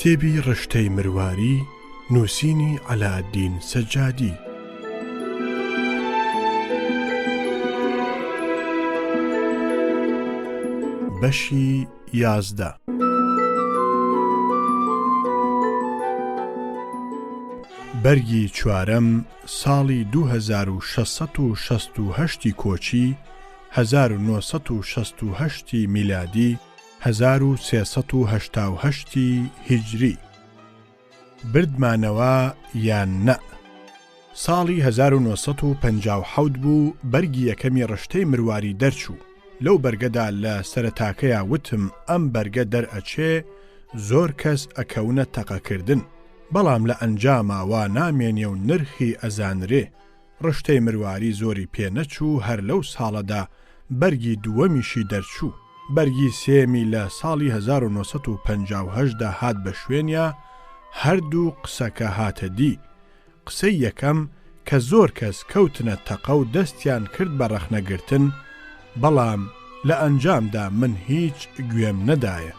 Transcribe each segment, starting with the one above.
کتێبی ڕشتەی مرواری نووسینی عەلاءالدین سەجادی. بەشی 11. بەرگی چوارەم ساڵی 2668 کۆچی 1968 میلادی 1388 هیجری. بردمانەوە یان نە. ساڵی 1957 بوو بەرگی یەکەمی ڕشتەی مرواری دەرچوو. لەو بەرگەدا لە سەرەتاکەیە وتم ئەم بەرگە دەرئەچێ زۆر کەس ئەکەونە تەقەکردن، بەڵام لە ئەنجاماوە نامێنێ و نرخی ئەزانرێ. ڕشتەی مرواری زۆری پێنەچوو، هەر لەو ساڵەدا بەرگی دووەمیشی دەرچوو. بەرگی سێمی لە ساڵی 1958 هات بە شوێنیا، هەردوو قسەکە هاتە دی. قسەی یەکەم کە زۆر کەس کەوتنە تەقە و دەستیان کرد بە ڕەخنەگرتن، بەڵام لە ئەنجامدا من هیچ گوێم نەدایە.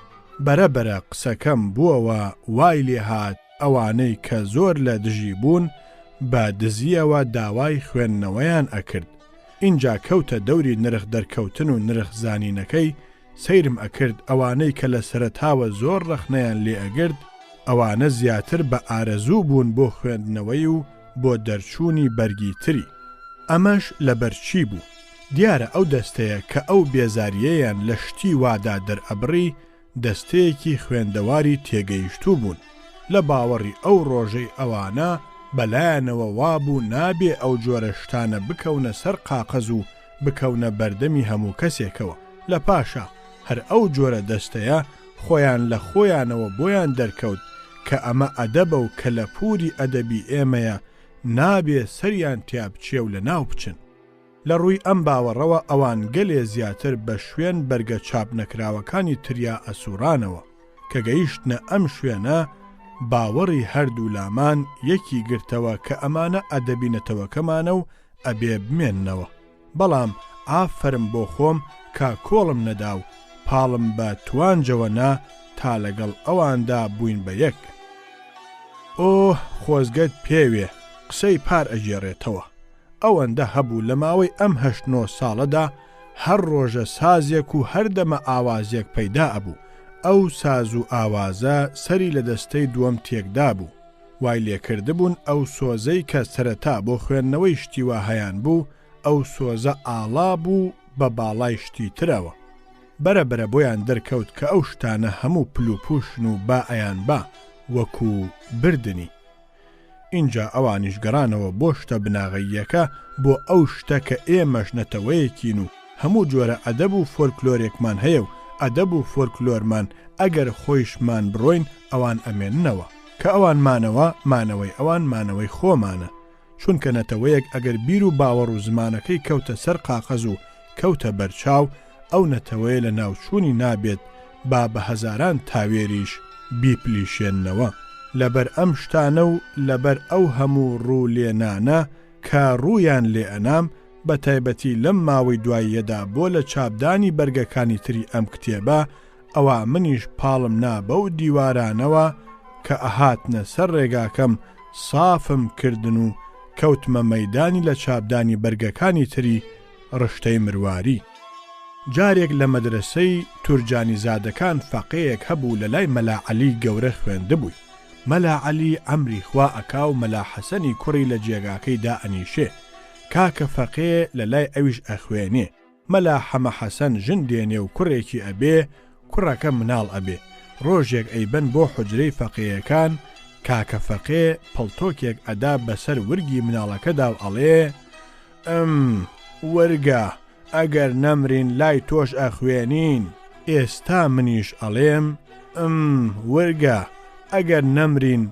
بەرەبەرە قسەکەم بووەوە وای لێ هات ئەوانەی کە زۆر لە دژی بوون بە دزیەوە داوای خوێندنەوەیان ئەکرد. اینجا کەوتە دەوری نرخ دەرکەوتن و نرخ زانینەکەی. سەیرم ئەکرد ئەوانەی کە لە سەرەتاوە زۆر ڕەخنەیان لێ ئەگرت، ئەوانە زیاتر بە ئارەزوو بوون بۆ خوێندنەوەی و بۆ دەرچوونی بەرگی تری. ئەمەش لەبەرچی بوو؟ دیارە ئەو دەستەیە کە ئەو بێزاریەیان لە شتی وادا دەرئەبڕی دەستەیەکی خوێندەواری تێگەیشتوو بوون. لە باوەڕی ئەو ڕۆژەی ئەوانە بەلایەنەوە وابوو نابێ ئەو جۆرە شتانە بکەونە سەر قاقەز و بکەونە بەردەمی هەموو کەسێکەوە. لە پاشا هەر ئەو جۆرە دەستەیە خۆیان لە خۆیانەوە بۆیان دەرکەوت کە ئەمە ئەدەبە و کە لە پووری ئەدەبی ئێمەیە نابێ سەریان تیابچێ و لە ناو بچن. لە ڕووی ئەم باوەڕەوە ئەوان گەلێ زیاتر بە شوێن بەرگە چاپ نەکراوەکانی تریا ئەسوورانەوە کە گەیشتنە ئەم شوێنە باوەڕی هەردوو لامان یەکی گرتەوە کە ئەمانە ئەدەبینەتەوەکەمانە و ئەبێ بمێننەوە. بەڵام ئافەرم بۆ خۆم کە کۆڵم نەدا و پاڵم بە توانجەوە نا تا لەگەڵ ئەواندا بووین بە یەک. ئۆ خۆزگەت پێوێ قسەی پار ئەژێڕێتەوە. ئەوەندە هەبوو لە ماوەی ئەم 8-9 ساڵەدا هەر ڕۆژە سازێک و هەردەمە ئاوازێک پەیدا ئەبوو. ئەو ساز و ئاوازە سەری لە دەستەی دووەم تێکدا بوو. وای لێکردبوون ئەو سۆزەی کە سەرەتا بۆ خوێندنەوەی شتیوا هەیان بوو، ئەو سۆزە ئاڵا بوو بە باڵای شتی ترەوە. بەرەبەرە بۆیان دەرکەوت کە ئەو شتانە هەموو پلوپوشن و با ئەیان با وەکو بردنی. اینجا ئەوانیش گەڕانەوە بۆ شتە بناغەییەکە بۆ ئەو شتە کە ئێمەش نەتەوەیەکین و هەموو جۆرە ئەدەب و فۆلکلۆرێکمان هەیە و ئەدەب و فۆلکلۆرمان ئەگەر خۆیشمان بڕۆین ئەوان ئەمێننەوە کە ئەوان مانەوە مانەوەی ئەوان مانەوەی خۆمانە. چونکە نەتەوەیەک ئەگەر بیر و باوەڕ و زمانەکەی کەوتە سەر قاقەز و کەوتە بەرچاو، ئەو نەتەوەیە لە ناوچوونی نابێت با بە هەزاران تاوێریش بیپلیشێننەوە. لەبەر ئەم شتانە و لەبەر ئەو هەموو ڕوو لێنانە کە ڕوویان لێ ئەنام، بە تایبەتی لەم ماوەی دواییەدا بۆ لە چاپدانی بەرگەکانی تری ئەم کتێبە، ئەوە منیش پاڵم نا بەو دیوارانەوە کە ئەهاتنە سەر ڕێگاکەم سافم کردن و کەوتمە مەیدانی لە چاپدانی بەرگەکانی تری ڕشتەی مرواری. جارێک لە مەدرسەی تورجانی زادەکان فەقەیەک هەبوو لە لای مەلا عەلی گەورە خوێندبووی. مەلا عەلی ئەمری خوا ئەکا و مەلا حەسەنی کوڕی لە جێگاکەیدا ئەنیشێ. کاکە فەقێ لە لای ئەویش ئەخوێنێ. مەلا حەمە حەسەن ژن دێنێ و کوڕێکی ئەبێ، کوڕەکە مناڵ ئەبێ. ڕۆژێک ئەیبەن بۆ حوجرەی فەقێیەکان، کاکە فەقێ پەڵتۆکێک ئەدا بەسەر ورگی مناڵەکەدا و ئەڵێ: وەرگە ئەگەر نەمرین لای تۆش ئەخوێنین. ئێستا منیش ئەڵێم: وەرگە ئەگەر نەمرین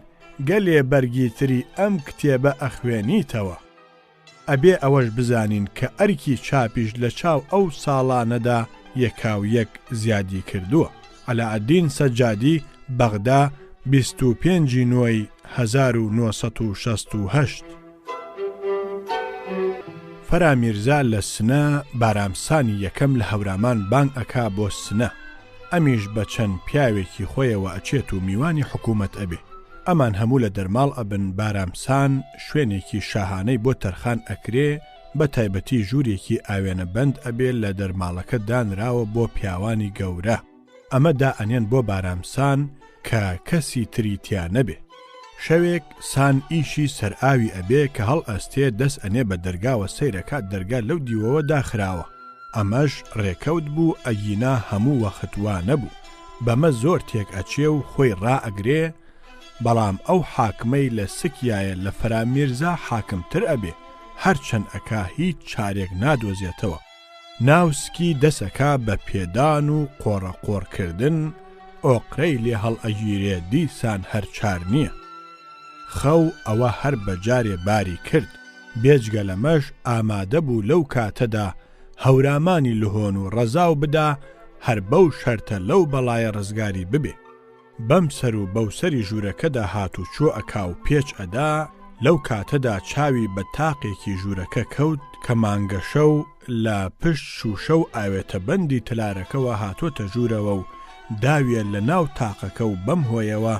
گەلێ بەرگی تری ئەم کتێبە ئەخوێنیتەوە. ئەبێ ئەوەش بزانین کە ئەرکی چاپیش لە چاو ئەو ساڵانەدا یەکاو یەک زیادی کردووە. عەلاءالدین سەجادی، بەغدا، 25 نۆی 1968. فەرامیرزا لە سنە بارامسانی یەکەم لە هەورامان بانگ ئەکا بۆ سنە. ئەمیش بە چەند پیاوێکی خۆیەوە ئەچێت و میوانی حکوومەت ئەبێ. ئەمان هەموو لە دەرماڵ ئەبن بارامسان شوێنێکی شاهانەی بۆ تەرخان ئەکرێ، بە تایبەتی ژوورێکی ئاوێنە بەند ئەبێ لە دەرماڵەکە دانراوە بۆ پیاوانی گەورە. ئەمە دائەنێن بۆ بارامسان کە کەسی تریتیا نەبێ. شەوێک سان ئیشی سەرئاوی ئەبێ کە هەڵ ئەستێ دەست ئەنێ بە دەرگاوە سەیرەکات دەرگا لەو دیوەوە داخراوە. ئەمەش ڕێکەوت بوو ئەگینا هەموو وەختوا نەبوو. بەمە زۆر تێک ئەچێ و خۆی ڕائەگرێ، بەڵام ئەو حاکمەی لە سکیایە لە فەرامیرزا حاکمتر ئەبێ، هەرچەند ئەکا هیچ چارێک نادۆزێتەوە. ناوسکی دەسەکا بە پێدان و قۆڕەقۆڕکردن، ئۆقرەی لێ هەڵ ئەگیرێ دیسان هەر چار نییە. خەو ئەوە هەر بەجارێ باری کرد، بێجگە لەمەش ئامادە بوو لەو کاتەدا هەورامانی لهۆن و ڕەزاو بدا، هەر بەو شەرتە لەو بەڵایە ڕزگاری ببێ. بەم سەر و بەو سەری ژوورەکەدا هات و چۆ ئەکا و پێچ ئەدا، لەو کاتەدا چاوی بە تاقێکی ژوورەکە کەوت کە مانگەشە و لە پشت شوشە و ئاوێتە بەندی تلارەکەەوە هاتۆتە ژوورەوە و داویە لە ناو تاقەکە و بەم هۆیەوە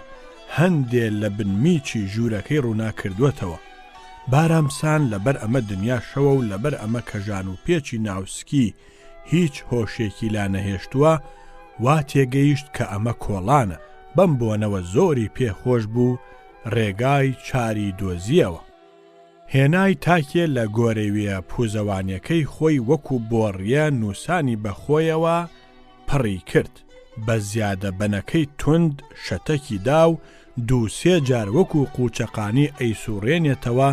هەندێ لە بنمیچی ژوورەکەی ڕوونا کردوێتەوە. بارامسان لەبەر ئەمە دنیا شەوە و لەبەر ئەمە کەژان و پێچی ناوسکی هیچ هۆشێکی لا نەهێشتووە، وا تێگەیشت کە ئەمە کۆڵانە. بەم بۆنەوە زۆری پێخۆش بوو، ڕێگای چاری دۆزیەوە. هێنای تاکێ لە گۆرەویە پوزەوانیەکەی خۆی وەکو بۆڕیە نووسانی بەخۆیەوە پڕی کرد، بە زیادە بەنەکەی تند شەتەکی دا و دووسێ جار وەکو قوچەقانی ئەیسوڕێنێتەوە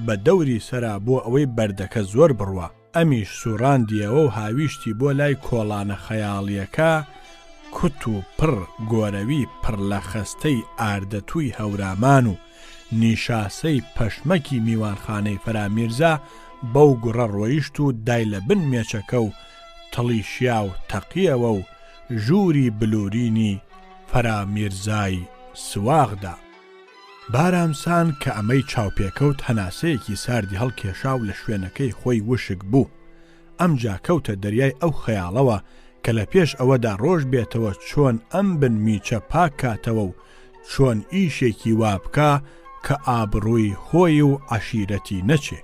بە دەوری سەرا بۆ ئەوەی بەردەکە زۆر بڕوە. ئەمیش سوڕاندیەوە و هاویشتی بۆ لای کۆڵانە خەیاڵیەکە، کوت و پڕ گۆرەوی پڕ لە خەستەی ئاردەتووی هەورامان و نیشاسەی پەشمەکی میوانخانەی فەرامیرزا بەو گوڕە ڕۆیشت و دای لە بن مێچەکە و تەڵیشیا و تەقیەوە و ژووری بلورینی فەرامیرزای سواغدا. بارامسان کە ئەمەی چاوپێکەوت هەناسەیەکی ساردی هەڵکێشا و لە شوێنەکەی خۆی وشک بوو. ئەمجا کەوتە دەریای ئەو خەیاڵەوە کە لە پێش ئەوەدا ڕۆژ بێتەوە چۆن ئەم بنمیچە پاک کاتەوە و چۆن ئیشێکی وابکە کە ئابڕووی خۆی و عەشیرەتی نەچێ.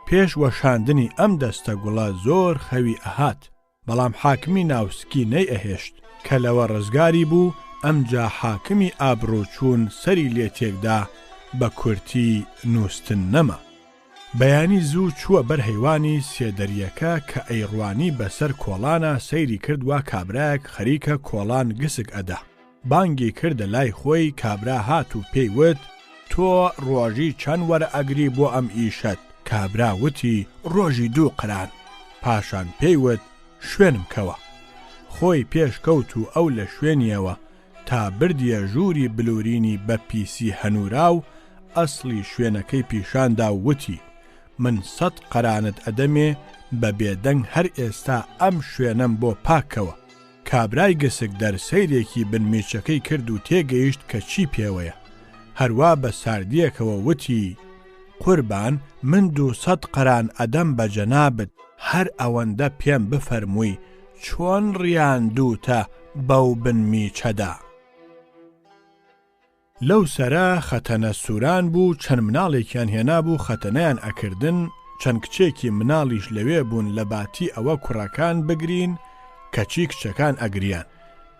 پێش وەشاندنی ئەم دەستە گوڵە زۆر خەوی ئەهات، بەڵام حاکمی ناوسکی نەی ئەهێشت کە لەوە ڕزگاری بوو. ئەمجا حاکمی ئابڕۆچوون سەری لێ تێکدا، بە کورتی نووسن نەما. بەیانی زوو چووە بەر هەیوانی سێدەریەکە کە ئەیڕوانی بەسەر کۆڵانە سەیری کردووە کابراەک خەریکە کۆڵان گسک ئەدا. بانگی کردە لای خۆی، کابرا هات و پێی وت: تۆ ڕۆژی چەند وەرە ئەگری بۆ ئەم ئیشەت؟ کابرا وتی: ڕۆژی 2 قران. پاشان پێی وت: شوێنم کەوە. خۆی پێش کەوت و ئەو لە شوێنیەوە تا بردیە ژووری بلورینی بە پیسی هەنورا و ئەسڵی شوێنەکەی پیشاندا و وتی: من 100 قەرانت ئەدەمێ بە بێدەنگ هەر ئێستا ئەم شوێنەم بۆ پاکەوە. کابرای گسک دەرسەیرێکی بنمیچەکەی کرد و تێگەیشت کە چی پێوەیە. هەروە بە ساردیەکەوە وتی: قوربان، من 200 قەران ئەدەم بە جەنابت، هەر ئەوەندە پێم بفەرمووی چۆن ڕیان دووتە بەو بنمیچەدا. لەو سەرا خەتەنە سووران بوو، چەند مناڵێکیان هێنا بوو خەتەنەیان ئەکردن، چەند کچێکی مناڵیش لەوێ بوون لە باتی ئەوە کوڕەکان بگرین کەچی کچەکان ئەگریان.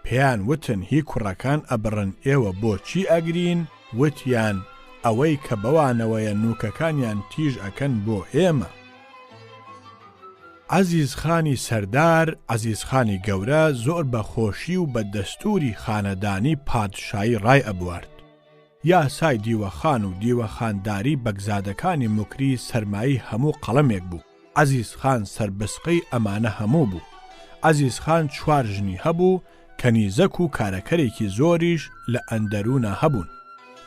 پێیان وتن هی کوڕەکان ئەبڕن، ئێوە بۆچی ئەگرین؟ وتیان: ئەوەی کە بەوانەوەیە نوکەکانیان تیژ ئەکەن بۆ ئێمە. عەزیزخانی سەردار، عەزیزخانی گەورە، زۆر بە خۆشی و بە دەستوری خانەدانی پادشایی ڕای ئەبوارد. یاسای دیوەخان و دیوەخانداری بەگزادەکانی موکری سەرمایی هەموو قەڵەمێک بوو. عەزیزخان سەربسقەی ئەمانە هەموو بوو. عەزیزخان 4 ژنی هەبوو، کەنیزەک و کارەکەرێکی زۆریش لە ئەندەروونە هەبوون.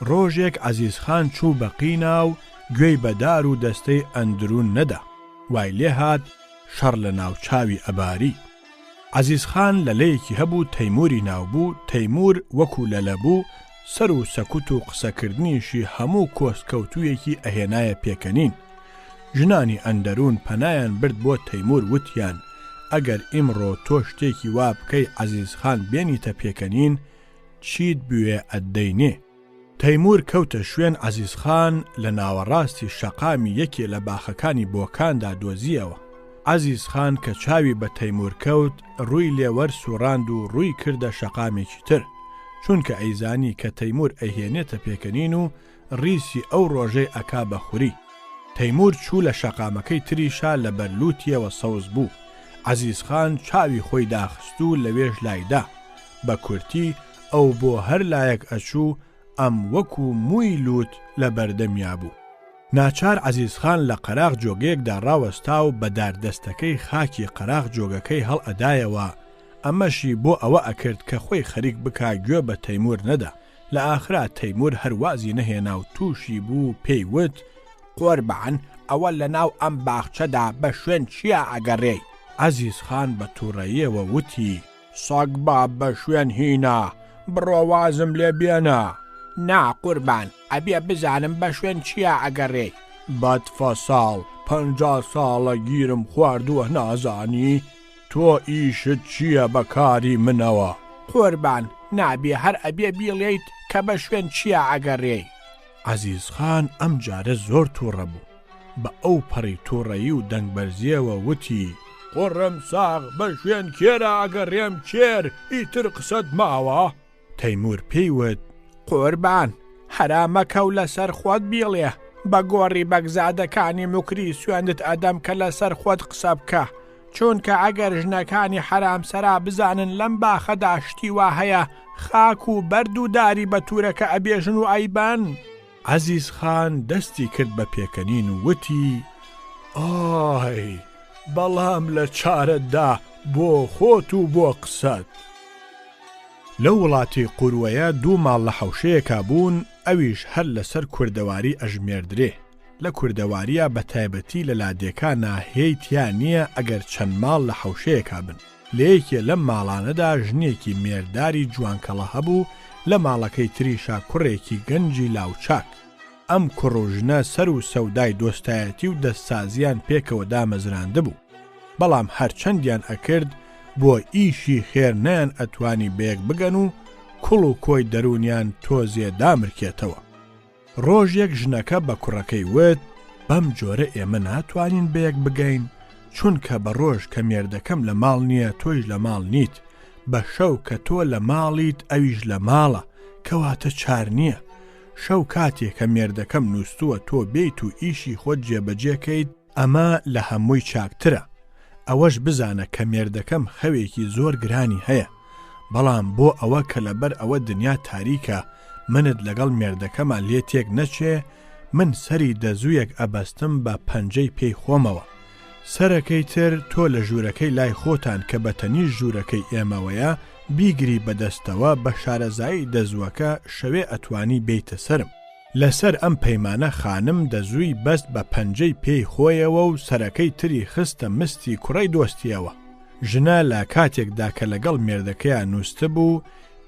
ڕۆژێک عەزیزخان چوو بە قینا و گوێی بەدار و دەستەی ئەندرون نەدا. وای لێ هات شەڕ لە ناوچاوی ئەباری. عەزیزخان لەلەیەکی هەبوو تەیموری ناوبوو. تەیمور وەکو لەلەبوو، سەر و سەکوت و قسەکردنیشی هەموو کۆسکەوتوویەکی ئەهێنایە پێکەنین. ژنانی ئەندەرون پەنایان برد بۆ تەیمور، وتیان: ئەگەر ئیمڕۆ تۆ شتێکی وا بکەی عەزیزخان بێنیتە پێکەنین چیت بوێ ئەدەینێ. تەیموور کەوتە شوێن عەزیزخان لە ناوەڕاستی شەقامی یەکێ لە باخەکانی بۆکاندا دۆزیەوە. عەزیزخان کە چاوی بە تەیموور کەوت ڕووی لێوەر سوڕاند و ڕووی کردە شەقامێکی تر، چونکە ئەیزانی کە تەیموور ئەیهێنێتە پێکەنین و ڕیسی ئەو ڕۆژەی ئەکا بەخوری. تەیموور چوو لە شەقامەکەی تریشا لە بەرلووتیەوە سەوز بوو. عەزیزخان چاوی خۆی داخست و لەوێش لایدا، بە کورتی ئەو بۆ هەر لایەک ئەچوو ئەم وەکو مووی لوت لە بەردەمیا بوو. ناچار عەزیزخان لە قەراغ جۆگەیەکدا ڕاوەستا و بە داردەستەکەی خاکی قەراغ جۆگەکەی هەڵ ئەدایەوە، ئەمەشی بۆ ئەوە ئەکرد کە خۆی خەریک بکا گوێ بە تەیموور نەدا. لە ئاخرا تەیموور هەروازی نەهێنا و تووشی بوو پێی وت: قۆربان ئەوە لە ناو ئەم باخچەدا بە شوێن چییە ئەگەڕێی؟ عەزیزخان بە تووڕەییەوە وتی: سەگ با بە شوێن هینا، بڕۆ وازم لێ بێنە. نا قوربان، ئەبێ بزانم بە شوێن چییە ئەگەڕێی. بەدفە ساڵ 50 ساڵە گیرم خواردووە نازانی؟ تۆ ئیشت چییە بەکاری منەوە؟ قوربان نابێ هەر ئەبێ بیڵێیت کە بە شوێن چییە ئەگەڕێی. عەزیزخان ئەم جارە زۆر تووڕە بوو، بە ئەو پەڕی تووڕەیی و دەنگبەرزیەوە وتی: قڕم ساغ بە شوێن کێرە ئەگەڕێم کێر، ئیتر قسەت ماوە؟ تەیموور پێی وت: قوربان هەرامەکە و لەسەر خۆت بیڵێ، بە گۆڕی بەگزادەکانی موکری سوێندت ئەدەم کە لەسەر خۆت قسە بکە، چونکە ئەگەر ژنەکانی حەرامسەرا بزانن لەم باخەدا شتی وا هەیە، خاک و بەرد و داری بە توورەکە ئەبێژن و ئەیبەن. عەزیزخان دەستی کرد بە پێکەنین و وتی: ئای بەڵام لە چارەتدا بۆ خۆت و بۆ قسەت. لە وڵاتی قوروەیە 2 ماڵ لە حەوشەیەکا بوون، ئەویش هەر لەسەر کوردەواری ئەژمێردرێ. لە کوردەواریە بە تایبەتی لە لادێکانە هێیتیان نییە ئەگەر چەند ماڵ لە حەوشەیەکا بن. لە یەکێ لەم ماڵانەدا ژنێکی مێرداری جوانکەڵە هەبوو، لە ماڵەکەی تریشا کوڕێکی گەنجی لاوچاک. ئەم کوڕژنە سەر و سەودای دۆستایەتی و دەستسازیان پێکەوە دامەزراندە بوو، بەڵام هەرچەندیان ئەکرد بۆ ئیشی خێر نەیان ئەتوانی بەیەک بگەن و کوڵ و کۆی دەرونیان تۆزێ دامرکێتەوە. ڕۆژێک ژنەکە بە کوڕەکەی وت: بەم جۆرە ئێمە ناتوانین بەیەک بگەین، چونکە بە ڕۆژ کە مێردەکەم لە ماڵ نییە تۆیش لە ماڵ نیت، بە شەو کە تۆ لە ماڵیت ئەویش لە ماڵە، کەواتە چار نییە. شەو کاتێک کە مێردەکەم نووسووە تۆ بێیت و ئیشی خۆت جێبەجێکەیت، ئەمە لە هەمووی چاکترە. ئەوەش بزانە کە مێردەکەم خەوێکی زۆر گرانی هەیە، بەڵام بۆ ئەوە کە لەبەر ئەوە دنیا تاریکە منت لەگەڵ مێردەکەمان لێ تێک نەچێ، من سەری دەزوویەک ئەبەستم بە پەنجەی پێی خۆمەوە. سەرەکەی تر تۆ لە ژوورەکەی لای خۆتان کە بەتەنیش ژوورەکەی ئێمەوەیە بیگری بەدەستەوە بە شارەزایی دەزووەکە شەوێ ئەتوانی بیتە سرم. لەسەر ئەم پەیمانە خانم دەزووی بەست بە پەنجەی پێی خۆیەوە و سەرەکەی تری خستە مستی کوڕەی دۆستیەوە. ژنە لە کاتێکدا کە لەگەڵ مێردەکەیان نووسە بوو،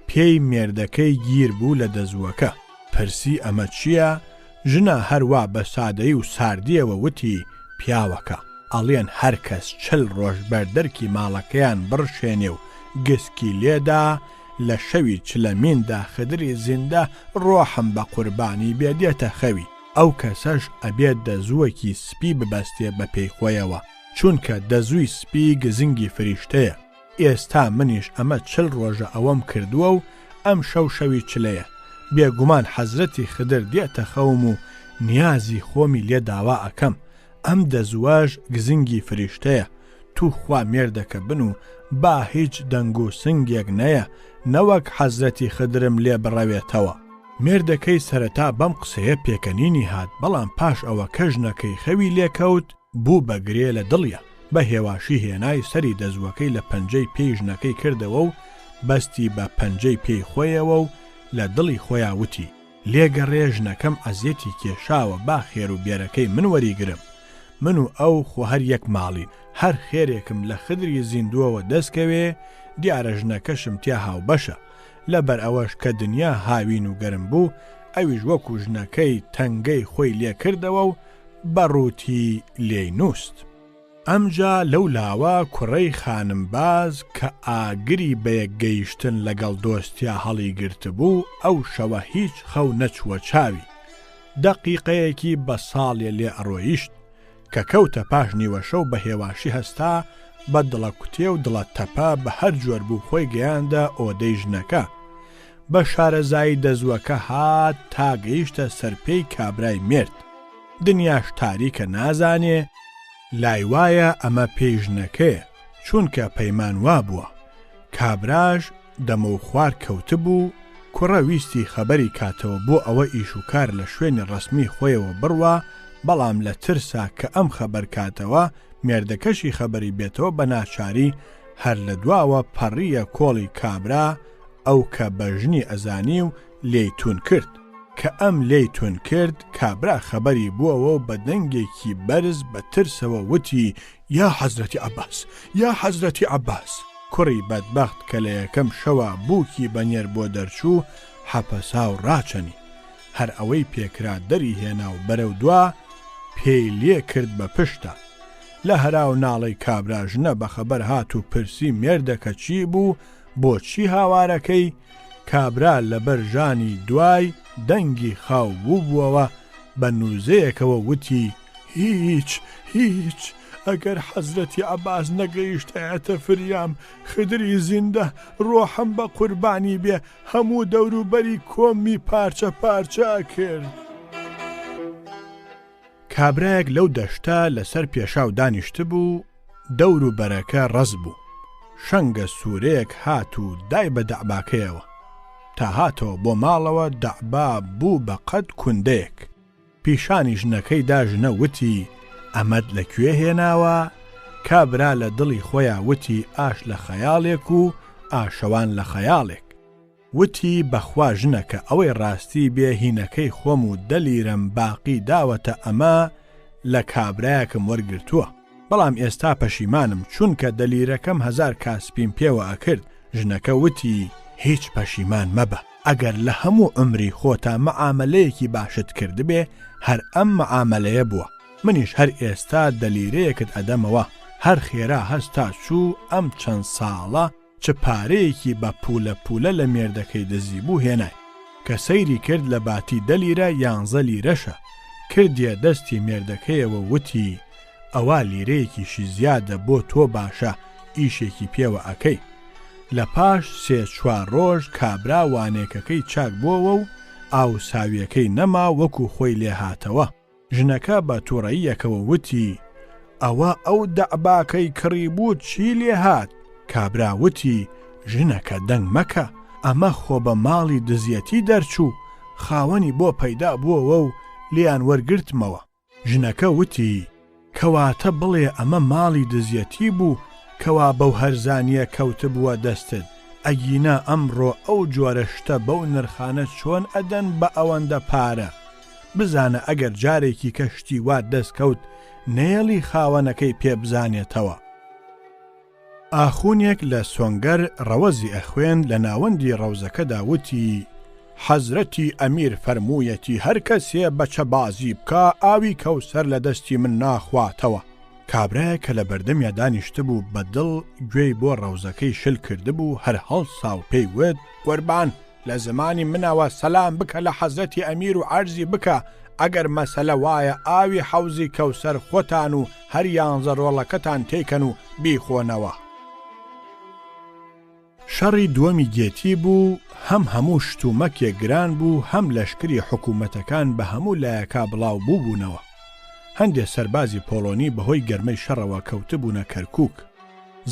پێی مێردەکەی گیر بوو لە دەزووەکە. پرسی ئەمە چییە؟ ژنە هەروە بە سادەی و ساردیەوە وتی: پیاوەکە. ئەڵێن هەر کەس 40 ڕۆژ بەردەرکی ماڵەکەیان بڕشێنێ و گسکی لێدا، لە شەوی چلەمیندا خدری زیندە ڕۆحم بە قوربانی بێدێتە خەوی. ئەو کەسەش ئەبێت دەزووەکی سپی ببەستێ بە پێی خۆیەوە، چونکە دەزووی سپی گزنگی فریشتەیە. ئێستا منیش ئەمە 40 ڕۆژە ئەوەم کردووە و ئەم شەوی چلەیە. بێگومان حەزرەتی خدر دێتە خەوم و نیازی خۆمی لێ داوا ئەکەم. ئەم دەزواژ گزنگی فریشتەیە، تو خوا مێردەکە بن و با هیچ دەنگ و سنگێک نەیە، نەوەک حەزرەتی خدرم لێ بڕەوێتەوە. مێردەکەی سەرەتا بەم قسەیە پێکەنینی هات، بەڵام پاش ئەوە کە ژنەکەی خەوی لێکەوت بوو بەگرێ لە دڵیە. بە هێواشی هێنای سەری دەزوەکەی لە پەنجەی پێی ژنەکەی کردەوە و بەستی بە پەنجەی پێی خۆیەوە و لە دڵی خۆیان وتی: لێگەڕێ ژنەکەم ئەزیەتی کێشاوە، با خێر و بێرەکەی من وەریگرم. من و ئەو خۆ هەر یەک ماڵین، هەر خێرێکم لە خدری زیندووەوە دەستکەوێ، دیارە ژنەکەشم تیا هاوبەشە. لەبەر ئەوەش کە دنیا هاوین و گەرم بوو، ئەویش وەکو ژنەکەی تەنگەی خۆی لێ کردەوە و بەڕووتی لێی نووست. ئەمجا لەو لاوە کوڕەی خانمباز کە ئاگری بەیەکگەیشتن لەگەڵ دۆستیا هەڵی گرتبوو ئەو شەوە هیچ خەو نەچووە چاوی. دەقیقەیەکی بە ساڵێ لێ ئەڕۆیشت کە کەوتە پاش نیوە شەو بە هێواشی هەستا بە دڵە کوتێ و دڵە تەپە بە هەر جۆر بوو خۆی گەیاندا ئۆدەی ژنەکە. بە شارەزایی دەزوەکە هات تا گەیشتە سەرپێی کابرای مرد. دنیاش تاریکە نازانێ، لای وایە ئەمە پێی ژنەکەیە چونکە پەیمان وا بووە. کابراش دەمە و خوار کەوتبوو، کوڕە ویستی خەبەری کاتەوە بۆ ئەوە ئیش و کار لە شوێنی ڕەسمی خۆیەوە بڕوە، بەڵام لە ترسا کە ئەم خەبەر کاتەوە مێردەکەشی خەبەری بێتەوە بە ناچاری هەر لە دواوە پەڕیە کۆڵی کابرا ئەو کە بە ژنی ئەزانی و لێی تون کرد. کە ئەم لێی تون کرد کابرا خەبەری بووەوە و بە دەنگێکی بەرز بە ترسەوە وتی یا حەزرەتی عەباس، یا حەزرەتی عەباس. کوڕی بەدبەخت کە لە یەکەم شەوە بووکی بەنێر بۆ دەرچوو حەپەسا و ڕاچەنی. هەر ئەوەی پێکرا دەری هێنا و بەرەو دوا پێی لێ کرد بە پشتە. لە هەراو ناڵەی کابرا ژنە بە خەبەر هات و پرسی مێردەکە چی بوو، بۆچی هاوارەکەی؟ کابرا لەبەر ژانی دوای دەنگی خاو بوو بووەوە بە نووزەیەکەوە وتی هیچ ئەگەر حەزرەتی عەباس نەگەیشتایەتە فریام خدری زیندە ڕۆحم بە قوربانی بێ هەموو دەوروبەری کۆمی پارچە پارچە کرد. کابرایەک لەو دەشتە لەسەر پێشاو دانیشت بوو، دەوروبەرەکە ڕەز بوو. شەنگە سوورەیەک هات و دای بە دەعباکەیەوە. تا هاتەوە بۆ ماڵەوە دەعبا بوو بە قەد کوندەیەک. پیشانی ژنەکەی داژنە وتی ئەمەد لەکوێ هێناوە؟ کابرا لە دڵی خۆیان وتی ئاش لە خەیاڵێک و ئاشەوان لە خەیاڵێک. وتی بەخوا ژنەکە ئەوەی ڕاستی بێ هینەکەی خۆم و دەلیرم باقی داوەتە ئەمە لە کابرایەکم وەرگرتووە، بەڵام ئێستا پەشیمانم چونکە دەلیرەکەم 1000 کاسپیم پێوە ئەکرد. ژنەکە وتی هیچ پەشیمان مەبە، ئەگەر لە هەموو ئەمری خۆتا مەعاملەیەکی باشت کردبێ هەر ئەم مەعاملەیە بووە. منیش هەر ئێستا دەلیرەیەکت ئەدەمەوە، هەر خێرا هەستا چوو ئەم چەند ساڵە چ پارەیەکی بە پولە لە مێردەکەی دەزی بوو هێنای کە سەیری کرد لە باتی دەلیرە 11 لیرەشە. کردیە دەستی مێردەکەیەوە وتی ئەوە لیرەیەکیشی زیادە بۆ تۆ باشە ئیشێکی پێوە ئەکەی. لە پاش 3-4 ڕۆژ کابرا وانێکەکەی چاک بووەوە و ئاو ساویەکەی نەما وەکو خۆی لێ هاتەوە. ژنەکە بە تووڕەییەکەوە وتی ئەوە ئەو دەعباکەی کڕی بوو چی لێ هات؟ کابرا وتی ژنەکە دەنگ مەکە، ئەمە خۆ بە ماڵی دزیەتی دەرچوو، خاوەنی بۆ پەیدا بووەوە و لیان وەرگرتمەوە. ژنەکە وتی کەواتە بڵێ ئەمە ماڵی دزیەتی بوو کەوا بەو هەرزانیە کەوت بووە دەستت، ئەگینا ئەمڕۆ ئەو جۆرە شتە بەو نرخانە چۆن ئەدەن بە ئەوەندە پارە؟ بزانە ئەگەر جارێکی کەشتی وا دەستکەوت نێڵی خاوەنەکەی پێ بزانێتەوە. ئاخونێک لە سۆنگەر ڕەوەزی ئەخوێن لە ناوەندی ڕەوزەکەدا وتی حەزرەتی ئەمیر فەرموویەتی هەر کەسێ بەچە بازی بکە ئاوی کەوسەر لە دەستی من ناخواتەوە. کابرایە کە لە بەردەمیا دانیشت بوو بە دڵ گوێی بۆ ڕەوزەکەی شل کردبوو، هەر هەڵسا و پێی وت قوربان لە زمانی منەوە سەلام بکە لە حەزرەتی ئەمیر و عەرزی بکە ئەگەر مەسەلە وایە ئاوی حەوزی کەوسەر خۆتان و هەر 11 ڕۆڵەکەتان تێکەن و بیخۆنەوە. شەڕی دووەمی گێتی بوو، هەم هەموو شتومەکێک گران بوو، هەم لەشکری حکوومەتەکان بە هەموو لایەکا بڵاو بووبوونەوە. هەندێک سەربازی پۆلۆنی بەهۆی گەرمەی شەڕەوە کەوتبوونە کەرکووک.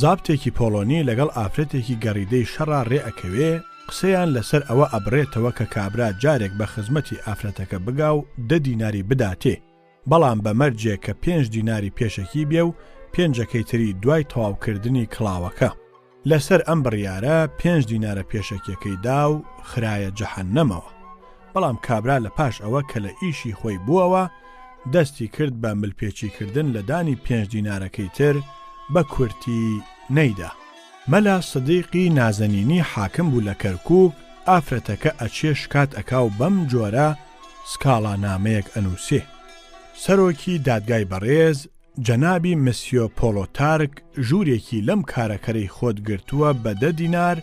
زابتێکی پۆلۆنی لەگەڵ ئافرەتێکی گەڕیدەی شەڕا ڕێئەکەوێ، قسەیان لەسەر ئەوە ئەبڕێتەوە کە کابرا جارێک بە خزمەتی ئافرەتەکە بگا و 10 دیناری بداتێ، بەڵام بە مەرجێک کە 5 دیناری پێشەکی بێ و 5ەکەی تری دوای تەواوکردنی کڵاوەکە. لەسەر ئەم بڕیارە 5 دینارە پێشەکیەکەی دا و خرایە جەحەنەمەوە. بەڵام کابرا لە پاش ئەوە کە لە ئیشی خۆی بووەوە دەستی کرد بە ملپێچیکردن لە دانی 5 دینارەکەی تر بە کورتی نەیدا. مەلا سدیقی نازەنینی حاکم بوو لە کەرکووک، ئافرەتەکە ئەچێ شکات ئەکا و بەم جۆرە سکاڵا نامەیەک ئەنووسێ. سەرۆکی دادگای بەڕێز جەنابی مسیۆ پۆلۆتارک ژوورێکی لەم کارەکەرەی خۆت گرتووە بە 10 دینار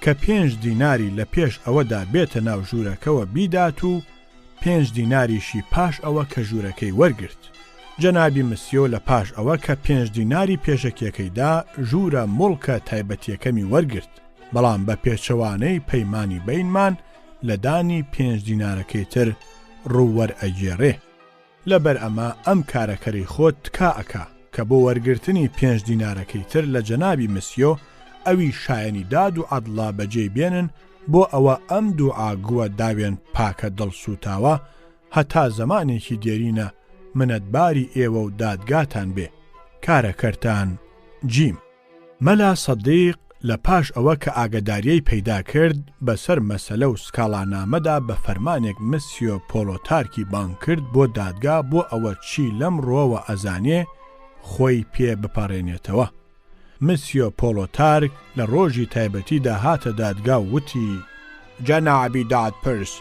کە 5 دیناری لە پێش ئەوەدا بێتە ناو ژوورەکەەوە بیدات و 5 دیناریشی پاش ئەوە کە ژوورەکەی وەرگرت. جەنابی مسیۆ لە پاش ئەوە کە 5 دیناری پێشەکیەکەیدا ژوورە مڵکە تایبەتیەکەمی وەرگرت، بەڵام بە پێچەوانەی پەیمانی بینمان لە دانی 5 دینارەکەی تر ڕوووەرئەگێڕێ. لەبەر ئەمە ئەم کارەکەری خۆت تکا ئەکا کە بۆ وەرگرتنی 5 دینارەکەی تر لە جەنابی مسیۆ ئەوی شایەنی داد و عەدڵا بەجێ بێنن بۆ ئەوە ئەم دوعاگووە داوێن پاکە دڵسوتاوە هەتا زەمانێکی دێرینە منەتباری ئێوە و دادگاتان بێ. کارەکەرتان جیم. مەلا سەدیق لە پاش ئەوە کە ئاگداریەی پەیدا کرد بەسەر مەسەلە و سکاڵانامەدا بە فەرمانێک مسیۆ پۆلۆتارکی بان کرد بۆ دادگا بۆ ئەوە چی لەم ڕۆوە ئەزانێ خۆی پێ بپەڕێنێتەوە. مسیۆ پۆلۆتارک لە ڕۆژی تایبەتیدا هاتە دادگا و وتی: جەنابی دادپرس،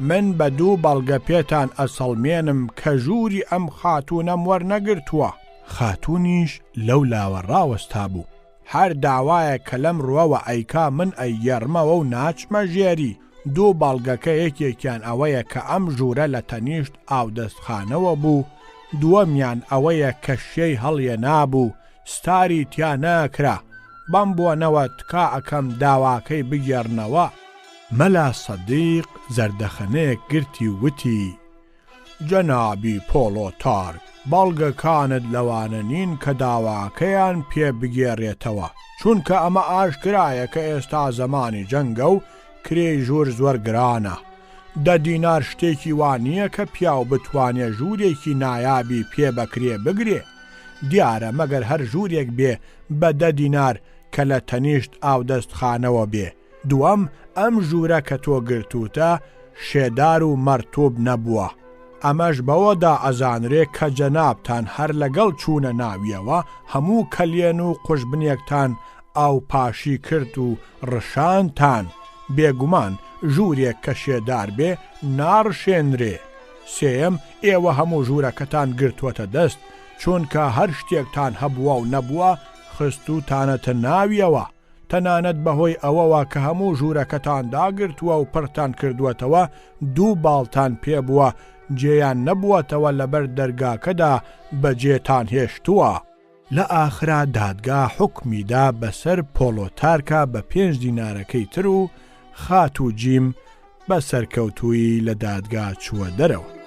من بە 2 بەڵگە پێتان ئەسەڵمێنم کە ژووری ئەم خاتوونەم وەرنەگرتووە. خاتوونیش لەو لاوە ڕاوەستا بوو. هەر داوایە کە لەم ڕووەوە ئەیکا من ئەیگەڕمەوە و ناچمە ژێری. 2 بەڵگەکە یەکێکیان ئەوەیە کە ئەم ژوورە لە تەنیشت ئاودەستخانەوە بوو، دووەمیان ئەوەیە کە شێی هەڵیە نابوو، ستاری تیا نەکرا. بەم بۆنەوە تکا ئەکەم داواکەی بگێڕنەوە. مەلا سەدیق زەردەخەنەیەک گرتی وتی: جەنابی پۆلۆتارک، بەڵگەکانت لەوانە نین کە داواکەیان پێ بگێڕێتەوە، چونکە ئەمە ئاشکرایە کە ئێستا زەمانی جەنگە و کرێی ژوور زۆر گرانە. 10 دینار شتێکی وانییە کە پیاو بتوانێ ژوورێکی نایابی پێ بەکرێ بگرێ. دیارە مەگەر هەر ژوورێک بێ بە 10 دینار کە لە تەنیشت ئاودەستخانەوە بێ. دووەم، ئەم ژوورە کە تۆ گرتوتە شێدار و مەرتوب نەبووە. ئەمەش بەوەدا ئەزانرێ کە جەنابتان هەر لەگەڵ چوونە ناویەوە هەموو کەلێن و قوشبنیەکتان ئاو پاشی کرد و ڕشانتان. بێگومان ژوورێک کە شێدار بێ ناڕشێنرێ. سێم، ئێوە هەموو ژوورەکەتان گرتووەتە دەست، چونکە هەر شتێکتان هەبووە و نەبووە خستوتانەتە ناویەوە. تەنانەت بەهۆی ئەوەوە کە هەموو ژوورەکەتان داگرتووە و پڕتان کردووەتەوە 2 باڵتان پێبووە، جێیان نەبووەتەوە لەبەر دەرگاکەدا بەجێتان هێشتووە. لە ئاخرا دادگا حکمیدا بەسەر پۆلۆتارکە بە 5 دینارەکەی تر و خات و جیم بە سەرکەوتووی لە دادگا چووە دەرەوە.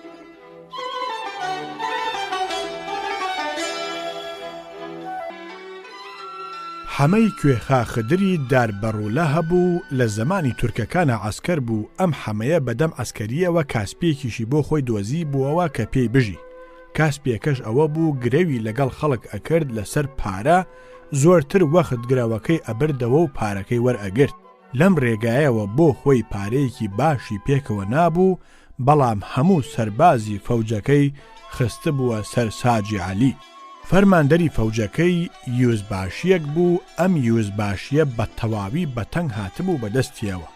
حەمەی کوێخا خدری داربەڕوولە هەبوو لە زمانی تورکەکانە عەسکەر بوو. ئەم حەمەیە بەدەم ئەسکەریەوە کاسپێکیشی بۆ خۆی دۆزی بووەوە کە پێی بژی. کاسپێکەش ئەوە بوو گرەوی لەگەڵ خەڵک ئەکرد لەسەر پارە، زۆرتر وەخت گرەوەکەی ئەبردەوە و پارەکەی وەرئەگرت. لەم ڕێگایەوە بۆ خۆی پارەیەکی باشی پێکەوە نابوو، بەڵام هەموو سەربازی فەوجەکەی خستە بووە سەر ساجی عەلی. فەرماندەری فەوجەکەی یوزباشیەک بوو. ئەم یوزباشیە بە تەواوی بەتەنگ هاتبوو بەدەستیەوە،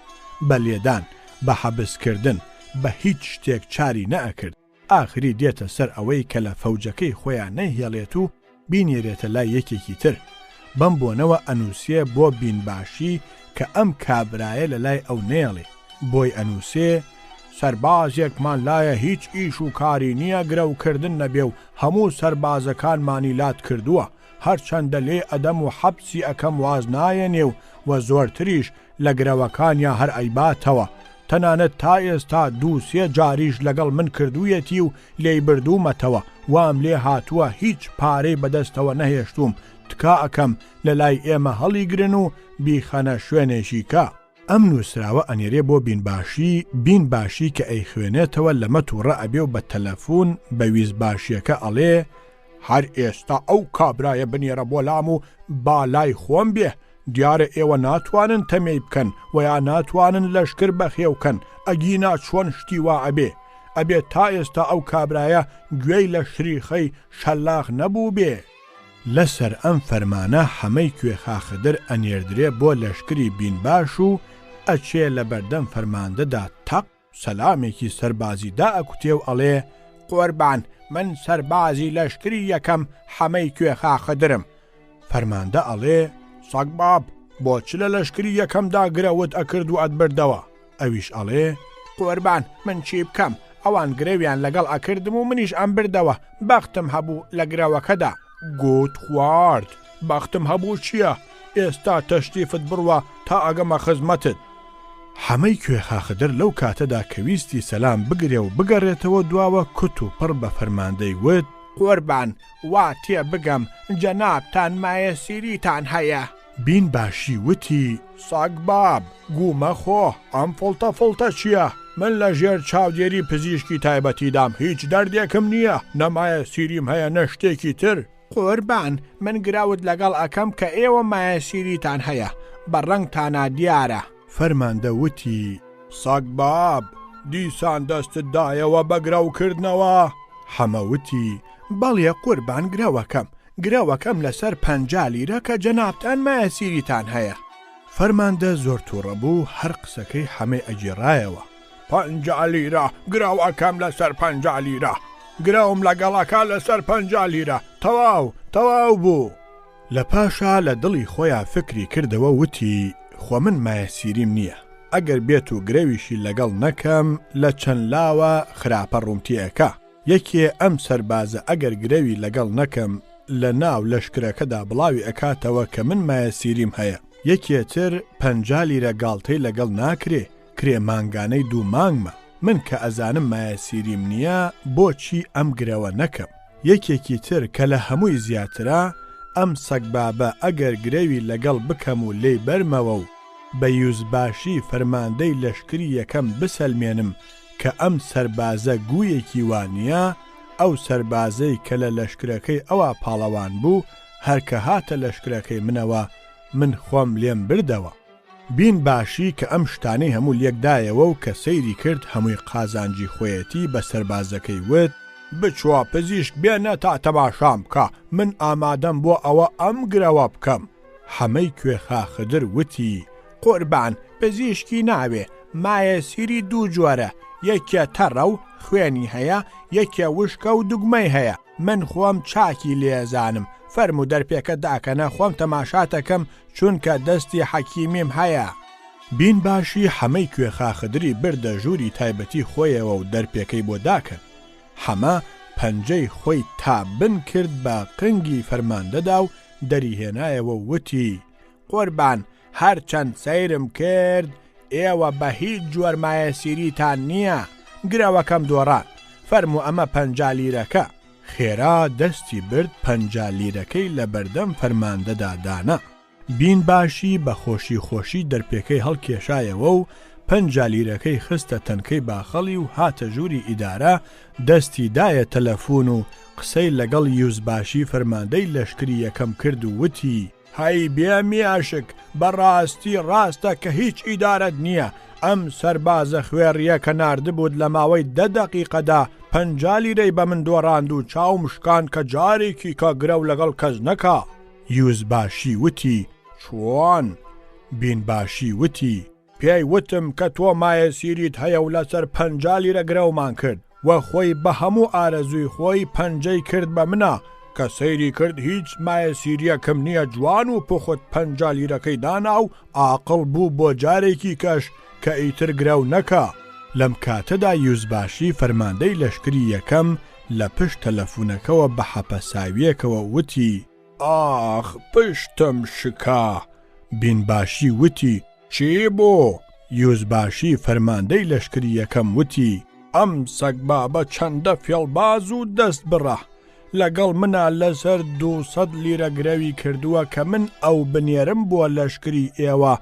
بە لێدان، بە حەبسکردن، بە هیچ شتێک چاری نەئەکرد. ئاخری دێتە سەر ئەوەی کە لە فەوجەکەی خۆیان نەهێڵێت و بینێرێتە لای یەکێکی تر. بەم بۆنەوە ئەنووسێ بۆ بینباشی کە ئەم کابرایە لە لای ئەو نێڵێ. بۆی ئەنووسێ: سەربازێکمان لایە هیچ ئیش و کاری نییە گرەوکردن نەبێ و هەموو سەربازەکانمانی لات کردووە، هەرچەندە لێ ئەدەم و حەبسی ئەکەم واز نایەنێ و زۆرتریش لە گرەوەکانیا هەر ئەیباتەوە. تەنانەت تا ئێستا 2-3 جاریش لەگەڵ من کردوویەتی و لێی بردوومەتەوە، وام لێ هاتووە هیچ پارەی بەدەستەوە نەهێشتوم. تکا ئەکەم لە لای ئێمە هەڵیگرن و بیخەنە شوێنێکی کە. ئەم نووسراوە ئەنێرێ بۆ بینباشی کە ئەی خوێنێتەوە لەمە تووڕە ئەبێ و بە تەلەفۆن بە ویزباشیەکە ئەڵێ: هەر ئێستا ئەو کابرایە بنێرە بۆ لام و با لای خۆم بێ. دیارە ئێوە ناتوانن تەمەی بکەن و یا ناتوانن لەشکر بەخێوکەن. ئەگینا چۆن شتی وا ئەبێ تا ئێستا ئەو کابرایە گوێی لە شریخەی شەلاق نەبوو بێ. لەسەر ئەم فەرمانە حەمەی کوێخا خدر ئەنێردرێ بۆ لەشکری بینباش و ئەچێ لە بەردەم فەرماندەدا تەق سەلامێکی سەربازی دا ئەکوتێ و ئەڵێ: قۆربان، من سەربازی لەشکری یەکەم حەمەی کوێخا خدرم. فەرماندە ئەڵێ سەگ باب بۆچ لە لەشکری یەکەمدا گرەوت ئەکرد و ئەتبردەوە؟ ئەویش ئەڵێ قوربان من چی بکەم؟ ئەوان گرێویان لەگەڵ ئەکردم و منیش ئەم بردەوە، بەختم هەبوو لە گرەوەکەدا. گوت خوارد بەختم هەبوو چییە؟ ئێستا تەشریفت بڕوە تا ئەگەمە خزمەتت. حەمەی کوێخا خدر لەو کاتەدا کە ویستی سەلام بگرێ و بگەڕێتەوە دواوە کوت و پڕ بە فەرماندەی وت قوربان وا تێ بگەم جەنابتان مایەسیریتان هەیە. بین باشی وتی ساگ باب گومە خۆ ئەم فڵتە چییە؟ من لە ژێر چاودێری پزیشکی تایبەتیدام هیچ دەردێکم نییە، نەمایە سیریم هەیە نەشتێکی تر. قوربان من گراوت لەگەڵ ئەەکەم کە ئێوە مایەسیریتان هەیە، بەڕەنگتانە دیارە. فەرماندە وتی ساگ باب دیسان دەستت دایەوە بە گرەوکردنەوە؟ حەمەوتی بەڵێ قوربان گرەوەکەم لەسەر 50 لیرە کە جەنابتان مایەسیریتان هەیە. فەرماندە زۆر تووڕە بوو هەر قسەکەی حەمەی ئەگیڕایەوە. 50 لیرە گرەوەکەم لەسەر 50 لیرە، گرەوم لەگەڵەکە لەسەر 50 لیرە، تەواو بوو. لە پاشا لە دڵی خۆیان فکری کردەوە وتی خۆ من مایەسیریم نییە، ئەگەر بێت و گرەویشی لەگەڵ نەکەم لە چەند لاوە خراپە ڕوونتیەکە. یەکێ ئەم سەربازە ئەگەر گرەوی لەگەڵ نەکەم لە ناو لەشکرەکەدا بڵاوی ئەکاتەوە کە من مایەسیریم هەیە. یەکێتر 50 لیرە گاڵتەی لەگەڵ ناکرێ، کرێمانگانەی 2 مانگمە. من کە ئەزانم مایەسیریم نییە بۆچی ئەم گرەوە نەکەم. یەکێکی تر کە لە هەمووی زیاترە ئەم سەگ بابە ئەگەر گرەوی لەگەڵ بکەم و لێی بەرمەوە و بە یوزباشی فەرماندەی لەشکری یەکەم بسەلمێنم کە ئەم سەربازە گوویەکی وانە، ئەو سەربازەی کە لە لەشکرەکەی ئەوە پاڵەوان بوو هەرکە هاتە لەشکرەکەی منەوە من خۆم لێم بردەوە. بین باشی کە ئەم شتانەی هەموو لێکدایەوە و کە سەیری کرد هەمووی قازانجی خۆیەتی بە سەربازەکەی وت بچوە پزیشک بێنە تا تەماشام بکە، من ئامادەم بۆ ئەوە ئەم گرەوە بکەم. حەمەی کوێخا خدر وتی قوربان پزیشکی ناوێ، مایەسیری 2 جۆرە، یەکێ تەڕە و خوێنی هەیە، یەکێ وشکە و دوگمەی هەیە. من خۆم چاکی لێزانم، فەرمو دەرپێکە داکەنە خۆم تەماشاتەکەم چونکە دەستی حەکیمیم هەیە. بین باشی حەمەی کوێخا خدری بردە ژووری تایبەتی خۆیەوە و دەرپێکەی بۆ داکەن. حەمە پەنجەی خۆی تابن کرد بە قنگی فەرماندەدا و دەریهێنایەوە وتی قوربان هەرچەند سەیرم کرد ئێوە بە هیچ جۆر مایەسیریتان نییە، گرەوەکەم دۆڕان، فەرموو ئەمە 50 لیرەکە. خێرا دەستی برد 50 لیرەکەی لە بەردەم فەرماندەدا دانا. بین باشی بە خۆشی دەرپێکەی هەڵکێشایەوە و 50 لیرەکەی خستە تەنکەی باخەڵی و هاتە ژووری ئیدارە، دەستی دایە تەلەفۆن و قسەی لەگەڵ یوزباشی فەرماندەی لەشکری یەکەم کرد و وتی هەی بێمیاشک بەڕاستی ڕاستە کە هیچ ئیدارەت نییە، ئەم سەربازە خوێڕیە کە ناردبوود لە ماوەی 10 دەقیقەدا 50 لیرەی بە من دۆڕاند و چاو مشکان کە جارێکی کە گرە و لەگەڵ کەس نەکا. یوزباشی وتی چۆن؟ بین باشی وتی پێی وتم کە تۆ مایەسیریت هەیە و لەسەر 50 لیرە گرەومان کرد و خۆی بە هەموو ئارەزووی خۆی پەنجەی کرد بە منە کە سەیری کرد هیچ مایەسیریەکەم نییە، جوان و پخت 50 لیرەکەی دانا و عاقڵ بوو بۆ جارێکی کەش کە ئیتر گرەو نەکا. لەم کاتەدا یوزباشی فەرماندەی لەشکری یەکەم لە پشت تەلەفۆنەکەوە بە حەپەساویەکەوە وتی ئاخ پشتم شکا. بین باشی وتی چی بۆ؟ یوزباشی فەرماندەی لەشکری یەکەم وتی ئەم سەگ بابە چەندە فێڵباز و دەست بڕە، لەگەڵ منە لەسەر 200 لیرە گرەوی کردووە کە من ئەو بنێرم بۆ لەشکری ئێوە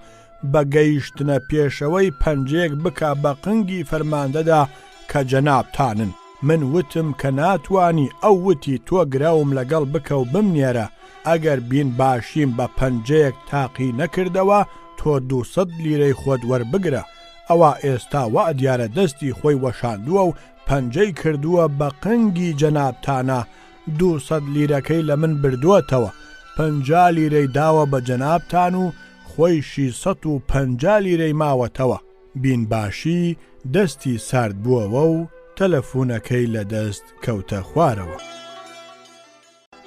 بە گەیشتنە پێشەوەی پەنجێک بکە بە قنگی فەرماندەدا کە جەنابتانن. من وتم کە ناتوانی، ئەو وتی تۆ گرەوم لەگەڵ بکە و بمنێرە، ئەگەر بین باشیم بە پەنجەیەک تاقی نەکردەوە تۆ 200 لیرەی خۆت وەربگرە. ئەوە ئێستا وا دیارە دەستی خۆی وەشاندووە و پەنجەی کردووە بە قنگی جەنابتانە، 200 لیرەکەی لە من بردووەتەوە، 50 لیرەی داوە بە جەنابتان و خۆیشی 150 لیرەی ماوەتەوە. بین باشی دەستی سارد بووەوە و تەلەفۆنەکەی لەدەست کەوتە خوارەوە.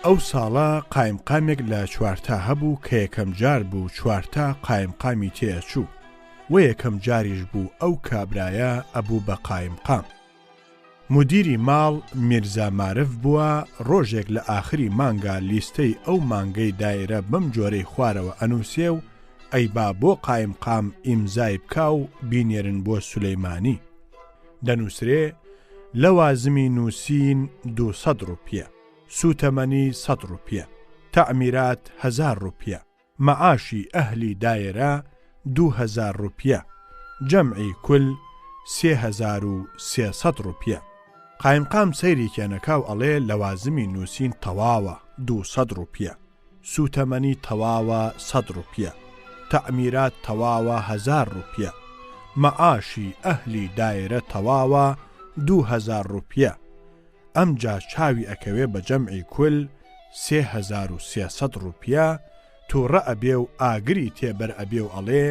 ئەو ساڵە قایمقامێک لە چوارتا هەبوو کە یەکەم جار بوو چوارتا قایمقامی تێچوو و یەکەم جاریش بوو ئەو کابرایە ئەبوو بە قایمقام. مدیری ماڵ میرزا مارف بووە. ڕۆژێک لە ئاخری مانگا لیستەی ئەو مانگەی دایرە بەم جۆرەی خوارەوە ئەنووسێ و ئەی با بۆ قایمقام ئیمزای بکا و بینێرن بۆ سولەیمانی. دەنووسرێ لەوازمی نووسین 200 ڕوپیە، سوتەمەنی 100 ڕوپیە، تەعمیرات 1000 ڕوپیە، مەعاشی ئەهلی دایرە 2000 ڕوپیە، جەمعی کول 3300 ڕوپیە. قایمقام سەیری کێنەکاو ئەڵێ لەوازمی نووسین تەواوە 200 ڕوپیە، سوتەمەنی تەواوە 100 ڕوپیە، تەعمیرات تەواوە 1000 ڕوپیە، مەعاشی ئەهلی دایرە تەواوە 2000 ڕوپیە. ئەمجا چاوی ئەکەوێ بە جەمعی کول 3300 ڕوپیە. تووڕە ئەبێ و ئاگری تێبەر ئەبێ و ئەڵێ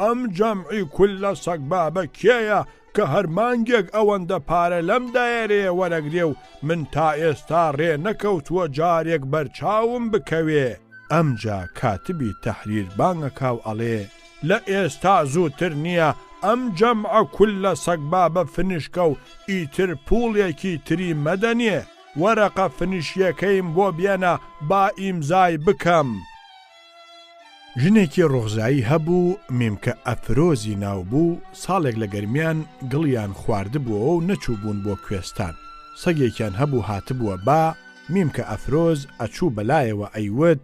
ئەم جەمعی کول لە سەگ بابە کێیە کە هەر مانگێک ئەوەندە پارە لەم دایرێ وەرەگرێ و من تا ئێستا ڕێ نەکەوتووە جارێک بەرچاوم بکەوێ. ئەمجا کاتبی تەحریر بانگەکاو ئەڵێ لە ئێستا زووتر نییە ئەم جەمعە کول لە سەگ بابە فنیشکە و ئیتر پوڵێکی تری مەدەنێ، وەرەقە فنیشیەکەیم بۆ بێنە با ئیمزای بکەم. ژنێکی ڕۆغزایی هەبوو میمکە ئەفرۆزی ناوبوو. ساڵێک لە گەرمیان گڵیان خواردبووە و نەچوو بوون بۆ کوێستان. سەگێکیان هەبوو هاتبووە با. میمکە ئەفرۆز ئەچوو بەلایەوە ئەیوت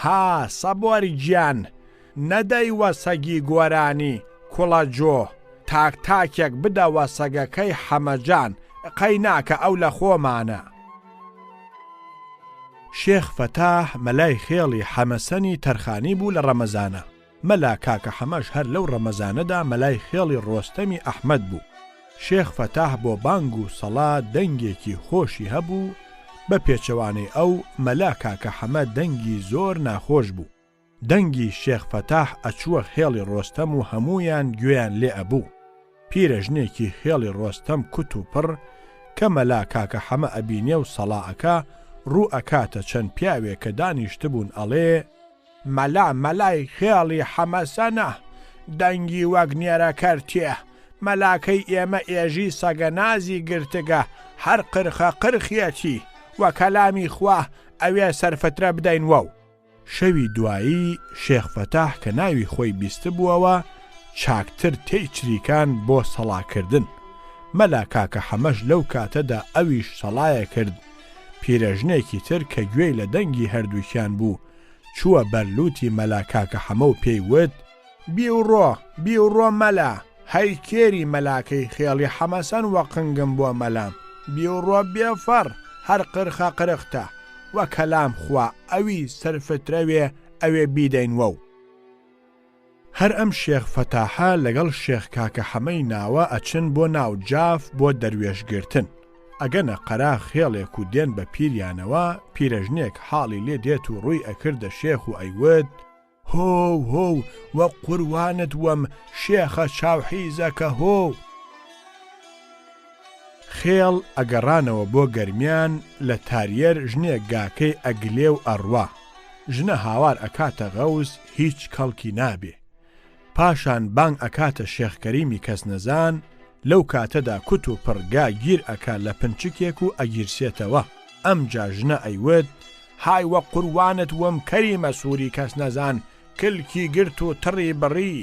ها سەبواری گیان نەدەیوە سەگی گۆرانی کوڵە جۆ تاک تاکێک بدەوە سەگەکەی حەمەجان قەی ناکە ئەو لە خۆمانە. شێخ فەتاح مەلای خێڵی حەمەسەنی تەرخانی بوو لە ڕەمەزانە. مەلا کاکە حەمەش هەر لەو ڕەمەزانەدا مەلای خێڵی ڕۆستەمی ئەحمەد بوو. شێخ فەتاح بۆ بانگ و سەڵا دەنگێکی خۆشی هەبوو. بە پێچەوانەی ئەو مەلا کاکە حەمەد دەنگی زۆر ناخۆش بوو. دەنگی شێخ فەتاح ئەچووە خێڵی ڕۆستەم و هەمویان گوێیان لێ ئەبوو. پیرەژنێکی خێڵی ڕۆستەم کوت و پڕ کە مەلا کاکە حەمە ئەبینێ و سەڵاعەکە ڕوو ئەکاتە چەند پیاوێک کە دانیشتبوون ئەڵێ مەلای خێڵی حەمەسەنە دەنگی وەک نێرەکەرتێ مەلاکەی ئێمە ئێژی سەگەنازی گرتگە هەر قرخە قرخێتی وە کەلامی خوا ئەوێ سەرفترە بدەین وەو. شەوی دوایی شێخ فەتاح کە ناوی خۆی بیستبووەوە چاکتر تێی چریکان بۆ سەڵاکردن. مەلا کاکە حەمەش لەو کاتەدا ئەویش سەڵایە کرد. پیرەژنێکی تر کە گوێی لە دەنگی هەردووکیان بوو چووە بەرلوتی مەلا کاکە حەمە و پێی وت بیوڕۆ مەلا هەی کێری مەلاکەی خێڵی حەمەسەن وە قنگم بۆ مەلام بیوڕۆ بێفەڕ هەر قرخە قرختە وە کەلام خوا ئەوی سەرفترەوێ ئەوێ بیدەین وەو. هەر ئەم شێخ فەتاحە لەگەڵ شێخ کاکە حەمەی ناوە ئەچن بۆ ناو جاف بۆ دەروێشگرتن. ئەگەنە قەرا خێڵێک و دێن بە پیریانەوە پیرەژنێک حاڵی لێ دێت و ڕووی ئەکردە شێخ و ئەیوت هۆ وە قوربانت وەم شێخە چاوحیزەکە هۆ. خێڵ ئەگەڕانەوە بۆ گەرمیان لە تاریەر ژنێک گاکەی ئەگلێ و ئەڕوا. ژنە هاوار ئەکاتە غەوز هیچ کەڵکی نابێ. پاشان بانگ ئەکاتە شێخ کەریمی کەس نەزان. لەو کاتەدا کوت و پڕگا گیر ئەکا لە پنچکێک و ئەگیرسێتەوە. ئەمجا ژنە ئەیوت های وە قوربانت وەم کەریمە سووری کەس نەزان کلکی گرت و تڕی بڕی.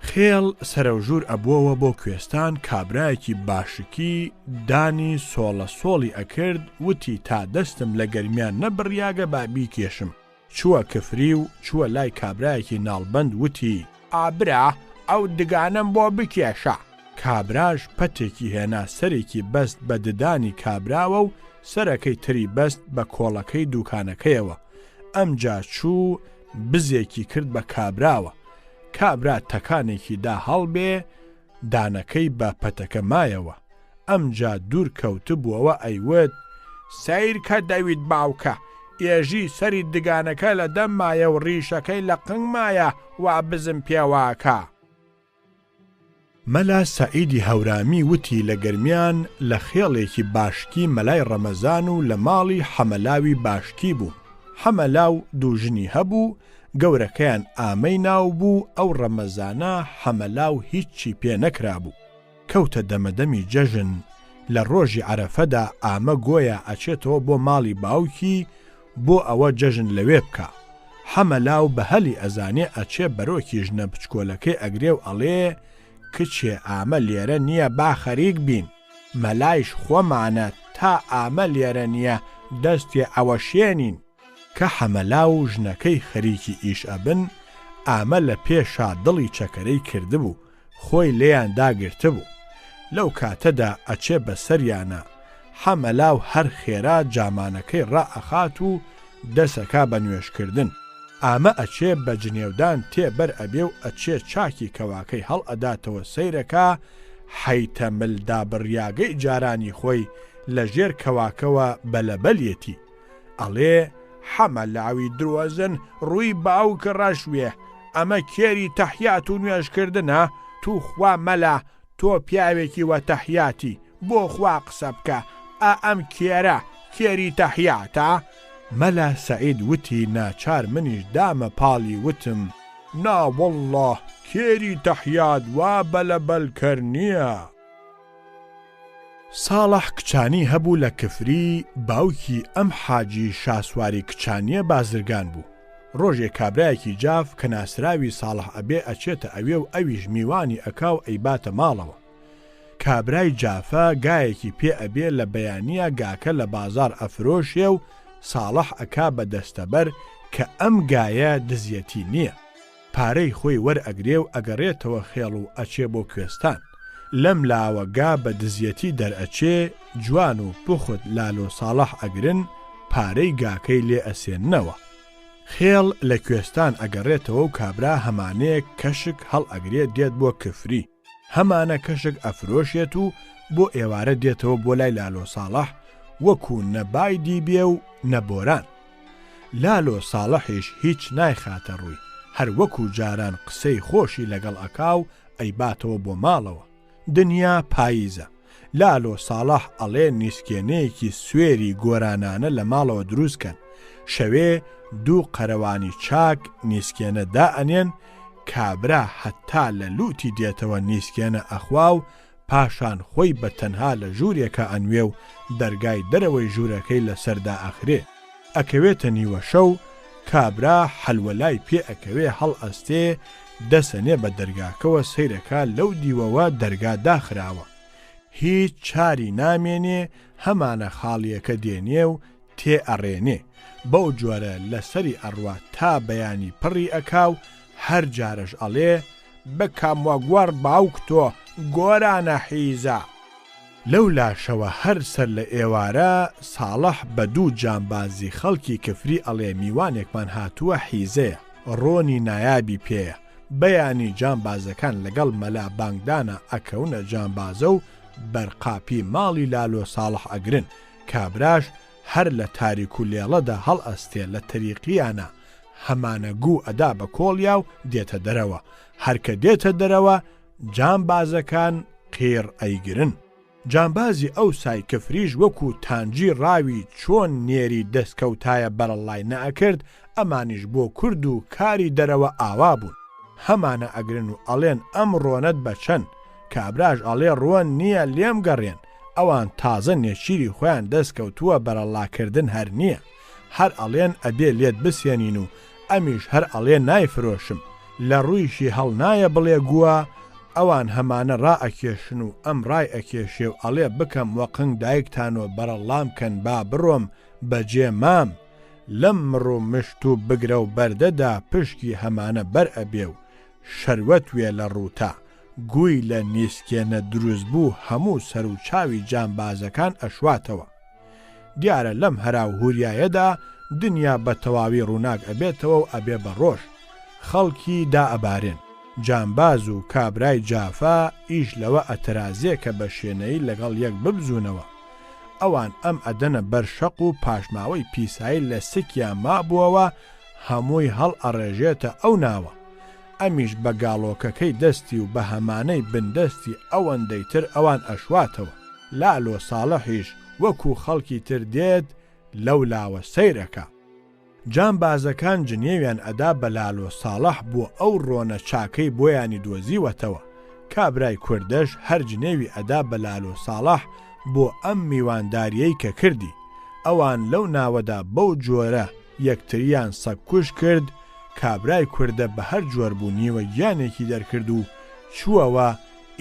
خێڵ سەرەوژوور ئەبووەوە بۆ کوێستان. کابرایەکی باشکی دانی سۆڵە سۆڵی ئەکرد وتی تا دەستم لە گەرمیان نەبڕیاگە بابی کێشم. چووە کفری و چووە لای کابرایەکی ناڵبەند وتی ئابرا ئەو دگانم بۆ بکێشە. کابراش پەتێکی هێنا سەرێکی بەست بە ددانی کابراوە و سەرەکەی تری بەست بە کۆڵەکەی دوکانەکەیەوە. ئەمجا چوو بزێکی کرد بە کابراوە. کابرا تەکانێکی دا هەڵبێ دانەکەی بە پەتەکە مایەوە. ئەمجا دوور کەوتبووەوە ئەیوت سەیر کە دەوید باوکە ئێژی سەری دگانەکە لە دەم مایە و ڕیشەکەی لە قنگ مایە وا بزم پێواکە. مەلا سەعیدی هەورامی وتی لە گەرمیان لە خێڵێکی باشکی مەلای ڕەمەزان و لە ماڵی حەمەلاوی باشکی بوو. حەمەلاو دوو ژنی هەبوو، گەورەکەیان ئامەی ناو بوو، ئەو ڕەمەزانە حەمەلاو هیچی پێ نەکرا بوو. کەوتە دەمەدەمی جەژن لە ڕۆژی عەرەفەدا ئامە گۆیە ئەچێتەوە بۆ ماڵی باوکی بۆ ئەوە جەژن لەوێ بکە. حەمەلاو بە هەلی ئەزانێ ئەچێ بەرۆکی ژنە بچکۆلەکەی ئەگرێ و ئەڵێ کچێ ئامە لێرە نییە با خەریک بین، مەلایش خۆمانە تا ئامە لێرە نییە دەستی ئەوە شێنین. کە حەمەلاو ژنەکەی خەریکی ئیش ئەبن، ئامە لە پێشا دڵی چەکەرەی کردبوو، خۆی لێیان داگرتە بوو. لەو کاتەدا ئەچێ بە سەریانە، حەمەلاو هەر خێرا جامانەکەی ڕائەخات و دەسەکا بە نوێشکردن. ئامە ئەچێ بە جنێودان تێبەر ئەبێ و ئەچێ چاکی کەواکەی هەڵ ئەداتەوە سەیرەکە، حەیتە ملدا بڕیاگەی جارانی خۆی لە ژێر کەواکەوە بەلەبەلێتی. ئەڵێ حەمەلاوی درۆزن ڕووی باوکە ڕەشوێ، ئەمە کێری تەحیات و نوێشکردنە، تو خوا مەلا تۆ پیاوێکی وە تەحیاتی، بۆ خوا قسە بکە، ئەم کێرە کێری تەحیاتە؟ مەلا سەعید وتی ناچار منیش دامە پاڵی وتم ناوەڵڵاه کێری تەحیات وا بەلەبەلکەر نییە. ساڵح کچانی هەبوو لە کفری، باوکی ئەم حاجی شاسواری کچانیە بازرگان بوو. ڕۆژێک کابرایەکی جاف کە ناسراوی ساڵح ئەبێ ئەچێتە ئەوێ و ئەویش میوانی ئەکاو ئەیباتە ماڵەوە. کابرای جافە گایەکی پێ ئەبێ لە بەیانیە گاکە لە بازار ئەفرۆشێ و ساڵح ئەکا بە دەستەبەر کە ئەم گایە دزیەتی نییە. پارەی خۆی وەرئەگرێ و ئەگەڕێتەوە خێڵ و ئەچێ بۆ کوێستان. لەم لاوەگا بە دزیەتی دەرئەچێ، جوان و پوخت لالۆ ساڵح ئەگرن، پارەی گاکەی لێ ئەسێننەوە. خێڵ لە کوێستان ئەگەڕێتەوە و کابرا هەمانەیەک کەشک هەڵ ئەگرێت دێت بۆ کفری. هەمانە کەشک ئەفرۆشێت و بۆ ئێوارە دێتەوە بۆ لای لالۆ ساڵح وەکو نەبای دیبێ و نەبۆران. لالۆ ساڵحیش هیچ نایخاتە ڕووی، هەر وەکو جاران قسەی خۆشی لەگەڵ ئەکاو ئەیباتەوە بۆ ماڵەوە. دنیا پاییزە. لالۆ ساڵح ئەڵێ نیسکێنەیەکی سوێری گۆرانانە لە ماڵەوە دروستکەن، شەوێ دوو قەرەوانی چاک نیسکێنە دائەنێن، کابرا حتا لە لوتی دێتەوە نیسکێنە ئەخوا و پاشان خۆی بە تەنها لە ژوورێکە ئەنوێ و دەرگای دەرەوەی ژوورەکەی لەسەردا ئەخرێ. ئەکەوێتە نیوە شەو، کابرا حەلوەلای پێ ئەکەوێ هەڵ ئەستێ، دەسەنێ بە دەرگاکەوە سەیرەکە لەو دیوەوە دەرگا داخراوە. هیچ چاری نامێنێ، هەمانە خاڵیەکە دێنێ و تێ ئەڕێنێ. بەو جۆرە لەسەری ئەڕوا تا بەیانی پڕی ئەکاو، هەر جارش ئەڵێ بکەم وەگوەر باوک تۆ گۆرانە حیزە. لەو لاشەوە هەر سەر لە ئێوارە ساڵح بە دوو جامبازی خەڵکی کفری ئەڵێ میوانێکمان هاتووە حیزەیە، ڕۆنی نایابی پێیە. بەیانی جامبازەکان لەگەڵ مەلا بانگدانە ئەکەونە جامبازە و بەرقاپی ماڵی لالۆ ساڵح ئەگرن. کابراش هەر لە تاریک و لێڵەدا هەڵ ئەستێ لە تەریقیانە، هەمانە گوو ئەدا بە کۆڵیا و دێتە دەرەوە. هەرکە دێتە دەرەوە جامبازەکان قێر ئەیگرن. جامبازی ئەو سای کفریش وەکو تانجی ڕاوی چۆن نێری دەستکەوتایە بەرەڵای نەئەکرد، ئەمانیش بۆ کورد و کاری دەرەوە ئاوا بوون. هەمانە ئەگرن و ئەڵێن ئەم ڕۆنەت بە چەند؟ کابراش ئەڵێ ڕۆن نییە لێم گەڕێن، ئەوان تازە نێچیری خۆیان دەستکەوتووە بەرەڵاکردن هەر نییە. هەر ئەڵێن ئەبێ لێت بسێنین و ئەمیش هەر ئەڵێ نایفرۆشم، لە ڕوویشی هەڵ نایە بڵێ گووە. ئەوان هەمانە ڕائەکێشن و ئەم ڕای ئەکێشێ و ئەڵێ بکەم وەقنگ دایکتانەوە بەرەڵامکەن با بڕۆم بەجێ مام، لەم مڕۆ مشت و بگرە و بەردەدا پشکی هەمانە بەر ئەبێ و شەروەت وێ لە ڕووتا. گووی لە نیسکێنە دروست بوو هەموو سەر و چاوی جامبازەکان ئەشواتەوە. دیارە لەم هەرا و هوریایەدا دنیا بە تەواوی ڕووناک ئەبێتەوە و ئەبێ بە ڕۆژ. خەڵکی دا ئەبارێن. جامباز و کابرای جافا ئیش لەوە ئەترازێ کە بە شوێنەی لەگەڵ یەک ببزوونەوە. ئەوان ئەم ئەدەنە بەرشەق و پاشماوەی پیسایی لە سکیان مابووەوە، هەمووی هەڵ ئەڕێژێتە ئەو ناوە. ئەمیش بە گاڵۆکەکەی دەستی و بە هەمانەی بندەستی ئەوەندەی تر ئەوان ئەشواتەوە. لالۆ ساڵحیش وەکو خەڵکی تر دێت لەو لاوە سەیرەکە. جانبازەکان جنێویان ئەدا بە لالۆ ساڵح بۆ ئەو ڕۆنە چاکەی بۆیانی دۆزیوەتەوە. کابرای کوردەش هەر جنێوی ئەدا بە لالۆ ساڵح بۆ ئەم میوانداریەی کە کردی. ئەوان لەو ناوەدا بەو جۆرە یەکتریان سەگکوش کرد. کابرای کوردە بە هەر جۆر بوونیوە گیانێکی دەرکرد و چووەوە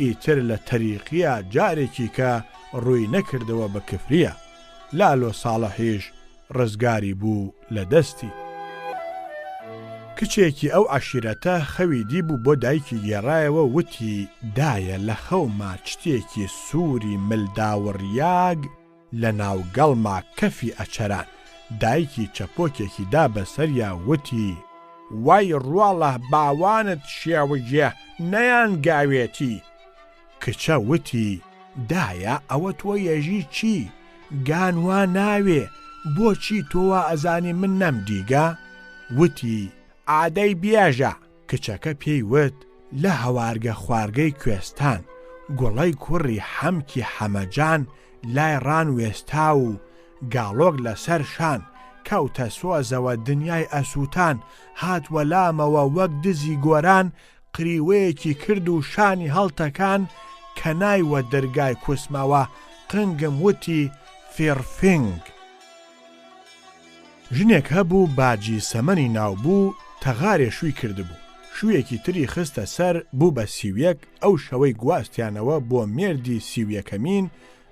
ئیتر لە تەریقیە جارێکی کە ڕووی نەکردەوە بە کفریە. لالۆ ساڵحیش ڕزگاری بوو لە دەستی. کچێکی ئەو عەشیرەتە خەوی دیبوو بۆ دایکی گێڕایەوە وتی دایە لە خەوما شتێکی سووری ملداوڕیاگ لە ناوگەڵما کەفی ئەچەران. دایکی چەپۆکێکی دا بەسەریا وتی وای ڕواڵە باوانت شێوەجێ نەیان گاوێتی. کچە وتی دایە ئەوە تۆ یەژی چی؟ گانوا ناوێ بۆچی تۆوە ئەزانی من نەمدیگە؟ وتی ئادەی بێژە. کچەکە پێی وت لە هەوارگە خوارگەی کوێستان گوڵەی کوڕی حەمکی حەمەجان لای ڕان وێستا و گاڵۆک لەسەر شان کەوتە سۆزەوە دنیای ئەسووتان هاتووە لامەوە وەک دزی گۆران قریوەیەکی کرد و شانی هەڵتەکان کە نایوە دەرگای کوسمەوە قنگم وتی فێرفنگ. ژنێک هەبوو باجی سەمەنی ناوبوو تەغارێ شووی کردبوو. شوویەکی تری خستە سەر بوو بە سیویەک. ئەو شەوەی گواستیانەوە بۆ مێردی سیویەکەمین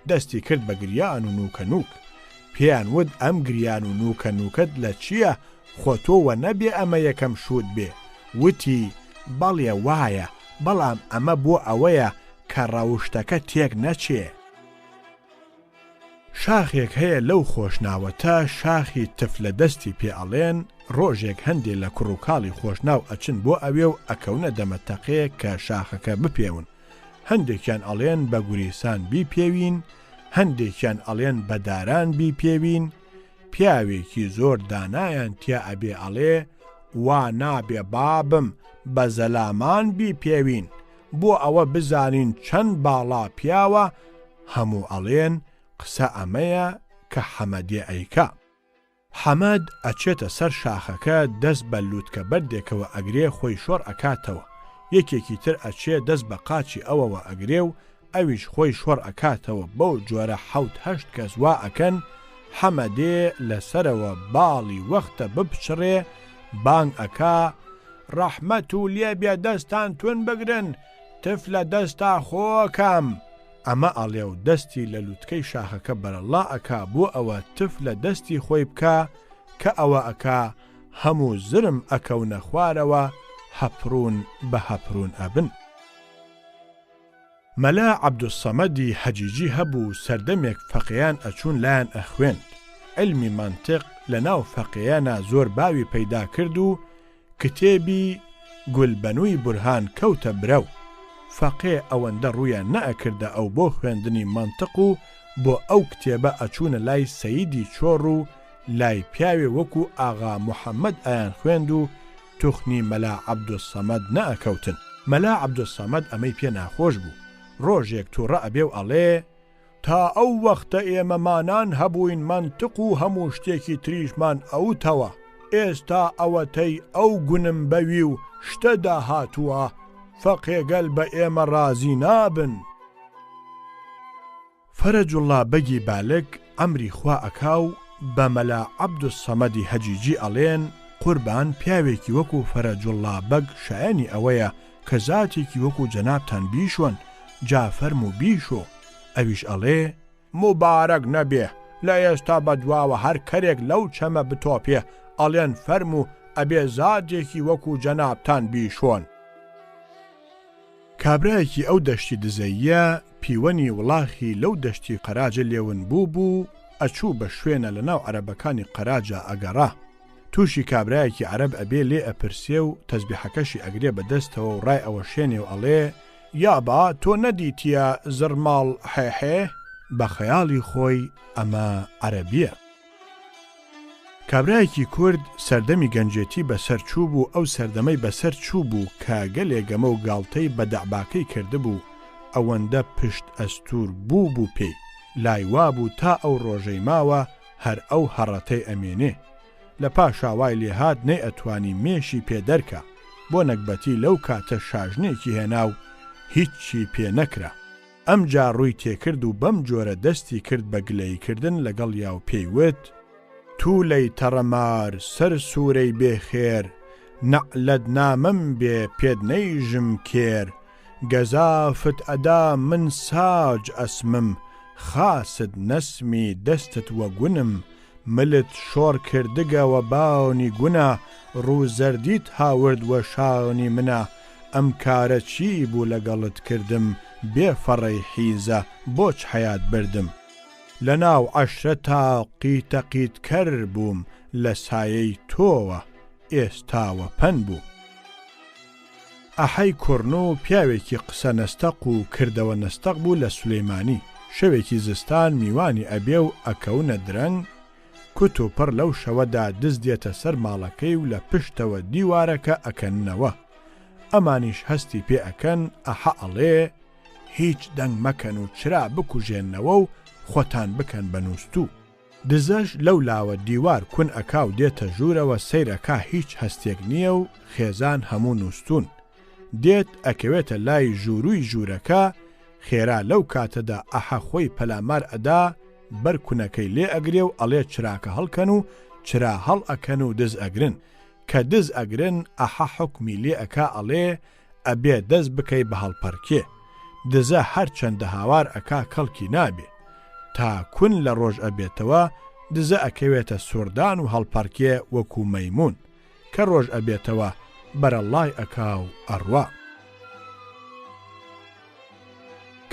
دەستی کرد بە گریان و نوکەنووک. پێیان ود ئەم گریان و نوکەنووکت لە چییە؟ خۆ تۆوە نەبێ ئەمە یەکەم شوت بێ. وتی بەڵێ وایە بەڵام ئەمە بۆ ئەوەیە کە ڕەوشتەکە تێک نەچێ. شاخێک هەیە لەو خۆشناوەتە شاخی تفلە دەستی پێ ئەڵێن. ڕۆژێک هەندێک لە کوڕووکاڵی خۆشناو ئەچن بۆ ئەوێ و ئەکەونە دەمەتەقەیە کە شاخەکە بپێون. هەندێکیان ئەڵێن بە گوریسان بیپێوین، هەندێکیان ئەڵێن بە داران بیپێوین. پیاوێکی زۆر دانایان تیا ئەبێ ئەڵێ وا نابێ بابم بە زەلامان بیپێوین بۆ ئەوە بزانین چەند باڵا پیاوە. هەموو ئەڵێن قسە ئەمەیە کە حەمەدێ ئەیکا. حەمەد ئەچێتە سەر شاخەکە دەست بە لووتکە بەردێکەوە ئەگرێ خۆی شۆڕ ئەکاتەوە. یەکێکی تر ئەچێ دەست بە قاچی ئەوەوە ئەگرێ و ئەویش خۆی شۆڕ ئەکاتەوە. بەو جۆرە 7-8 کەس وا ئەکەن. حەمەدێ لەسەرەوە باڵی وەختە بپچڕێ بانگ ئەکا ڕەحمەت و لێبێ دەستان تون بگرن تفلە دەستا خۆکەم. ئەمە ئەڵێ و دەستی لە لووتکەی شاخەکە بەرەڵا ئەکا بۆ ئەوە تفلە دەستی خۆی بکە کە ئەوە ئەکا هەموو زرم ئەکەونە خوارەوە هەپڕون بە هەپڕون ئەبن. مەلا عەبدوسەمەدی حەجیجی هەبوو سەردەمێک فەقیهان ئەچوون لایەن ئەخوێند. علمی منطق لە ناو فەقیهانە زۆر باوی پەیدا کرد و کتێبی گولبەنووی بورهان کەوتە برەو. فەقێ ئەوەندە ڕوویان نەئەکردە ئەو بۆ خوێندنی منطق و بۆ ئەو کتێبە ئەچوونە لای سەییدی چۆڕ و لای پیاوێ وەکو ئاغا موحەممەد ئایان خوێند و توخنی مەلا عەبدوسەمەد نەئەکەوتن. مەلا عەبدوسەمەد ئەمەی پێ ناخۆش بوو. ڕۆژێک تووڕە ئەبێ و ئەڵێ تا ئەو وەختە ئێمەمانان هەبووین منطق و هەموو شتێکی تریشمان ئەوتەوە. ئێستا ئەوەتەی ئەو گونم بەوی و شتەدا هاتووە فەقێگەل بە ئێمە رازی نابن. فەرەجوڵڵا بەگی بالک ئەمری خوا ئەکا و بە مەلا عەبدوسەمەدی حەجیجی ئەڵێن قوربان پیاوێکی وەکو فەرەجوڵڵا بەگ شایەنی ئەوەیە کە زاتێکی وەکو جەنابتان بیشۆن جا فەرمو بیشۆ. ئەویش ئەڵێ مبارەک نەبێ لە ئێستا بەدواوە هەر کەرێک لەو چەمە بتۆپێ ئەڵێن فەرمو ئەبێ زاتێکی وەکو جەنابتان بیشۆن. کابرایەکی ئەو دەشتی دزەیە پیوەنی وڵاخی لەو دەشتی قەراجە لێون بوو ئەچوو بە شوێنە لە ناو عەرەبەکانی قەراجە ئەگەڕا. تووشی کابرایەکی عەرەب ئەبێ لێ ئەپرسێ و تەسبیحەکەشی ئەگرێ بەدەستەوە و ڕای ئەوە شوێنێ و ئەڵێ یابا تۆ نەدیتیە زرماڵ حێحێ؟ بە خەیاڵی خۆی ئەمە عەرەبیە. کابرایەکی کورد سەردەمی گەنجێتی بەسەر چوو بوو ئەو سەردەمەی بەسەر چوو بوو کە گەلێگەمە و گاڵتەی بە دەعباکەی کردبوو ئەوەندە پشت ئەستور بوو پێی لای وابوو تا ئەو ڕۆژەی ماوە هەر ئەو هەڕەتەی ئەمێنێ لە پاشاوای لێهات نەی ئەتوانی مێشی پێدەرکە بۆ نەکبەتی لەو کاتە شاژنێکی هێنا و هیچی پێ نەکرا ئەمجا ڕووی تێکرد و بەم جۆرە دەستی کرد بە گلەیکردن لەگەڵ یا و پێیوت توولەی تەڕەمار سەر سوورەی بێخێر نەعلەت نامەم بێ پێت نەیژم کێر گەزافت ئەدا من ساج ئەسمم خاست نەسمی دەستت وە گونم ملت شۆڕ کردگەوە باونی گونا ڕوو زەردیت هاورد وە شاونی منە ئەم کارە چی بوو لەگەڵت کردم بێ فەڕەی حیزە بۆچ حەیات بردم لە ناو عەشرە تا قیتەقیت کەر بووم لە سایەی تۆوە ئێستاوە پەن بوو ئەحەی کوڕن و پیاوێکی قسە نەستەق و کردەوە نەستەق بوو لە سولەیمانی شەوێکی زستان میوانی ئەبێ و ئەکەونە درەنگ کوت و پڕ لەو شەوەدا دز دێتە سەر ماڵەکەی و لە پشتەوە دیوارەکە ئەکەننەوە ئەمانیش هەستی پێ ئەکەن ئەحە ئەڵێ هیچ دەنگ مەکەن و چرا بکوژێنەوە و خۆتان بکەن بە نووستوو دزەش لەو لاوە دیوار کون ئەکا و دێتە ژوورەوە سەیرەکە هیچ هەستێک نییە و خێزان هەموو نووستون دێت ئەکەوێتە لای ژووروی ژوورەکە خێرا لەو کاتەدا ئەحە خۆی پەلامار ئەدا بەر کونەکەی لێ ئەگرێ و ئەڵێ چراکە هەڵکەن و چرا هەڵ ئەکەن و دز ئەگرن کە دز ئەگرن ئەحە حکمی لێ ئەکا ئەڵێ ئەبێ دەست بکەی بە هەڵپەرکێ دزە هەر چەندە هاوار ئەکا کەڵکی نابێ تا کون لە ڕۆژ ئەبێتەوە دزە ئەکەوێتە سووردان و هەڵپەرکێ وەکو مەیمون کە ڕۆژ ئەبێتەوە بەرەڵای ئەکا و ئەڕوا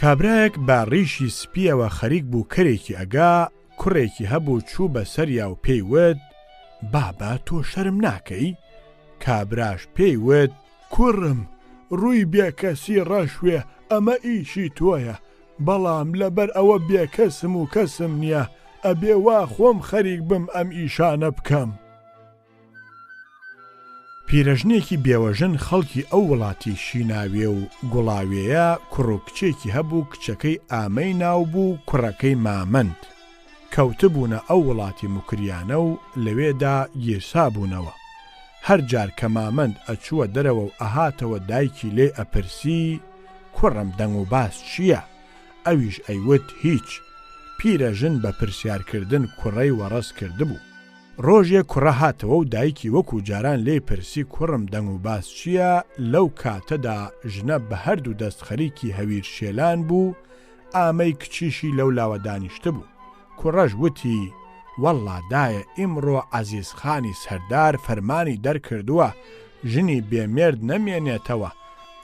کابرایەک با ڕیشی سپیەوە خەریک بوو کەرێکی ئەگا کوڕێکی هەبوو چوو بە سەریا و پێیوت بابا تۆ شەرم ناکەی کابراش پێیوت کوڕم ڕووی بێکەسی ڕەشوێ ئەمە ئیشی تۆیە بەڵام لەبەر ئەوە بێکەسم و کەسم نییە ئەبێ وا خۆم خەریک بم ئەم ئیشانە بکەم پیرەژنێکی بێوەژن خەڵکی ئەو وڵاتی شیناوێ و گوڵاوێیە کوڕ و کچێکی هەبوو کچەکەی ئامەی ناو بوو کوڕەکەی مامەند کەوتبوونە ئەو وڵاتی مکریانە و لەوێدا گیرسا بوونەوە هەر جار کە مامەند ئەچووە دەرەوە و ئەهاتەوە دایکی لێ ئەپرسی کوڕم دەنگ و باس چییە ئەویش ئەیوت هیچ پیرەژن بە پرسیارکردن کوڕەی وەڕەس کردبوو ڕۆژێک کوڕە هاتەوە و دایکی وەکو جاران لێ پرسی کوڕم دەنگ و باس چییە لەو کاتەدا ژنە بە هەردوو دەست خەریکی هەویر شێلان بوو ئامەی کچیشی لەو لاوە دانیشتە بوو کوڕەش وتی وەڵڵا دایە ئیمڕۆ عەزیزخانی سەردار فەرمانی دەرکردووە ژنی بێمێرد نەمێنێتەوە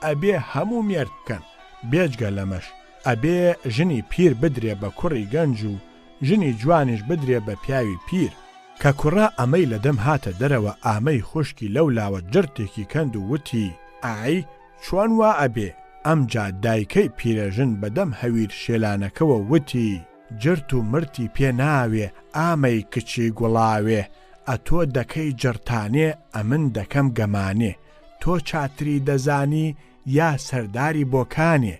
ئەبێ هەموو مێرد بکەن بێجگە لەمەش ئەبێ ژنی پیر بدرێ بە کوڕی گەنج و ژنی جوانیش بدرێ بە پیاوی پیر کە کوڕا ئەمەی لەدەم هاتە دەرەوە ئامەی خوشکی لەو لاوە جرتێکی کەند و وتی ئای چۆن وا ئەبێ ئەمجا دایکەی پیرەژن بەدەم هەویر شێلانەکەوە وتی جرت و مرتی پێ ناوێ ئامەی کچی گوڵاوێ ئەتۆ دەکەی جرتانێ ئەمن دەکەم گەمانێ تۆ چاتری دەزانی یا سەرداری بۆکانێ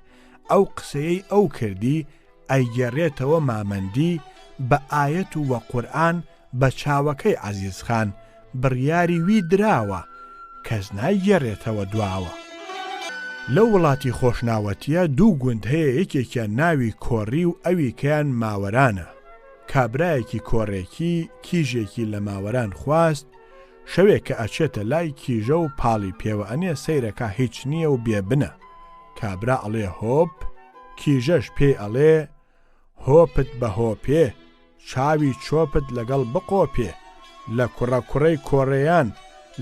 ئەو قسەیەی ئەو کردی ئەیگەڕێتەوە مامەندی بە ئایەت و وە قورئان بە چاوەکەی عەزیزخان بڕیاری وی دراوە کەس نایگەڕێتەوە دواوە لەو وڵاتی خۆشناوەتیە دوو گوند هەیە یەکێکیان ناوی کۆڕی و ئەوی کەیان ماوەرانە کابرایەکی کۆڕێکی کیژێکی لە ماوەران خواست شەوێک کە ئەچێتە لای کیژە و پاڵی پێوە ئەنێ سەیرەکە هیچ نییە و بێبنە کابرا ئەڵێ هۆپ کیژەش پێی ئەڵێ هۆپت بە هۆپێ چاوی چۆپت لەگەڵ بقۆپێ لە کوڕەکوڕەی کۆڕەیان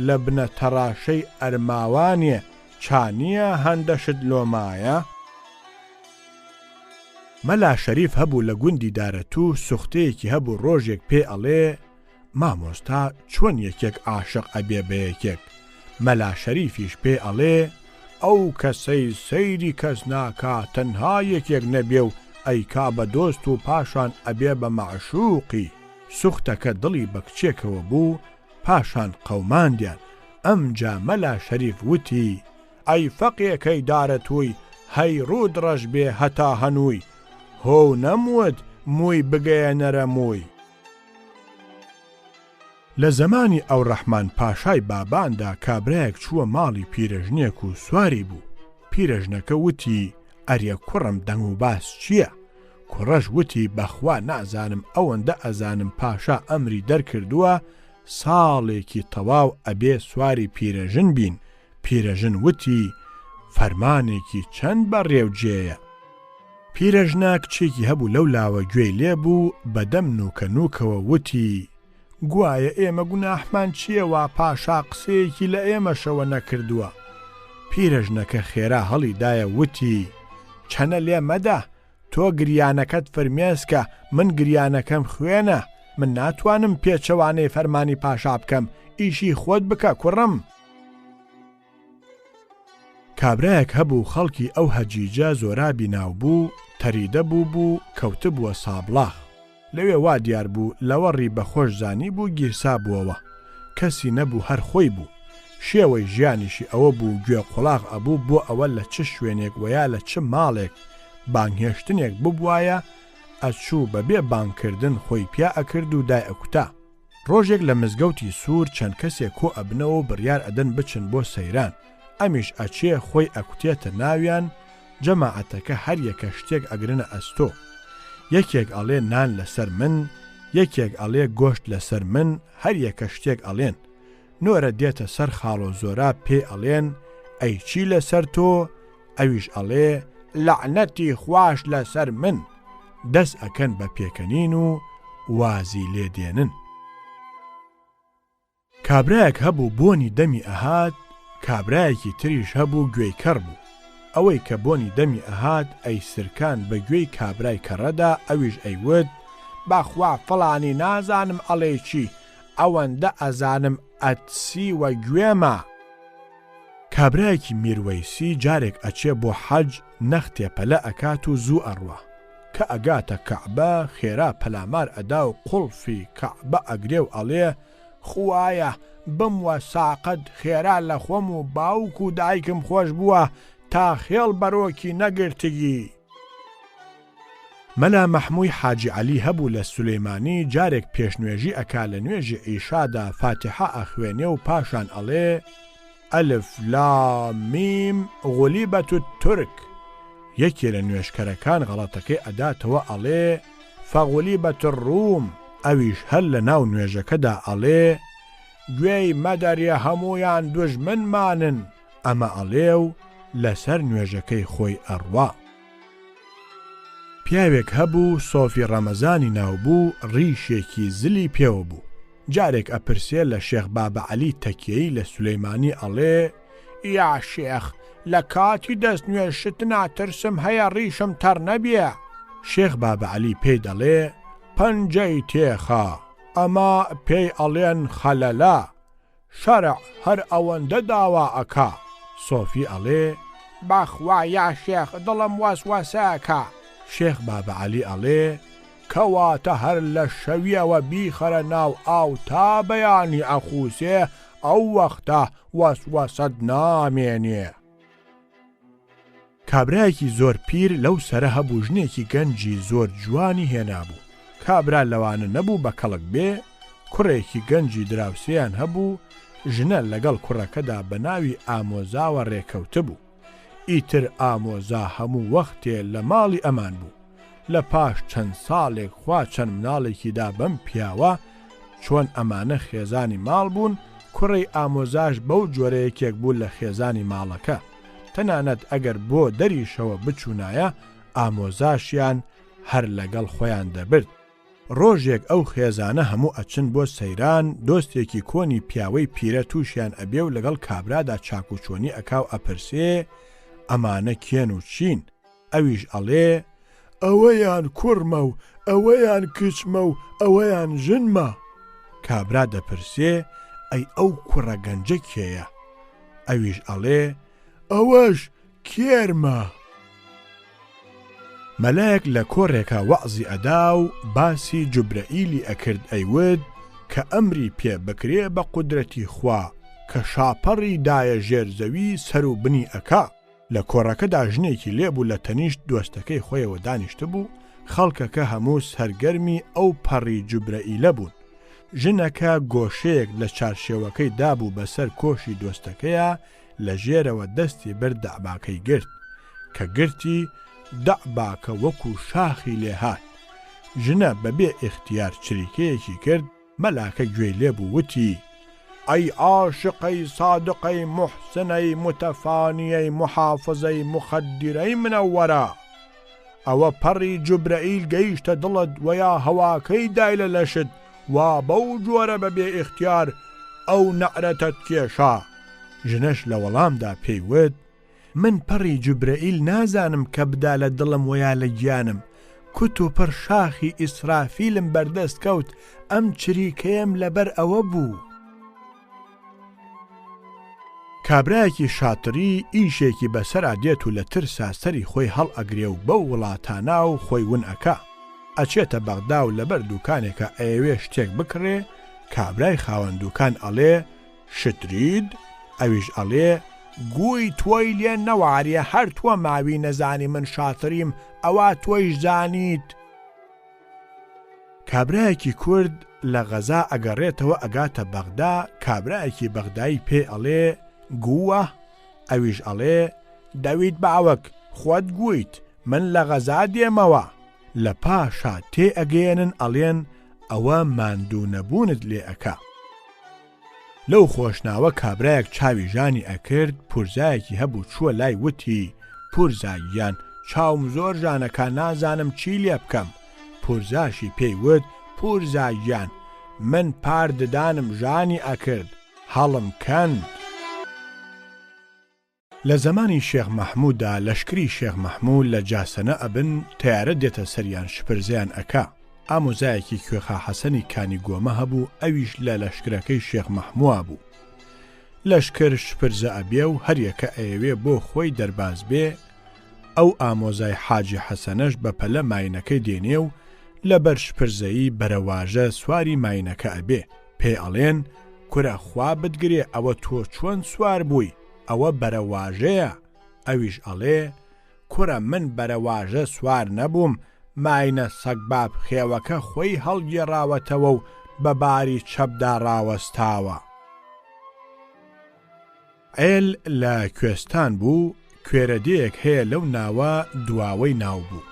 لە بنە تەڕاشەی ئەرماوانێ چانیە هەندەشت لۆمایە مەلا شەریف هەبوو لە گوندی دارەتوو سوختەیەکی هەبوو ڕۆژێک پێ ئەڵێ مامۆستا چۆن یەکێک عاشق ئەبێ بە یەکێک مەلا شەریفیش پێ ئەڵێ ئەو کەسەی سەیری کەس ناکا تەنها یەکێک نەبێ و ئەیکا بە دۆست و پاشان ئەبێ بە مەعشوقی سوختەکە دڵی بە کچێکەوە بوو، پاشان قەوماندیان. ئەمجا مەلا شەریف وتی: ئەی فەقێکەی دارەتووی، هەی ڕوود ڕەش بێ هەتا هەنووی، هۆ نەموت مووی بگەیەنەرە مووی. لە زەمانی ئەو ڕەحمان پاشای باباندا کابرایەک چووە ماڵی پیرەژنێک و سواری بوو. پیرەژنەکە وتی: ئەریە کوڕم دەنگ و باس چییە؟ کوڕەش وتی: بەخوا نازانم، ئەوەندە ئەزانم پاشا ئەمری دەرکردووە ساڵێکی تەواو ئەبێ سواری پیرەژن بین. پیرەژن وتی: فەرمانێکی چەند بەڕێوجێیە. پیرەژنا کچێکی هەبوو لەو لاوە گوێی لێبوو، بەدەم نوکە نوکەوە وتی: گوایە ئێمە گوناحمان چییەوە پاشا قسەیەکی لە ئێمەشەوە نەکردووە. پیرەژنەکە خێرا هەڵیدایە وتی: چەنە لێ مەدە، تۆ گریانەکەت فرمێسکە، من گریانەکەم خوێنە، من ناتوانم پێچەوانەی فەرمانی پاشا بکەم، ئیشی خۆت بکە کوڕم. کابرایەک هەبوو خەڵکی ئەو هەجیجە زۆرابی ناو بوو، تەریدە بوو کەوتبووە سابڵاخ. لەوێ وا دیار بوو لەوەڕی بەخۆش زانی بوو گیرسا بووەوە، کەسی نەبوو هەر خۆی بوو. شێوەی ژیانیشی ئەوە بوو گوێ قوڵاق ئەبوو بۆ ئەوە لە چ شوێنێک ویا لە چ ماڵێک بانگهێشتنێک ببوایە، ئەچوو بەبێ بانگکردن خۆی پیا ئەکرد و دای ئەکوتا. ڕۆژێک لە مزگەوتی سوور چەند کەسێک کۆ ئەبنەوە و بڕیار ئەدەن بچن بۆ سەیران. ئەمیش ئەچێ خۆی ئەکوتێتە ناویان. جەماعەتەکە هەر یەکە شتێک ئەگرنە ئەستۆ. یەکێک ئەڵێ نان لەسەر من، یەکێک ئەڵێ گۆشت لەسەر من، هەر یەکە شتێک ئەڵێن. نۆرە دێتە سەر خاڵۆ زۆرا پێ ئەڵێن: ئەی چی لەسەر تۆ؟ ئەویش ئەڵێ: لەعنەتی خوش لەسەر من. دەست ئەکەن بە پێکەنین و وازی لێدێنن. کابرایەک هەبوو بۆنی دەمی ئەهات، کابرایەکی تریش هەبوو گوێی کەڕ بوو. ئەوەی کە بۆنی دەمی ئەهات ئەی سرکان بە گوێی کابرای کەڕەدا، ئەویش ئەیوت: بەخوا فڵانی نازانم ئەڵێ چی، ئەوەندە ئەزانم ئەتسی وە گوێمە. کابرایەکی میروەیسی جارێک ئەچێ بۆ حەج، نەخ تێپەلە ئەکات و زوو ئەڕوە. کە ئەگاتە کەعبە خێرا پەلامار ئەدا و قوڵفی کەعبە ئەگرێ و ئەڵێ: خوایە بموە ساقت خێرا لە خۆم و باوک و دایکم خۆش بووە تا خێڵ بەرۆکی نەگرتگی. مەلا مەحمووی حاجی عەلی هەبوو لە سولەیمانی، جارێک پێشنوێژی ئەکا لە نوێژی ئیشادا فاتحە ئەخوێنێ و پاشان ئەڵێ: ئەلف لام میم غولیبەت التورک. یەکێ لە نوێشکەرەکان غەڵەتەکەی ئەداتەوە ئەڵێ: فەغولیبەت الروم. ئەویش هەر لە ناو نوێژەکەدا ئەڵێ: گوێی مەدەریە هەموویان دوژمنمانن. ئەمە ئەڵێ و لەسەر نوێژەکەی خۆی ئەڕوا. پیاوێک هەبوو سۆفی ڕەمەزانی ناوبوو، ڕیشێکی زلی پێوە بوو. جارێک ئەپرسێ لە شێخ بابە عەلی تەکیەی لە سولەیمانی ئەڵێ: یا شێخ، لە کاتی دەست نوێشت ناترسم هەیە ڕیشم تەڕ نەبیە. شێخ بابە عەلی پێی دەڵێ: پەنجەی تێخە، ئەمە پێی ئەڵێن خەلەلە، شەرع هەر ئەوەندە داوا ئەکا. سۆفی ئەڵێ: بەخوا یا شێخ، دڵم وەسوەسەکە. شێخ بابە عەلی ئەڵێ: کەواتە هەر لە شەویەوە بیخەرە ناو ئاو تا بەیانی ئەخوسێ، ئەو وەختە وەسوەسەت نامێنێ. کابرایەکی زۆر پیر لەو سەرە هەبوو ژنێکی گەنجی زۆر جوانی هێنابوو. کابرا لەوانە نەبوو بە کەڵک بێ، کوڕێکی گەنجی دراوسێیان هەبوو. ژنە لەگەڵ کوڕەکەدا بە ناوی ئامۆزاوە ڕێکەوتە بوو. ئیتر ئامۆزا هەموو وەختێ لە ماڵی ئەمان بوو. لە پاش چەند ساڵێک خوا چەند مناڵێکیدا بەم پیاوە، چۆن ئەمانە خێزانی ماڵ بوون، کوڕی ئامۆزاش بەو جۆرەیەکێک بوو لە خێزانی ماڵەکە. تەنانەت ئەگەر بۆ دەریشەوە بچوونایە، ئامۆزاشیان هەر لەگەڵ خۆیان دەبرد. ڕۆژێک ئەو خێزانە هەموو ئەچن بۆ سەیران، دۆستێکی کۆنی پیاوەی پیرە تووشیان ئەبێ و لەگەڵ کابرادا چاکوچۆنی ئەکاو ئەپرسێ: ئەمانە کێن و چین؟ ئەویش ئەڵێ: ئەوەیان کوڕمە و ئەوەیان کچمە و ئەوەیان ژنمە. کابرا دەپرسێ: ئەی ئەو کوڕە گەنجە کێیە؟ ئەویش ئەڵێ: ئەوەش کێرمە. مەلایەک لە کۆڕێکە وەعزی ئەدا و باسی جوبرەئیلی ئەکرد ئەیود کە ئەمری پێ بکرێ بە قودرەتی خوا کە شاپەڕی دایە ژێر زەوی سەر و بنی ئەکا. لە کۆڕەکەدا ژنێکی لێبوو لە تەنیشت دۆستەکەی خۆیەوە دانیشتە بوو، خەڵکەکە هەموو سەرگەرمی ئەو پەڕی جوبرەئیلە بوون. ژنەکە گۆشەیەک لە چارشێوەکەی دابوو بەسەر کۆشی دۆستەکەیە، لە ژێرەوە دەستی بەر دەعباکەی گرت کە گرتی دەعباکە وەکو شاخی لێهات. ژنە بەبێ ئیختیار چریکەیەکی کرد، مەلاکە گوێی لێبوو وتی: ئەی عاشقەی سادقەی موحسنەی متەفانیەی محافظەی مخەدیرەی منەوەرە، ئەوە پەڕی جوبرەئیل گەیشتە دڵت ویا هەواکەی دای لە لەشت وا بەو جۆرە بەبێ ئیختیار ئەو نەعرەتت کێشا. ژنەش لە وەڵامدا پێیوت: من پەڕی جوبرەئیل نازانم کە بدا لە دڵم ویا لە گیانم، کوت و پڕ شاخی ئیسرافیلم بەردەست کەوت، ئەم چریکەیەم لەبەر ئەوە بوو. کابرایەکی شاتری ئیشێکی بەسەرا دێت و لە ترسا سەری خۆی هەڵ ئەگرێ و بەو وڵاتانە و خۆی ون ئەکا. ئەچێتە بەغدا و لەبەر دوکانێکە ئەیەوێ شتێک بکڕێ، کابرای خاوەن دوکان ئەڵێ: شترید؟ ئەویش ئەڵێ: گووی تۆی لێ نەواریە، هەر تۆ ماوی نەزانی من شاتریم، ئەوە تۆیش زانیت. کابرایەکی کورد لە غەزا ئەگەڕێتەوە ئەگاتە بەغدا، کابرایەکی بەغدایی پێ ئەڵێ: گووە؟ ئەویش ئەڵێ: دەویت باوەک، خۆت گویت، من لە غەزا دێمەوە. لە پاشا تێ ئەگەێنن ئەڵێن ئەوە ماندوو نەبوونت لێ ئەکا. لەو خۆشناوە کابرایەک چاوی ژانی ئەکرد، پورزایەکی هەبوو چووە لای وتی: پورزاییان، چاوم زۆر ژانەکە، نازانم چی لێ بکەم. پورزاشی پێی وت: پورزاییان، من پار ددانم ژانی ئەکرد، هەڵم کەند. لە زمانی شێخ مەحموودا لەشکری شێخ مەحموود لە جاسەنە ئەبن، تیارە دێتە سەریان شپرزیان ئەکا. ئامۆزایەکی کوێخا حەسەنی کانی گۆمە هەبوو، ئەویش لە لەشکرەکەی شێخ مەحمووە بوو. لەشکر شپرزە ئەبێ و هەریەکە ئەیەوێ بۆ خۆی دەرباز بێ. ئەو ئامۆزای حاجی حەسەنەش بە پەلە ماینەکەی دێنێ و لەبەر شپرزەیی بەرەواژە سواری ماینەکە ئەبێ. پێ ئەڵێن: کورە خوا بتگرێ، ئەوە تۆ چۆن سوار بووی؟ ئەوە بەرەواژەیە. ئەویش ئەڵێ: کورە من بەرەواژە سوار نەبووم، ماینە سەگباب خێوەکە خۆی هەڵگێڕاوەتەوە و بە باری چەپدا ڕاوەستاوە. عێل لە کوێستان بوو، کوێرەدەیەک هەیە لەو ناوە دواوەی ناو بوو.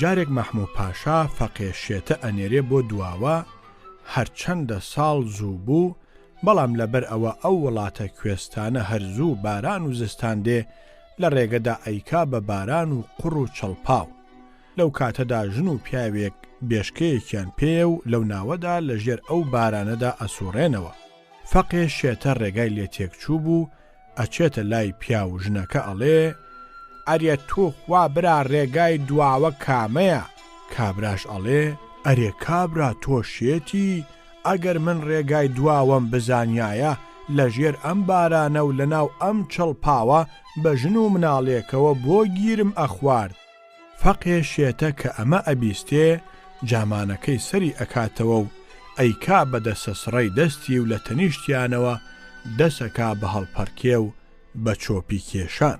جارێک مەحموود پاشا فەقێشێتە ئەنێرێ بۆ دواوە، هەرچەندە ساڵ زوو بوو، بەڵام لەبەر ئەوە ئەو وڵاتە کوێستانە هەرزوو باران و زستان دێ، لە ڕێگەدا ئەیکا بە باران و قوڕ و چەڵپاو. لەو کاتەدا ژن و پیاوێک بێشکەیەکیان پێ و لەو ناوەدا لەژێر ئەو بارانەدا ئەسوڕێنەوە. فەقێشێتە ڕێگای لێ تێکچوو بوو، ئەچێتە لای پیا و ژنەکە ئەڵێ: ئەرێ تۆ خوا برا ڕێگای دواوە کامەیە؟ کابراش ئەڵێ: ئەرێ کابرا تۆ شێتی، ئەگەر من ڕێگای دواوەم بزانیایە لەژێر ئەم بارانە و لەناو ئەم چەڵپاوە بە ژن و مناڵێکەوە بۆ گیرم ئەخوارد. فەقێشێتە کە ئەمە ئەبیستێ، جامانەکەی سەری ئەکاتەوە و ئەیکا بەدەسە سڕەی دەستی و لە تەنیشتیانەوە دەسەکا بە هەڵپەرکێ و بە چۆپی کێشان.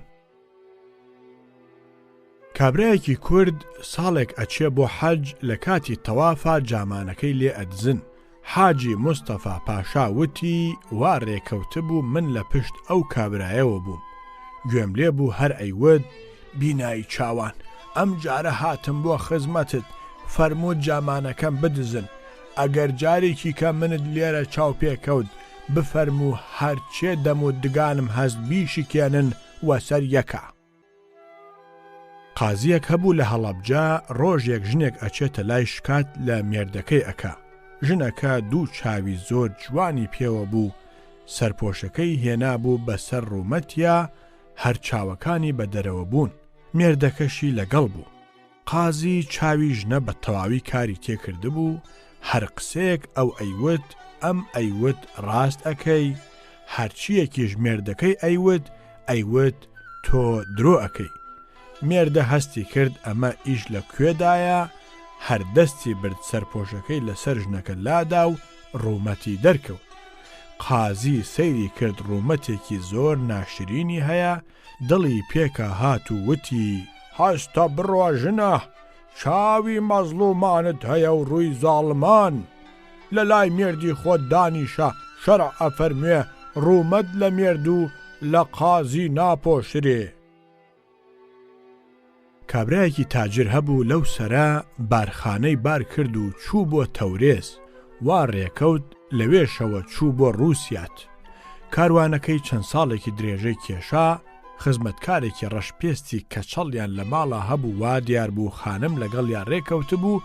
کابرایەکی کورد ساڵێک ئەچێ بۆ حەج، لە کاتی تەوافا جامانەکەی لێ ئەدزن. حاجی مستەفا پاشا وتی: وا ڕێکەوتە بوو من لە پشت ئەو کابرایەوە بووم. گوێم لێ بوو هەر ئەیود: بینایی چاوان، ئەم جارە هاتم بۆ خزمەتت، فەرمووت جامانەکەم بدزن، ئەگەر جارێکی کە منت لێرە چاو پێکەوت بفەرموو هەرچێ دەم و دگانم هەست بیشکێنن وەسەر یەکە. قازیەک هەبوو لە هەڵەبجا، ڕۆژێک ژنێک ئەچێتە لای شکات لە مێردەکەی ئەکا. ژنەکە دوو چاوی زۆر جوانی پێوە بوو، سەرپۆشەکەی هێنا بوو بەسەر ڕوومەتیا، هەر چاوەکانی بە دەرەوە بوون. مێردەکەشی لەگەڵ بوو. قازی چاوی ژنە بە تەواوی کاری تێکرد بوو، هەر قسەیەک ئەو ئەیوت ئەم ئەیوت ڕاست ئەکەی، هەرچیەکیش مێردەکەی ئەیوت تۆ درۆ ئەکەی. مێردە هەستی کرد ئەمە ئیش لە کوێدایە، هەردەستی برد سەرپۆشەکەی لەسەر ژنەکە لادا و ڕوومەتی دەرکەوت. قازی سەیری کرد ڕوومەتێکی زۆر ناشرینی هەیە، دڵی پێکە هات و وتی هەستە بڕۆ ژنە، چاوی مەزلومانت هەیە و ڕووی زاڵمان، لە لای مێردی خۆت دانیشە شەرع ئەفەرموێ ڕوومەت لە مێرد و لە قازی ناپۆشرێ. کابرایەکی تاجر هەبوو لەو سەرا بارخانەی بار کرد و چوو بۆ تەورێز، وا ڕێکەوت لەوێشەوە چوو بۆ ڕووسیات. کاروانەکەی چەند ساڵێکی درێژەی کێشا، خزمەتکارێکی ڕەشپێستی کەچەڵیان لە ماڵا هەبوو وا دیار بوو خانم لەگەڵیان ڕێکەوت بوو،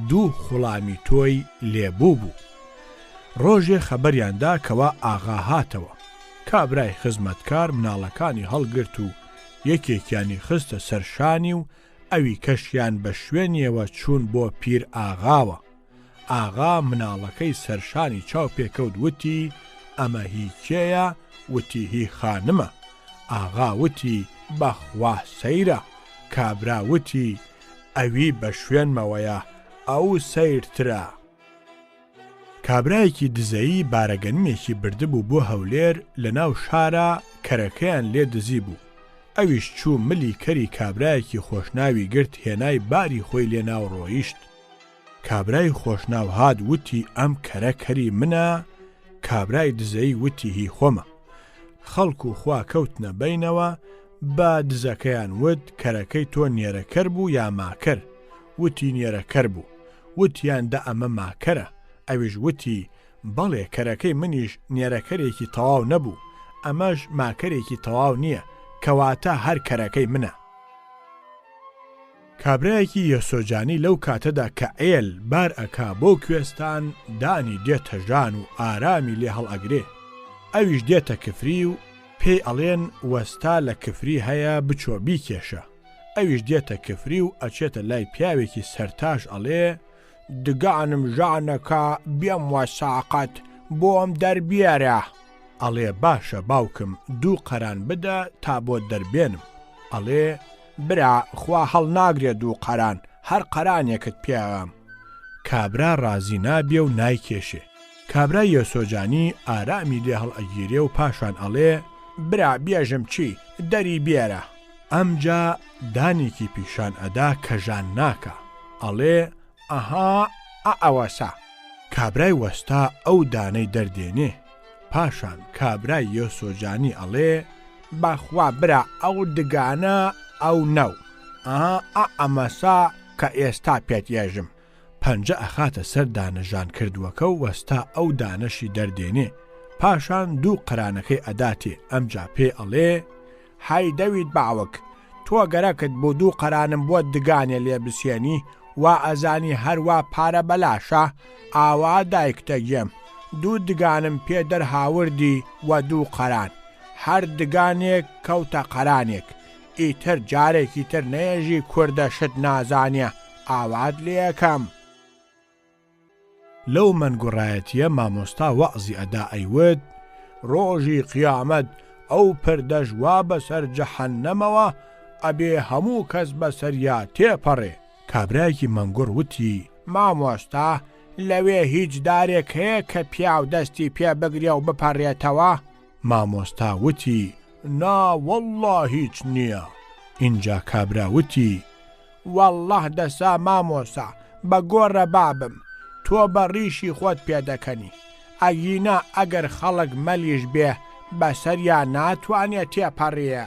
دوو خوڵامی تۆی لێبوو بوو. ڕۆژێ خەبەریاندا کەوا ئاغا هاتەوە. کابرای خزمەتکار مناڵەکانی هەڵگرت و یەکێکیانی خستە سەرشانی و ئەوی کەشیان بە شوێنیەوە چوون بۆ پیر ئاغاوە. ئاغا مناڵەکەی سەرشانی چاو پێکەوت وتی ئەمە هی کێیە؟ وتی هی خانمە. ئاغا وتی بەخوا سەیرە. کابرا وتی ئەوی بە شوێنمەوەیە، ئەو سەیرترە. کابرایەکی دزەیی بارەگەنمێکی بردبوو بۆ هەولێر لە ناو شارە، کەرەکەیان لێ دزی بوو. ئەویش چوو ملی کەری کابرایەکی خۆشناوی گرت، هێنای باری خۆی لێ ناو ڕۆیشت. کابرای خۆشناو هات وتی ئەم کەرە کەری منە. کابرای دزەیی وتی هی خۆمە. خەڵک و خوا کەوتنە بەینەوە، با دزەکەیان وت کەرەکەی تۆ نێرەکەر بوو یا ماکەر؟ وتی نێرەکەر بوو. وتیان دە ئەمە ماکەرە. ئەویش وتی بەڵێ کەرەکەی منیش نێرەکەرێکی تەواو نەبوو، ئەمەش ماکەرێکی تەواو نییە، کەواتە هەر کەرەکەی منە. کابرایەکی یەسۆجانی لەو کاتەدا کە ئێل بار ئەکا بۆ کوێستان، دانی دێتە ژان و ئارامی لێ هەڵئەگرێ. ئەویش دێتە کفری و پێی ئەڵێن وەستا لە کفری هەیە بچۆ بیکێشە. ئەویش دێتە کفری و ئەچێتە لای پیاوێکی سەرتاش ئەڵێ دگانم ژانەکە بێم وەساقەت بۆم دەربێرە. ئەڵێ باشە باوکم، دوو قەران بدە تا بۆ دەربێنم. ئەڵێ برا خوا هەڵ ناگرێت دوو قەران، هەر قەرانێکت پێوام. کابرا ڕازی نابێ و نایکێشێ. کابرا یەسۆجانی ئارامی لێ هەڵئەگیرێ و پاشان ئەڵێ برا بێژم چی دەری بێرە. ئەمجا دانێکی پیشان ئەدا کە ژان ناکە. ئەڵێ ئەها ئەوەسا. کابرای وەستا ئەو دانەی دەردێنێ. پاشان کابرای یەسۆجانی ئەڵێ بەخوا برا ئەو دگانە ئەو نەو، ئەمەسا کە ئێستا پێت یێژم. پەنجە ئەخاتە سەر دانەژان کردووەکە و وەستا ئەو دانەشی دەردێنێ. پاشان دوو قەرانەکەی ئەداتێ. ئەمجا پێ ئەڵێ های دەوید باوک، تۆ گەرەکت بۆ دوو قەرانم بۆ دگانێ لێ بسێنی، وا ئەزانی هەروە پارە بەلاشە، ئاوا دایکتە گێم. دوو دگانم پێ دەرهاوردی وە دوو قەران، هەر دگانێک کەوتە قەرانێک. ئیتر جارێکی تر نێژی کوردە شت نازانێ، ئاوات لێ یەکەم. لەو منگوڕایەتیە مامۆستا وەعزی ئەدا ئەیوت ڕۆژی قیامەت ئەو پردەش وا بەسەر جەحەنەمەوە، ئەبێ هەموو کەس بەسەریا تێپەڕێ. کابرایەکی مەنگوڕ وتی مامۆستا لەوێ هیچ دارێک هەیە کە پیاو دەستی پێ بگرێ و بپەڕێتەوە؟ مامۆستا وتی نا وەڵڵا هیچ نییە. اینجا کابرا وتی وەڵڵاه دەسا مامۆسا، بە گۆڕە بابم، تۆ بە ڕیشی خۆت پێدەکەنی، ئەگینا ئەگەر خەڵک مەلیش بێ بەسەریا ناتوانێت تێپەڕێ.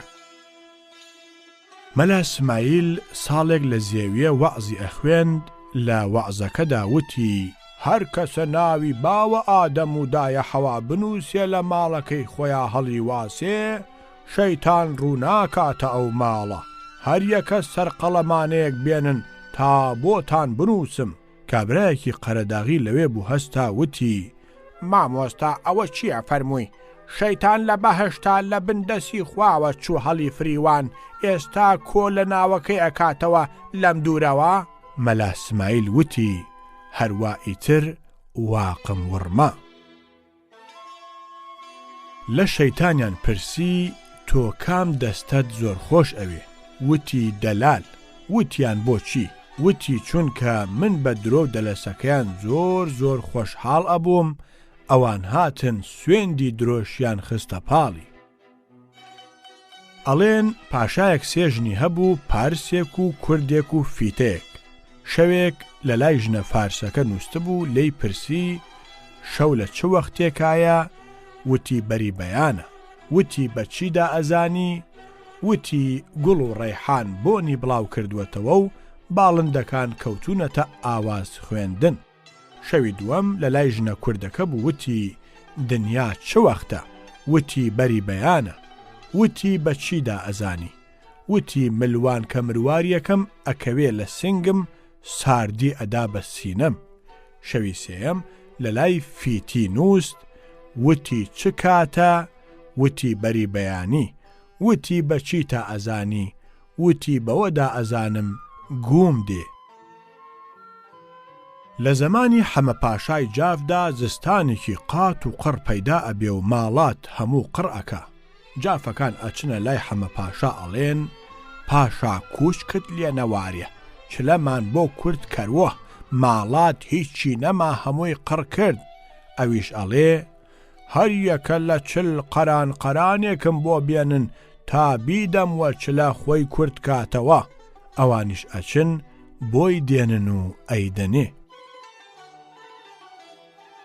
مەلا سمایل ساڵێک لە زێویە وەعزی ئەخوێند. لە وەعزەکەدا وتی هەر کەسە ناوی باوە ئادەم و دایە حەوا بنووسێ لە ماڵەکەی خۆیان هەڵی واسێ، شەیتان ڕووناکاتە ئەو ماڵە، هەر یەکە سەرقەڵەمانەیەک بێنن تا بۆتان بنووسم. کابرایەکی قەرەداغی لەوێ بوو هەستا وتی مامۆستا ئەوە چییە فەرمووی؟ شەیتان لە بەهەشتا لە بندەسی خواوە چوو هەڵی فریوان، ئێستا کۆ لە ناوەکەی ئەکاتەوە لەم دوورەوە؟ مەلا سمایل وتی هەروە ئیتر واقم وڕما. لە شەیتانیان پرسی تۆ کام دەستەت زۆر خۆش ئەوێ؟ وتی دەلال، وتیان بۆچی؟ وتی چونکە من بە درۆ دەلەسەکەیان زۆر خۆشحاڵ ئەبووم، ئەوان هاتن سوێندی درۆشیان خستە پاڵی. ئەڵێن پاشایەک سێژنی هەبوو، پارسێک و کوردێک و فیتەیەک. شەوێک لە لای ژنە فارسەکە نووسبوو، لی پرسی شەو لە چ وەختێکایە؟ وتی بەری بەیانە. وتی بەچیدا ئەزانی؟ وتی گوڵ و ڕەیحان بۆنی بڵاو کردووەتەوە و باڵندەکان کەوتونەتە ئاواز خوێندن. شەوی دووەم لە لای ژنە کوردەکە بوو، وتی دنیا چ وەختە؟ وتی بەری بەیانە. وتی بەچیدا ئەزانی؟ وتی ملوان کە مرواریەکەم ئەکەوێ لە سنگم، ساردی ئەدا بە سینەم. شەوی سێەم لە لای فیتی نووست، وتی چ کاتە؟ وتی بەری بەیانی. وتی بەچی تا ئەزانی؟ وتی بەوەدا ئەزانم گوم دێ. لە زمانی حەمە پاشای جافدا زستانێکی قات و قڕ پەیدا ئەبێ و ماڵات هەموو قڕ ئەکا. جافەکان ئەچنە لای حەمە پاشا ئەڵێن پاشا کوشکت لێ نەوارێ، چلەمان بۆ کورد کەروە، ماڵات هیچی نەما هەمووی قڕ کرد. ئەویش ئەڵێ هەر یەکە لە چل قەران قەرانێکم بۆ بێنن تا بیدەم وە چلە خۆی کورد کاتەوە. ئەوانیش ئەچن بۆی دێنن و ئەیدەنێ.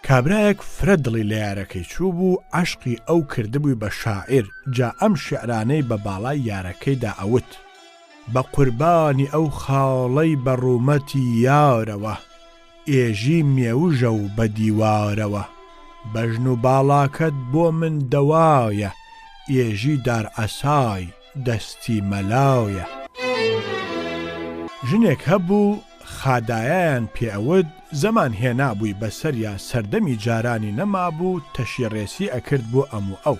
کابرایەک فرە دڵی لە یارەکەی چوو بوو، عەشقی ئەو کردبووی بە شاعیر. جا ئەم شیعرانەی بە باڵای یارەکەیدا ئەوت: بە قوربانی ئەو خاڵەی بە ڕوومەتی یارەوە، ئێژی مێوژە و بە دیوارەوە، بەژن و باڵاکەت بۆ من دەوایە، ئێژی دار ئەسای دەستی مەلایە. ژنێک هەبوو خادایەیان پێئەوت، زەمان هێنابووی بەسەریا، سەردەمی جارانی نەمابوو، تەشیڕێسی ئەکرد بۆ ئەموو ئەو.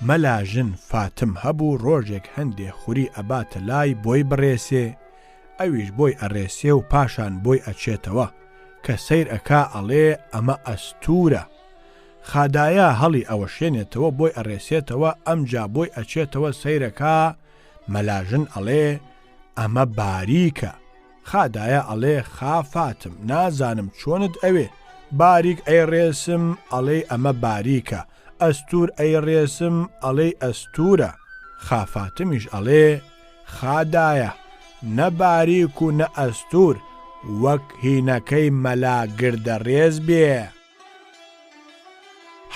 مەلا ژن فاتم هەبوو، ڕۆژێک هەندێک خوری ئەباتە لای بۆی بڕێسێ. ئەویش بۆی ئەڕێسێ و پاشان بۆی ئەچێتەوە، کە سەیر ئەکا ئەڵێ ئەمە ئەستورە. خادایە هەڵی ئەوە شێنێتەوە بۆی ئەڕێسێتەوە، ئەمجا بۆی ئەچێتەوە سەیرەکە. مەلاژن ئەڵێ ئەمە باریکە. خادایە ئەڵێ خافاتم، نازانم چۆنت ئەوێ. باریک ئەی ڕێسم، ئەڵێ ئەمە باریکە. ئەستور ئەی ڕێسم، ئەڵێ ئەستورە. خافاتمیش ئەڵێ خادایە، نە باریک و نە ئەستور، وەک هینەکەی مەلا گردە ڕێز بێ.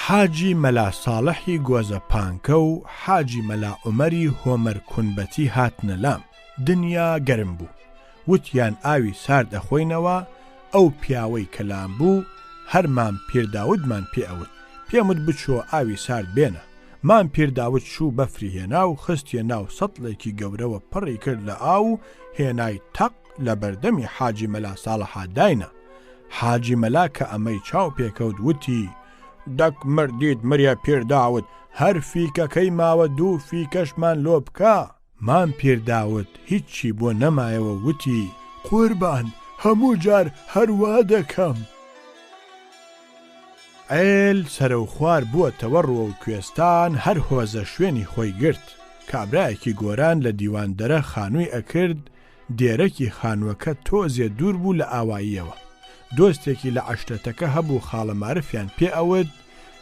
حاجی مەلا ساڵحی گۆزە پانکە و حاجی مەلا عومەری هۆمەر کونبەتی هاتنە لام. دنیا گەرم بوو، وتیان ئاوی سارد ئەخۆینەوە. ئەو پیاوەی کەلام بوو هەرمان پیرداودمان پێئەوت، پێمت بچۆ ئاوی سارد بێنە. مام پیرداوت شوو بەفری هێنا و خستیە ناو سەتڵێکی گەورەوە پڕی کرد لە ئاو، هێنای تەق لە بەردەمی حاجی مەلا ساڵحا داینە. حاجی مەلا کە ئەمەی چاو پێکەوت، وتی دەک مردیت مریە پیرداوت، هەر فیکەکەی ماوە دوو فیکەشمان لۆ بکە. مام پیرداوت هیچی بۆ نەمایەوە، وتی قوربان هەموو جار هەروا دەکەم. ئێل سەرە و خوار بووەتەوە ڕووە و کوێستان، هەر هۆزە شوێنی خۆی گرت. کابرایەکی گۆران لە دیواندەرە خانووی ئەکرد، دێرەکی خانووەکە تۆزێ دوور بوو لە ئاواییەوە. دۆستێکی لە عەشرەتەکە هەبوو، خاڵە مارفیان پێ ئەوت.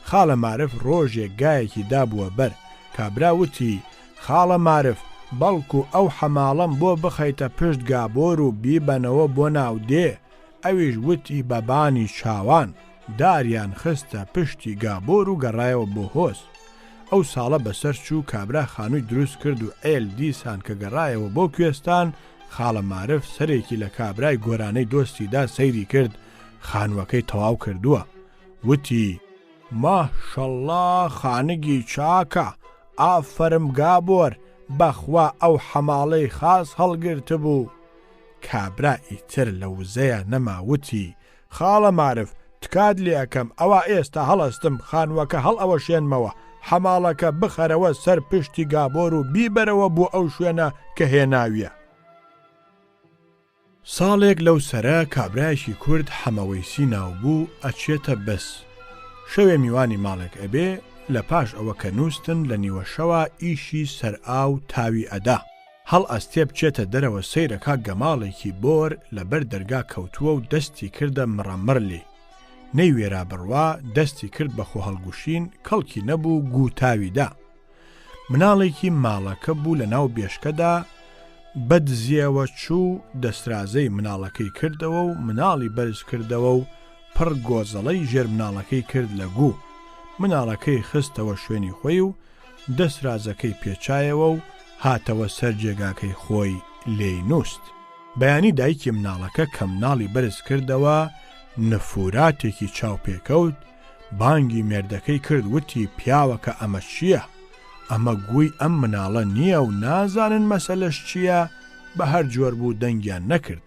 خاڵە مارف ڕۆژێک گایەکی دابووە بەر. کابرا وتی خاڵە مارف، بەڵکو ئەو حەماڵەم بۆ بخەیتە پشت گابۆر و بیبەنەوە بۆ ناو دێ. ئەویش وتی بەبانی چاوان. داریان خستە پشتی گابۆر و گەڕایەوە بۆ هۆز. ئەو ساڵە بەسەر چوو، کابرا خانووی دروست کرد و ئێل دیسان کە گەڕایەوە بۆ کوێستان. خاڵە مارف سەرێکی لە کابرای گۆرانەی دۆستیدا سەیری کرد، خانووەکەی تەواو کردووە. وتی ماشەڵڵا خانگی چاکە، ئافەرم گابۆر، بەخوا ئەو حەماڵەی خاس هەڵگرت بوو. کابرا ئیتر لە وزەیە نەماوتی خاڵە مارف تکات لێ ئەەکەم، ئەوە ئێستا هەڵەستم خانووەکە هەڵ ئەوە شێنمەوە، حەماڵەکە بخەرەوە سەر پشتی گابۆر و بیبەرەوە بۆ ئەو شوێنە کە هێناویە. ساڵێک لەو سەرە کابرایەکی کورد حەمەوەیسی ناوبوو، ئەچێتە بەس. شەوێ میوانی ماڵێک ئەبێ، لە پاش ئەوە کە نووستن لە نیوە شەوە ئیشی سەرئاو تاوی ئەدا. هەڵ ئەستێ بچێتە دەرەوە سەیرەکە گەماڵێکی بۆر لەبەر دەرگا کەوتووە و دەستی کردە مڕەمڕ لێ. نەیوێرا بڕوا دەستی کرد بە خۆ هەڵگوشین کەڵکی نەبوو گوتاویدا. مناڵێکی ماڵەکە بوو لە ناو بێشکەدا بەدزیەوە چوو دەسترازەی مناڵەکەی کردەوە و مناڵی بەرز کردەوە و پڕ گۆزەڵەی ژێر مناڵەکەی کرد لە گوو. مناڵەکەی خستەوە شوێنی خۆی و دەسترازەکەی پێچایەوە و هاتەوە سەر جێگاکەی خۆی لێی نووست. بەیانی دایکی مناڵەکە کە مناڵی بەرز کردەوە نفوراتێکی چاوپێکەوت بانگی مێردەکەی کرد وتی پیاوەکە ئەمە چییە؟ ئەمە گووی ئەم مناڵە نییە و نازانن مەسەلەش چییە؟ بە هەر جۆر بوو دەنگیان نەکرد.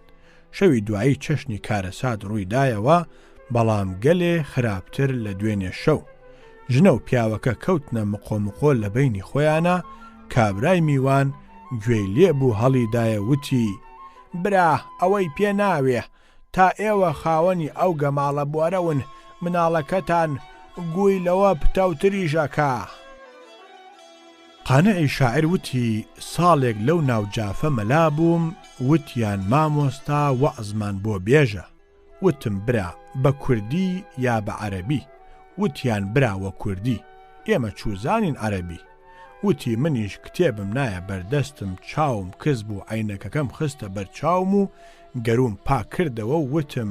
شەوی دوایی چەشنی کارەسات ڕوویدایەوە بەڵام گەلێ خراپتر لە دوێنێ شەو. ژنە و پیاوەکە کەوتنە مقۆمقۆ لە بەینی خۆیانە. کابرای میوان گوێی لێ بوو هەڵیدایە وتی برا ئەوەی پێ ناوێ تا ئێوە خاوەنی ئەو گەماڵە بوارەون مناڵەکەتان گووی لەوە پتەوتریژەکە. قانەعی شاعر وتی ساڵێک لەو ناوجافە مەلا بووم وتیان مامۆستا وەعزمان بۆ بێژە. وتم برا بە کوردی یا بە عەرەبی؟ وتیان براوە کوردی. ئێمە چوزانین عەرەبی. وتی منیش کتێبم نایە بەردەستم چاوم کەس بوو عینەکەکەم خستە بەرچاوم و گەروم پاک کردەوە و وتم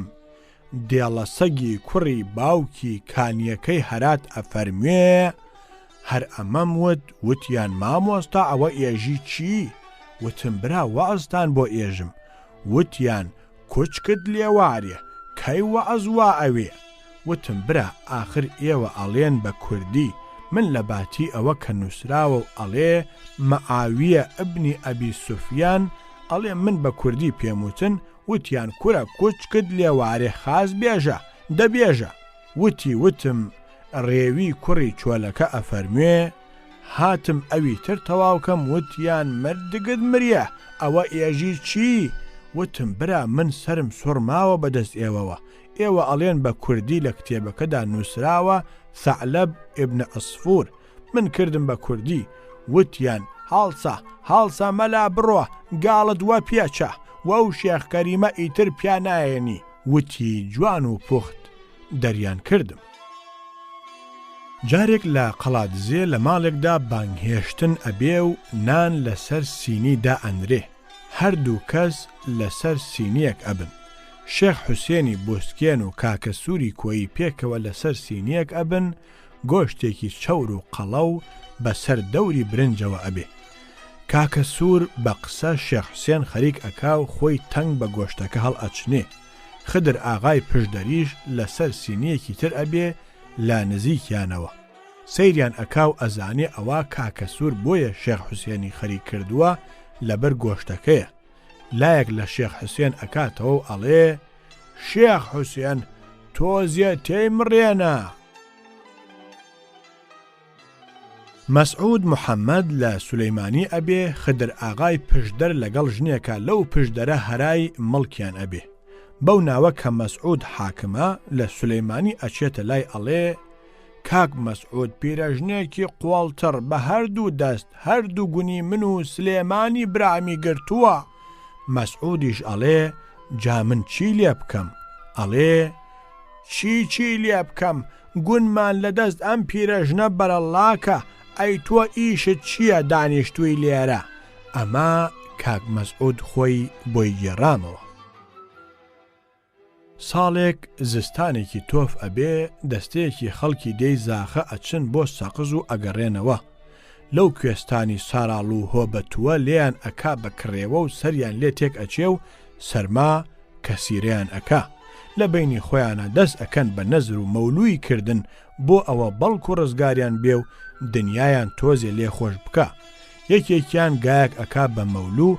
دێڵە سەگی کوڕی باوکی کانیەکەی هەرات ئەفەرموێ. هەر ئەمەم وتیان مامۆستا ئەوە ئێژی چی؟ وتم برا وەعزتان بۆ ئێژم. وتیان کوچکت لێوارێ کەی وەعز وا ئەوێ. وتم برا ئاخر ئێوە ئەڵێن بە کوردی من لە باتی ئەوە کە نووسراوە و ئەڵێ مەعاویە ئەبنی ئەبی سوفیان ئەڵێ من بە کوردی پێموتن وتیان کورە کوچکت لێوارێ خاز بێژە دەبێژە. وتم ڕێوی کوڕی چۆلەکە ئەفەرموێ. هاتم ئەوی تر تەواوکەم وتیان مردگت مریە ئەوە ئێژی چی؟ وتم برا من سرم سوڕماوە بەدەست ئێوەوە. ئێوە ئەڵێن بە کوردی لە کتێبەکەدا نووسراوە ثەعلەب ئیبن عەسفوور. من کردم بە کوردی. وتیان هاڵسە مەلا بڕۆ گاڵت وە پێچە وەو شێخ کەریمە ئیتر پیا نایەنی. وتی جوان و پوخت دەریان کردم. جارێک لە قەڵاتزێ لە ماڵێکدا بانگهێشتن ئەبێ و نان لەسەر سینی دا ئەنرێ. هەردوو کەس لەسەر سینیەک ئەبن. شێخ حوسێنی بوسکێن و کاکە سووری کۆیی پێکەوە لەسەر سینیەک ئەبن گۆشتێکی چەور و قەڵە و بەسەر دەوری برنجەوە ئەبێ. کاکە سوور بە قسە شێخ حوسێن خەریک ئەکا و خۆی تەنگ بە گۆشتەکە هەڵ ئەچنێ. خدر ئاغای پشدەریش لەسەر سینیەکی تر ئەبێ لا نزیکیانەوە. سەیریان ئەکا و ئەزانێ ئەوە کاکە سوور بۆیە شێخ حوسێنی خەریک کردووە لەبەر گۆشتەکەیە. لایەک لە شێخ حوسێن ئەکاتەوە و ئەڵێ شێخ حوسێن تۆزیە تێی مڕێنە. مەسعود محەممەد لە سولەیمانی ئەبێ خدر ئاغای پشدەر لەگەڵ ژنێکە لەو پشدەرە هەرای مڵکیان ئەبێ. بەو ناوە کە مەسعود حاکمە لە سولەیمانی ئەچێتە لای ئەڵێ کاک مەسعود پیرەژنێکی قوڵتر بە هەردوو دەست هەردوو گونی من و سلێمانی برامی گرتووە. مەسعودیش ئەڵێ جا من چی لێ بکەم؟ ئەڵێ چی لێ بکەم؟ گونمان لەدەست ئەم پیرەژنە بەرەڵاکە ئەی تۆ ئیشت چییە دانیشتووی لێرە؟ ئەمە کاک مەسعود خۆی بۆی گێڕامەوە. ساڵێک زستانێکی تۆف ئەبێ دەستەیەکی خەڵکی دەی زاخە ئەچن بۆ سەقز و ئەگەڕێنەوە. لەو کوێستانی ساراڵ و هۆبەتووە لێیان ئەکا بە کڕێوە و سەریان لێ تێک ئەچێ و سەرما کەسیرەیان ئەکا. لە بینی خۆیانە دەست ئەکەن بە نەزر و مەولوی کردن بۆ ئەوە بەڵکو و ڕزگاریان بێ و دنیایان تۆزێ لێ خۆش بکە. یەکێکیان گایەک ئەکا بە مەولو،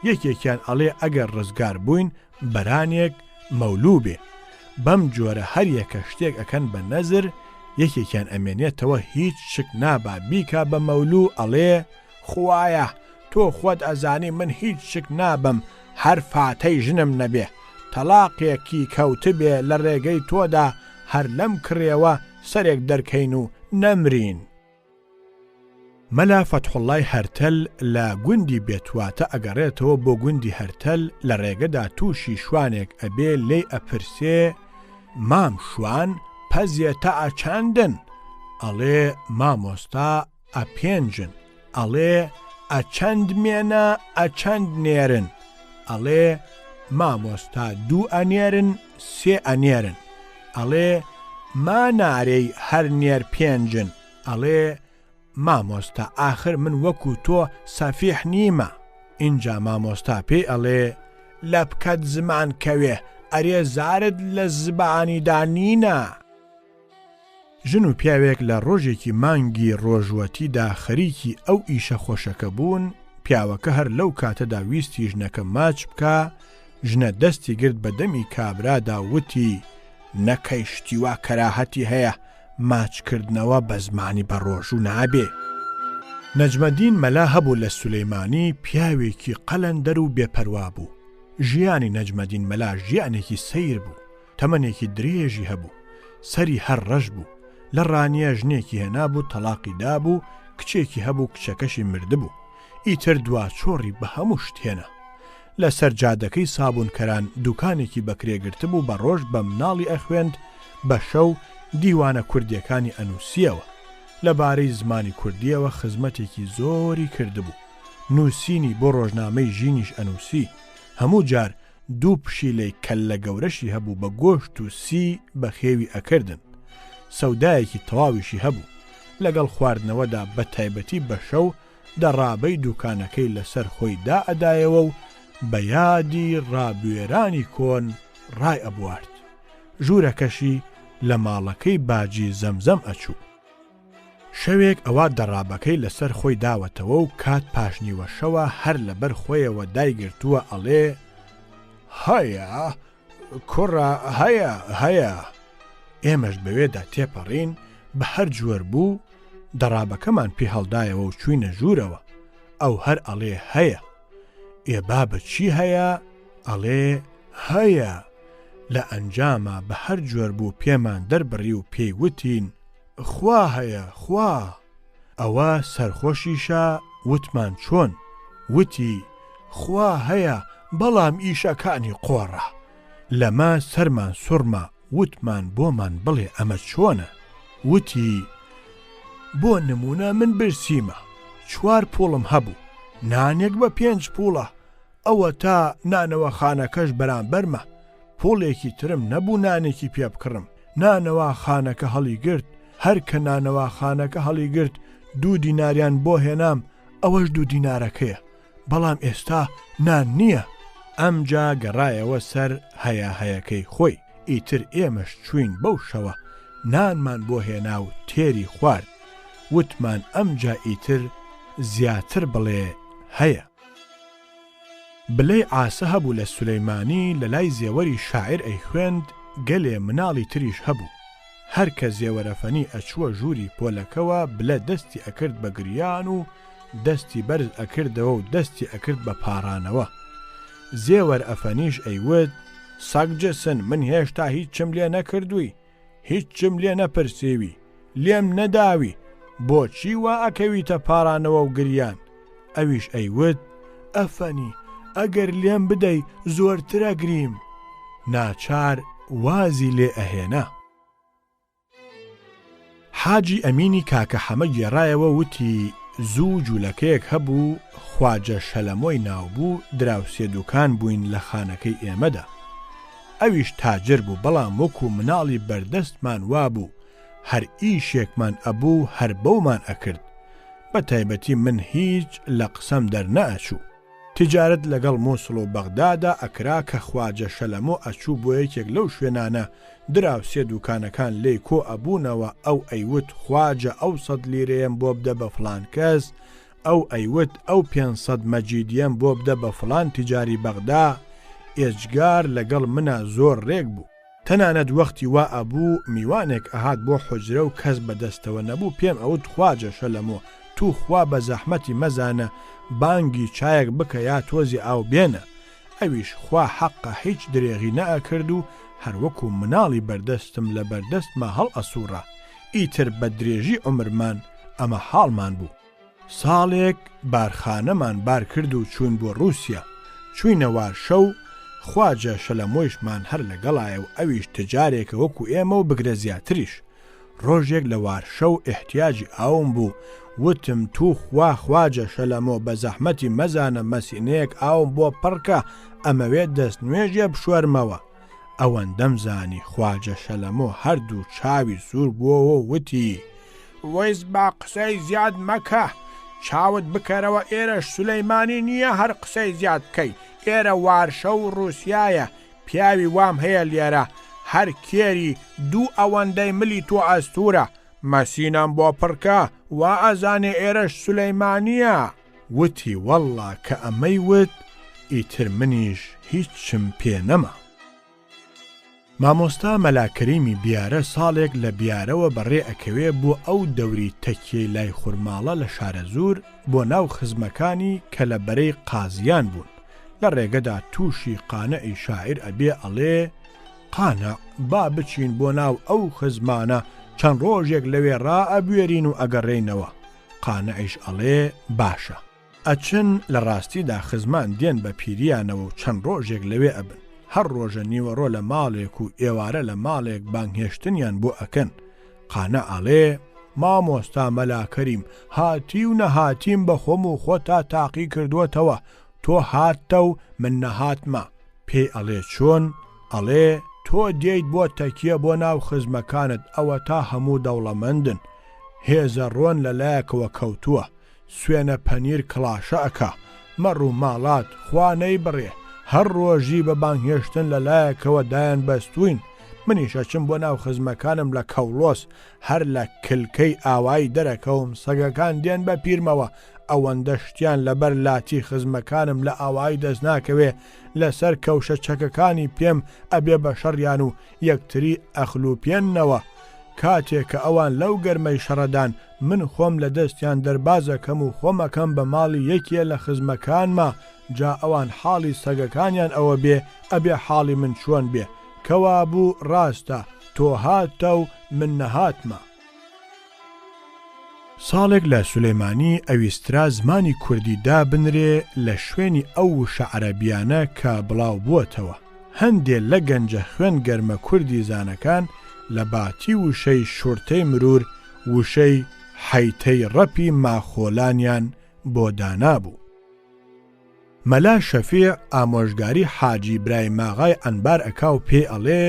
یەکێکیان ئەڵێ ئەگەر ڕزگار بووین بەرانێک مەولوو بێ. بەم جۆرە هەر یەکە شتێک ئەکەن بە نەزر، یەکێکیان ئەمێنێتەوە هیچ شک نابا بیکا بە مەولوو ئەڵێ خوایە تۆ خۆت ئەزانی من هیچ شک نابم هەر فاتەی ژنم نەبێ، تەلاقێکی کەوتبێ لە ڕێگەی تۆدا هەر لەم کڕێوە سەرێک دەرکەین و نەمرین. مەلا فەتحوڵای هەرتەل لە گوندی بێتواتە ئەگەڕێتەوە بۆ گوندی هەرتەل لە ڕێگەدا تووشی شوانێک ئەبێ لێی ئەپرسێ مام شوان پەزیە تا ئەچاندن ئەڵێ مامۆستا ئەپێنجن ئەڵێ ئەچەند مێنە ئەچەند نێرن ئەڵێ مامۆستا دوو ئەنێرن سێ ئەنێرن ئەڵێ مانارەی هەر نێر پێنجن ئەڵێ مامۆستا ئاخر من وەکو تۆ سەفیح نیمە ئینجا مامۆستا پێی ئەڵێ لە بکەت زمان کەوێ ئەرێ زارت لە زبانیدا نینە. ژن و پیاوێک لە ڕۆژێکی مانگی ڕۆژوەتیدا خەریکی ئەو ئیشە خۆشەکە بوون. پیاوەکە هەر لەو کاتەدا ویستی ژنەکە ماچ بکە. ژنە دەستی گرت بە دەمی کابرادا وتی نەکەی شتیوا کەراهەتی هەیە ماچکردنەوە بە زمانی بە ڕۆژوو نابێ. نەجمەدین مەلا هەبوو لە سولەیمانی پیاوێکی قەلەندەر و بێپەروا بوو. ژیانی نەجمەدین مەلا ژیانێکی سەیر بوو. تەمەنێکی درێژی هەبوو. سەری هەر ڕەش بوو. لە ڕانیە ژنێکی هێنابوو تەلاقی دابوو کچێکی هەبوو کچەکەشی مردبوو. ئیتر دوا چۆڕی بە هەموو شتێنە. لە سەرجادەکەی سابوونکەران دوکانێکی بەکرێگرت بوو بە ڕۆژ بە مناڵی ئەخوێند بە شەو دیوانە کوردیەکانی ئەنووسیەوە. لەبارەی زمانی کوردیەوە خزمەتێکی زۆری کردبوو. نووسینی بۆ ڕۆژنامەی ژینیش ئەنووسی. هەموو جار دوو پشیلەی کەللە گەورەشی هەبوو بە گۆشت و سی بە خێوی ئەکردن. سەودایەکی تەواویشی هەبوو. لەگەڵ خواردنەوەدا بە تایبەتی بە شەو دەڕابەی دوکانەکەی لەسەر خۆی دائەدایەوە و بە یادی ڕابوێرانی کۆن ڕای ئەبوارد. ژوورەکەشی لە ماڵەکەی باجی زەمزەم ئەچوو. شەوێک ئەوە دەڕابەکەی لەسەر خۆی داوەتەوە و کات پاشنیوە شەوە هەر لەبەر خۆیەوە دایگرتووە ئەڵێ هەیە کوڕە هەیە ئێمەش بەوێدا تێپەڕین بە هەر جوەر بوو دەڕابەکەمان پێ هەڵدایەوە و چوینە ژوورەوە. ئەو هەر ئەڵێ هەیە. ئێبا بە چی هەیە؟ ئەڵێ هەیە. لە ئەنجامە بە هەر جوەر بوو پێمان دەربڕی و پێی وتین خوا هەیە خوا. ئەوە سەرخۆشیشە وتمان چۆن؟ وتی خوا هەیە بەڵام ئیشەکانی قۆڕە. لەمە سەرمان سوڕمە وتمان بۆمان بڵێ ئەمە چۆنە؟ وتی بۆ نمونە من برسیمە 4 پوڵم هەبوو نانێک بە 5 پوڵە ئەوە تا نانەوە خانەکەش بەرامبەرمە. پوڵێکی ترم نەبوو نانێکی پێ بکڕم. نانەوە خانەکە هەڵی گرت. هەر کە نانەوە خانەکە هەڵی گرت 2 دیناریان بۆ هێنام ئەوەش 2 دینارەکەیە بەڵام ئێستا نان نییە. ئەمجا گەڕایەوە سەر هەیەکەی خۆی. ئیتر ئێمەش چوین بەو شەوە نانمان بۆ هێنا و تێری خوارد. وتمان ئەمجا ئیتر زیاتر بڵێ هەیە. بلەی عاسە هەبوو لە سولەیمانی لە لای زێوەری شاعیر ئەیخوێند گەلێ مناڵی تریش هەبوو. هەر کە زێوەرەفەنی ئەچووە ژووری پۆلەکەوە بلە دەستی ئەکرد بە گریان و دەستی بەرز ئەکردەوە و دەستی ئەکرد بە پاڕانەوە. زێوەر ئەفەنیش ئەیوت سەگجەسن من هێشتا هیچم لێ نەکردووی هیچم لێ نەپرسێوی لێم نەداوی بۆچی وا ئەکەویتە پاڕانەوە و گریان؟ ئەویش ئەیوت ئەفەنی ئەگەر لێم بدەی زۆرترە گریم. ناچار وازی لێ ئەهێنا. حاجی ئەمینی کاکە حەمە گێڕایەوە وتی زوو جوولەکەیەک هەبوو خواجە شەلەمۆی ناوبوو دراوسێ دوکان بووین لە خانەکەی ئێمەدا. ئەویش تاجر بوو بەڵام وەکو مناڵی بەردەستمان وابوو هەر ئیشێکمان ئەبوو هەر بەومان ئەکرد. بە تایبەتی من هیچ لە قسەم دەرنەئەچوو. تجارت لەگەڵ مووسڵ و بەغدادا ئەکرا کە خواجە شەلەمۆ ئەچوو بۆ یەکێک لەو شوێنانە دراوسێ دوکانەکان لێی کۆ ئەبوونەوە ئەو ئەیوت خواجە ئەو 100 لیرەیەم بۆ بدە بە فڵان کەس ئەو ئەیوت ئەو 500 مەجیدیەم بۆ بدە بە فڵان تیجاری بەغدا. ئێجگار لەگەڵ منە زۆر ڕێک بوو. تەنانەت وەختی وا ئەبوو میوانێک ئەهات بۆ حوجرە و کەس بەدەستەوە نەبوو پێم ئەوت خواجە شەلەمۆ تو خوا بە زەحمەتی مەزانە بانگی چایەک بکە یا تۆزی ئاو بێنە. ئەویش خوا حەقە هیچ درێغی نەئەکرد و هەروەکو مناڵی بەردەستم لە بەردەستمە هەڵ ئەسووڕە. ئیتر بە درێژی عمرمان ئەمە حاڵمان بوو. ساڵێک بارخانەمان بار کرد و چوون بۆ رووسیا چوینە وارشەو خواجە شەلەمۆیشمان هەر لەگەڵایە و ئەویش تجارێکە وەکو ئێمە و بگرە زیاتریش ڕۆژێک لە وارشەو احتیاجی ئاوم بوو وتم تو خواجە شەلەمۆ بە زەحمەتی مەزانە مەسینەیەک ئاوم بۆ پڕکە ئەمەوێت دەست نوێژێ بشوەرمەوە ئەوەندەم زانی خواجە شەلەمۆ هەردوو چاوی سوور بووەوە وتی وەیس با قسەی زیاد مەکە چاوت بکەرەوە ئێرەش سولەیمانی نییە هەر قسەی زیاد بکەی ئێرە وارشە و رووسایە پیاوی وام هەیە لێرە هەر کێری دوو ئەوەندەی ملی تۆ ئەستورە مەسینەم بۆ پڕکە وا ئەزانێ ئێرەش سولەیمانیە وتی وەڵڵا کە ئەمەی وت ئیتر منیش هیچم پێ نەما مامۆستا مەلاکەریمی بیارە ساڵێک لە بیارەوە بەڕێ ئەکەوێ بۆ ئەو دەوری تەکیەی لای خورماڵە لە شارەزور بۆ ناو خزمەکانی کە لە بەرەی قازیان بوون لە ڕێگەدا تووشی قانەعی شاعیر ئەبێ ئەڵێ قانە با بچین بۆ ناو ئەو خزمانە چەند ڕۆژێک لەوێ ڕائەبوێرین و ئەگەڕێینەوە قانەعیش ئەڵێ باشە ئەچن لە ڕاستیدا خزمان دێن بە پیریانەوە و چەند ڕۆژێک لەوێ ئەبن هەر ڕۆژە نیوەڕۆ لە ماڵێک و ئێوارە لە ماڵێک بانگهێشتنیان بۆ ئەکەن قانە ئەڵێ مامۆستا مەلاکەریم هاتی و نەهاتیم بە خۆم و خۆتا تاقی کردووەتەوە تۆ هاتە و من نەهاتمە پێی ئەڵێ چۆن ئەڵێ تۆ دێیت بۆ تەکیە بۆ ناو خزمەکانت ئەوە تا هەموو دەوڵەمەندن هێزە ڕۆن لەلایەکەوە کەوتووە سوێنە پەنیر کڵاشە ئەکا مەڕ و ماڵات خوانەی بڕێ هەر ڕۆژی بە بانگهێشتن لەلایەکەوە دایان بەستوین منیشەچم بۆ ناو خزمەکانم لە کەولۆس هەر لە کلکەی ئاوایی دەرەکەوم سەگەکان دێن بە پیرمەوە ئەوەندە شتیان لەبەر لاتی خزمەکانم لە ئاوایی دەست ناکەوێ لەسەر کەوشە چەکەکانی پێم ئەبێ بە شەڕیان و یەکتری ئەخلوپێننەوە کاتێک کە ئەوان لەو گەرمەی شەڕەدان من خۆم لە دەستیان دەربازەکەم و خۆمەکەم بە ماڵی یەکێ لە خزمەکانمە جا ئەوان حاڵی سەگەکانیان ئەوە بێ ئەبێ حاڵی من چۆن بێ کەوا بوو ڕاستە تۆ هاتە و من نەهاتمە ساڵێک لە سولەیمانی ئەویسترا زمانی کوردی دابنرێ لە شوێنی ئەو وشە عەرەبیانە کە بڵاو بووەتەوە هەندێ لە گەنجە خوێن گەرمە کوردی زانەکان لە باتی وشەی شورتەی مرور وشەی حەیتەی ڕەپی ماخۆلانیان بۆ دانابوو مەلا شەفیع ئامۆژگاری حاجی برایم ئاغای ئەنبار ئەکا و پێ ئەڵێ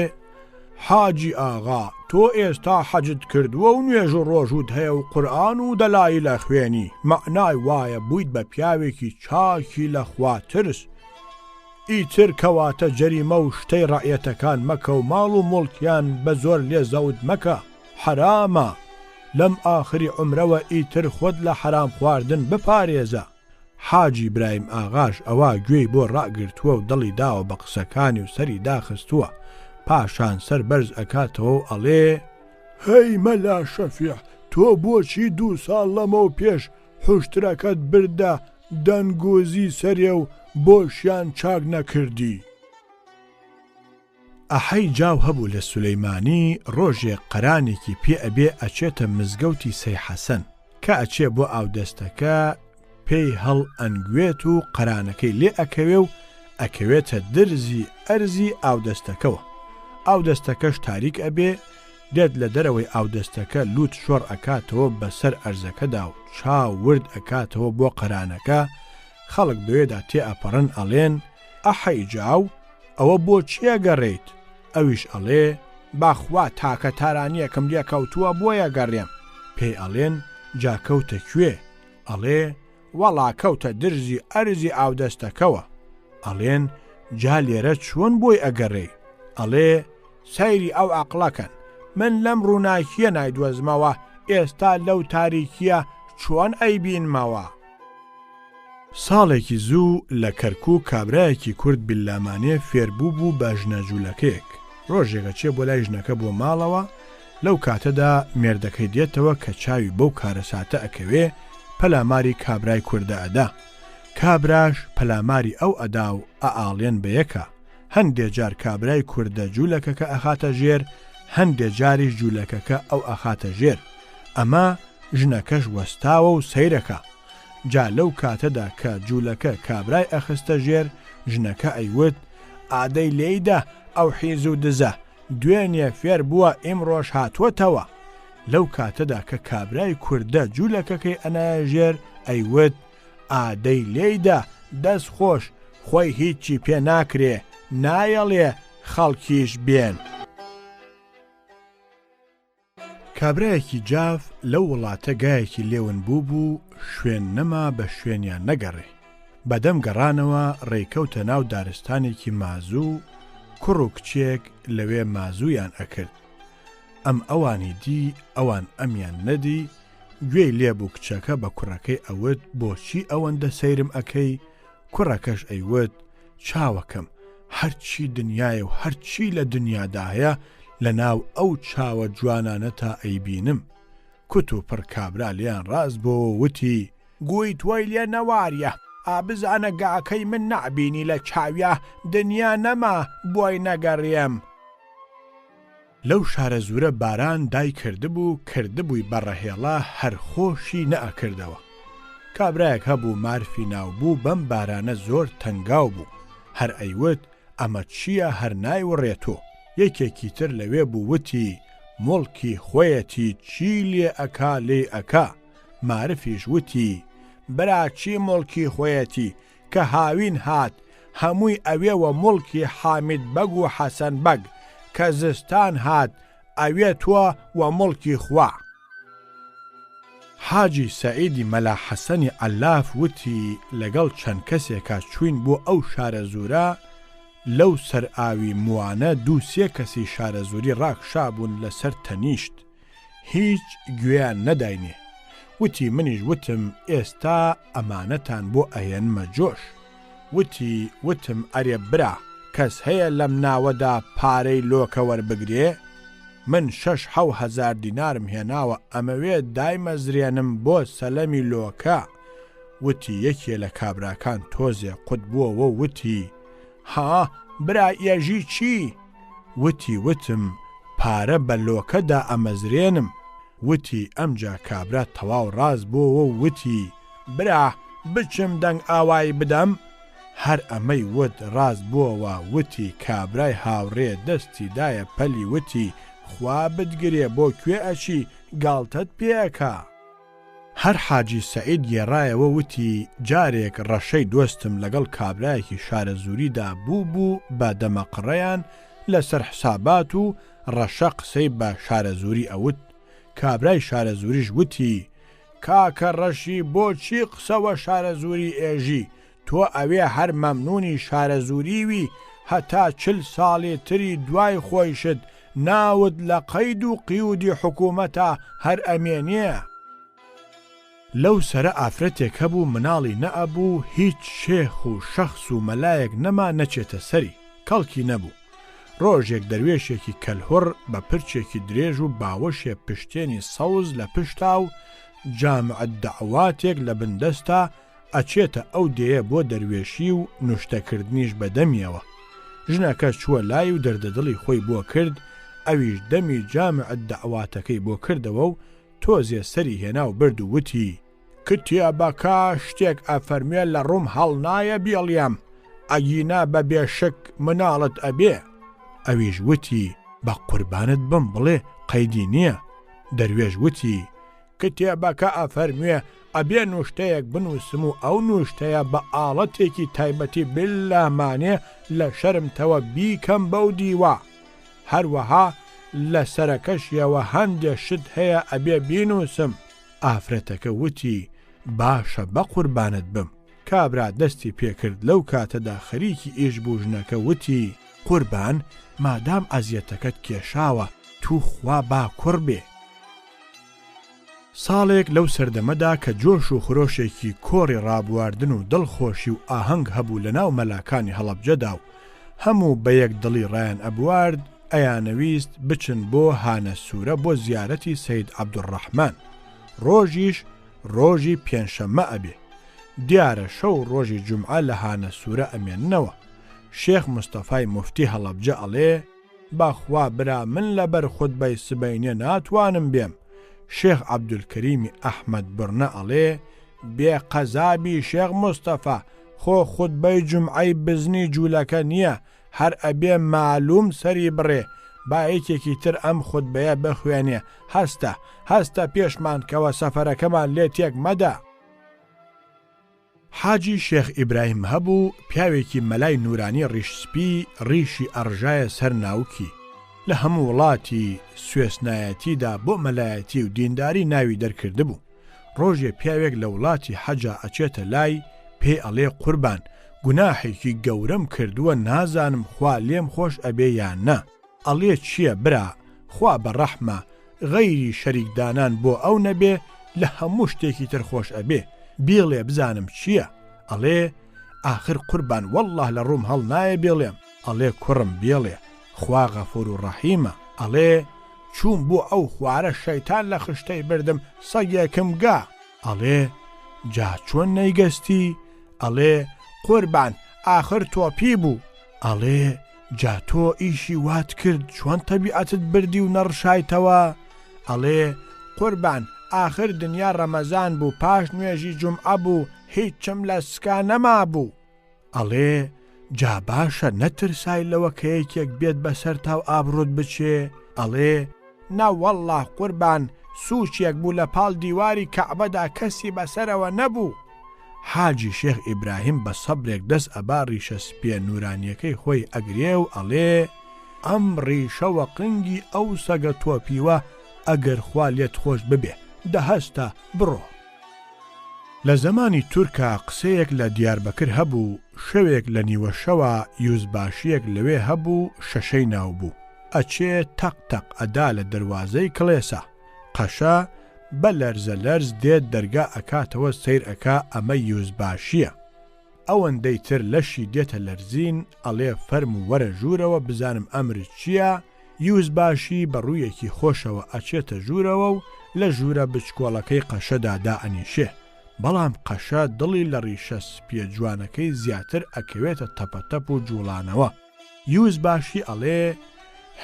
حاجی ئاغا تۆ ئێستا حەجت کردووە و نوێژ و ڕۆژوت هەیە و قورئان و دەلایی لە خوێنی مەعنای وایە بوویت بە پیاوێکی چاکی لە خوا ترس ئیتر کەواتە جەریمە و شتەی ڕەعیەتەکان مەکە و ماڵ و موڵکیان بە زۆر لێ زەوت مەکە حرامە لەم ئاخری عومرەوە ئیتر خۆت لە حرام خواردن بپارێزە حاجی برایم ئاغاش ئەوە گوێی بۆ ڕاگرتووە و دڵی داوە بە قسەکانی و سەری داخستووە پاشان سەر بەرز ئەکاتەوە و ئەڵێ هەی مەلا شەفیع تۆ بۆچی 2 ساڵ لەمەوە پێش حوشترەکەت بردە دەنگۆزی سەرێ و بۆشیان چاک نەکردی ئەحەی جاو هەبوو لە سولەیمانی ڕۆژێک قەرانێکی پێ ئەبێ ئەچێتە مزگەوتی سەی حەسەن کە ئەچێ بۆ ئاودەستەکە پێی هەڵ ئەنگوێت و قەرانەکەی لێ ئەکەوێ و ئەکەوێتە درزی ئەرزی ئاودەستەکەەوە ئاودەستەکەش تاریک ئەبێ دێت لە دەرەوەی ئاودەستەکە لوت شۆڕ ئەکاتەوە بەسەر ئەرزەکەدا و چاو ورد ئەکاتەوە بۆ قەرانەکە خەڵک بەوێدا تێ ئەپەڕن ئەڵێن ئەحەی جاو ئەوە بۆ چیە گەڕێیت ئەویش ئەڵێ باخوا تاکە تارانیەکەم لێ کەوتووە بۆیە گەڕێم پێی ئەڵێن جاکەوتە کوێ ئەڵێ وەڵا کەوتە درزی ئەرزی ئاودەستەکەوە ئەڵێن جا لێرە چۆن بۆی ئەگەڕێ ئەڵێ سەیری ئەو عەقڵەکەن من لەم ڕووناکیە نایدوەزمەوە ئێستا لەو تاریکیە چۆن ئەیبینمەوە ساڵێکی زوو لە کەرکوو کابرایەکی کورد بیللامانێ فێربوو بوو بە ژنەجوولەکەیەک ڕۆژێکە چێ بۆ لای ژنەکە بۆ ماڵەوە لەو کاتەدا مێردەکەی دێتەوە کە چاوی بەو کارەساتە ئەکەوێ پەلاماری کابرای کووردە ئەدا کابراش پەلاماری ئەو ئەدا و ئەئاڵێن بەیەکە هەندێ جار کابرای کووردە جوولەکەکە ئەخاتە ژێر هەندێ جاریش جوولەکەکە ئەو ئەخاتە ژێر ئەمە ژنەکەش وەستاوە و سەیرەکە جا لەو کاتەدا کە جوولەکە کابرای ئەخستە ژێر ژنەکە ئەیوت ئادەی لێیدا ئەو حیز و دزە دوێنێ فێر بووە ئیمڕۆژ هاتووەتەوە. لەو کاتەدا کە کابرای کووردە جوولەکەکەی ئەنایە ژێر ئەیوت ئادەی لێیدا دەست خۆش خۆی هیچی پێ ناکرێ نایەڵێ خەڵکیش بێن. کابرایەکی جاف لەو وڵاتە گایەکی لێون بوو شوێن نەما بە شوێنیان نەگەڕێ. بەدەم گەڕانەوە ڕێکەوتە ناو دارستانێکی مازوو کوڕ و کچێک لەوێ مازوویان ئەکرد. ئەم ئەوانی دی ئەوان ئەمیان نەدی گوێی لێبوو کچەکە بە کوڕەکەی ئەوت بۆچی ئەوەندە سەیرم ئەکەی؟ کوڕەکەش ئەیوت چاوەکەم هەرچی دنیاە و هەرچی لە دنیاداهەیە لە ناو ئەو چاوە جوانانە تا ئەیبینم. کوت و پڕ کابرا لیان ڕاست بۆ وتی گوی تۆی لێ نەواریە ئابزانە گاکەی من نعبینی لە چاویە دنیا نەما بۆی نەگەڕێم. لەو شارە زورە باران دای کردبووی بەڕەهێڵا هەرخۆشی نەئەکردەوە. کابرایەک هەبوو مارفی ناوبوو بەم بارانە زۆر تەنگاو بوو. هەر ئەیوت ئەمە چییە هەر نایوەڕێتۆ. یەکێکی تر لەوێ بوو وتی مڵکی خۆیەتی چی لێ ئەکا لێ ئەکا. مارفیش وتی برا چی مڵکی خۆیەتی کە هاوین هات هەمووی ئەوێوە مڵکی حامید بەگ و حەسەن بەگ کە زستان هات ئەوێ تووە و مڵکی خوا. حاجی سەعیدی مەلا حەسەنی عەلاف وتی لەگەڵ چەند کەسێکا چوین بۆ ئەو شارە زورە لەو سەر ئاوی موانە دووسێ کەسی شارە زوری ڕاکشابوون لەسەر تەنیشت هیچ گوێیان نەداینێ. وتی منیش وتم ئێستا ئەمانەتان بۆ ئەهێنمە جۆش. وتم ئەرێ برا کەس هەیە لەم ناوەدا پارەی لۆکە وەربگرێ؟ من 6,000 دینارم هێناوە ئەمەوێ دایمەزرێنم بۆ سەلەمی لۆکە. وتی یەکێ لە کابراکان تۆزێ قوت بووەوە وتی ها برا ئێژی چی؟ وتم پارە بە لۆکەدا ئەمەزرێنم. وتی ئەمجا کابرا تەواو ڕاست بووەوە وتی برا بچم دەنگ ئاوایی بدەم؟ هەر ئەمەی وت ڕاست بووەوە. وتی کابرای هاوڕێ دەستی دایە پەلی وتی خوا بتگرێ بۆ کوێ ئەچی گاڵتەت پێەکە. هەر حاجی سەعید گێڕایەوە وتی جارێک ڕەشەی دۆستم لەگەڵ کابرایەکی شارە زوریدا بوو بە دەمەقڕەیان لەسەر حسابات و ڕەشە قسەی بە شارە زوری ئەوت. کابرای شارە زوریش وتی کاکە ڕەشی بۆچی قسەوە شارە زوری ئێژی تۆ ئەوێ هەر مەمنونی شارە زوریوی هەتا 40 ساڵی تری دوای خۆیشت ناوت لە قەید و قیودی حکوومەتە هەر ئەمێنیە. لەو سرە ئافرەتێک هەبوو مناڵی نەئەبوو هیچ شێخ و شەخص و مەلایەک نەما نەچێتە سەری کەڵکی نەبوو. ڕۆژێک دەروێشێکی کەلهۆڕ بە پرچێکی درێژ و باوەشێ پشتێنی سەوز لە پشتا و جامعەت دەعواتێک لە بندەستا ئەچێتە ئەو دێیە بۆ دەروێشی و نوشتەکردنیش بەدەمیەوە. ژنەکە چووە لای و دەردەدڵی خۆی بۆ کرد ئەویش دەمی جامعەت دەعواتەکەی بۆ کردەوە و تۆزێ سەری هێنا و برد و وتی کتێبەکە شتێک ئەفەرمێ لە ڕووم هەڵنایە بێڵیام ئەگینا بە بێشک مناڵت ئەبێ. ئەویش وتی بە قوربانت بم بڵێ قەیدی نییە. دەروێش وتی کتێبەکە ئەفەرموێ ئەبێ نوشتەیەک بنووسم و ئەو نوشتەیە بە ئاڵەتێکی تایبەتی بلامانێ لە شەرمتەوە بیکەم بەو دیوە. هەروەها لە سەرەکەشیەوە هەندێک شت هەیە ئەبێ بینووسم. ئافرەتەکە وتی باشە بە قوربانت بم. کابرا دەستی پێکرد لەو کاتەدا خەریکی ئیش بوو ژنەکە وتی قوربان مادام ئەزیەتەکەت کێشاوە تو خوا با کوڕ بێ. ساڵێک لەو سەردەمەدا کە جۆش و خرۆشێکی کۆڕی ڕابواردن و دڵخۆشی و ئاهەنگ هەبوو لە ناو مەلاکانی هەڵەبجەدا و هەموو بە یەک دڵی ڕایان ئەبوارد ئەیانەویست بچن بۆ هانە سوورە بۆ زیارەتی سەید عەبدوڕەحمان. ڕۆژیش ڕۆژی پێنجشەممە ئەبێ. دیارە شەو ڕۆژی جومعە لە هانە سوورە ئەمێننەوە. شێخ مستەفای موفتی هەڵەبجە ئەڵێ باخوا برا من لەبەر خودبەی سبەینێ ناتوانم بێم. شێخ عەبدولکەریمی ئەحمەد بڕنە ئەڵێ بێ قەزابی شێخ مستەفا خۆ خوتبەی جومعەی بزنی جوولەکە نییە هەر ئەبێ معلوم سەری بڕێ با یەکێکی تر ئەم خوتبەیە بخوێنێ هەستە پێشمان کەوە سەفەرەکەمان لێ تێک مەدە. حاجی شێخ ئیبراهیم هەبوو پیاوێکی مەلای نورانی ڕیشسپی ڕیشی ئەڕژایە سەر ناوکی لە هەموو وڵاتی سوێسنایەتیدا بۆ مەلایەتی و دینداری ناوی دەرکرد بوو. ڕۆژێ پیاوێک لە وڵاتی حەجا ئەچێتە لای پێ ئەڵێ قوربان گوناحێکی گەورەم کردووە نازانم خوا لێم خۆش ئەبێ یان نە. ئەڵێ چییە برا خوا بەڕەحمە غەیری شەریکدانان بۆ ئەو نەبێ لە هەموو شتێکی تر خۆش ئەبێ بیڵێ بزانم چییە؟ ئەڵێ ئاخر قوربان وەڵڵاه لە ڕووم هەڵ نایە بێڵێم. ئەڵێ کوڕم بێڵێ خوا غەفوور و ڕەحیمە. ئەڵێ چوون بۆ ئەو خوارە شەیتان لە خشتەی بردم سەگێکم گا. ئەڵێ جا چۆن نەیگەستی؟ ئەڵێ قوربان ئاخر تۆپی بوو. ئەڵێ جا تۆ ئیشی وات کرد چۆن تەبیعەتت بردی و نەڕشایتەوە؟ ئەڵێ قوربان ئاخر دنیا ڕەمەزان بوو پاش نوێژی جومعە بوو هیچم لە سکا نەما بوو. ئەڵێ جا باشە نەترسای لەوە کە یەکێک بێت بەسەر تاو ئابڕوت بچێ؟ ئەڵێ ناوەڵڵاه قوربان سوچێک بوو لە پاڵ دیواری کەعبەدا کەسی بەسەرەوە نەبوو. حاجی شێخ ئیبراهیم بە سەبرێک دەست ئەبا ڕیشە سپیە نورانیەکەی خۆی ئەگرێ و ئەڵێ ئەم ڕیشەوە قنگی ئەو سەگە تۆپیوە ئەگەر خوا لێت خۆش ببێ دەهەستە بڕۆ. لە زمانی تورکا قسەیەک لە دیاربەکر هەبوو شەوێک لە نیوە شەوە یوزباشیەک لەوێ هەبوو شەشەی ناو بوو ئەچێ تەق تەق ئەدا لە دەروازەی کڵێسە قەشە بە لەرزە لەرز دێت دەرگا ئەکاتەوە سەیر ئەکا ئەمە یوزباشیە. ئەوەندەی تر لەشی دێتە لەرزین ئەڵێ فەرم و وەرە ژوورەوە بزانم ئەمرت چییە؟ یوزباشی بە ڕوویەکی خۆشەوە ئەچێتە ژوورەوە و لە ژوورە بچکۆڵەکەی قەشەدا دائەنیشێ. بەڵام قەشە دڵی لە ڕیشە سپیە جوانەکەی زیاتر ئەکەوێتە تەپەتەپ و جوڵانەوە. یوزباشی ئەڵێ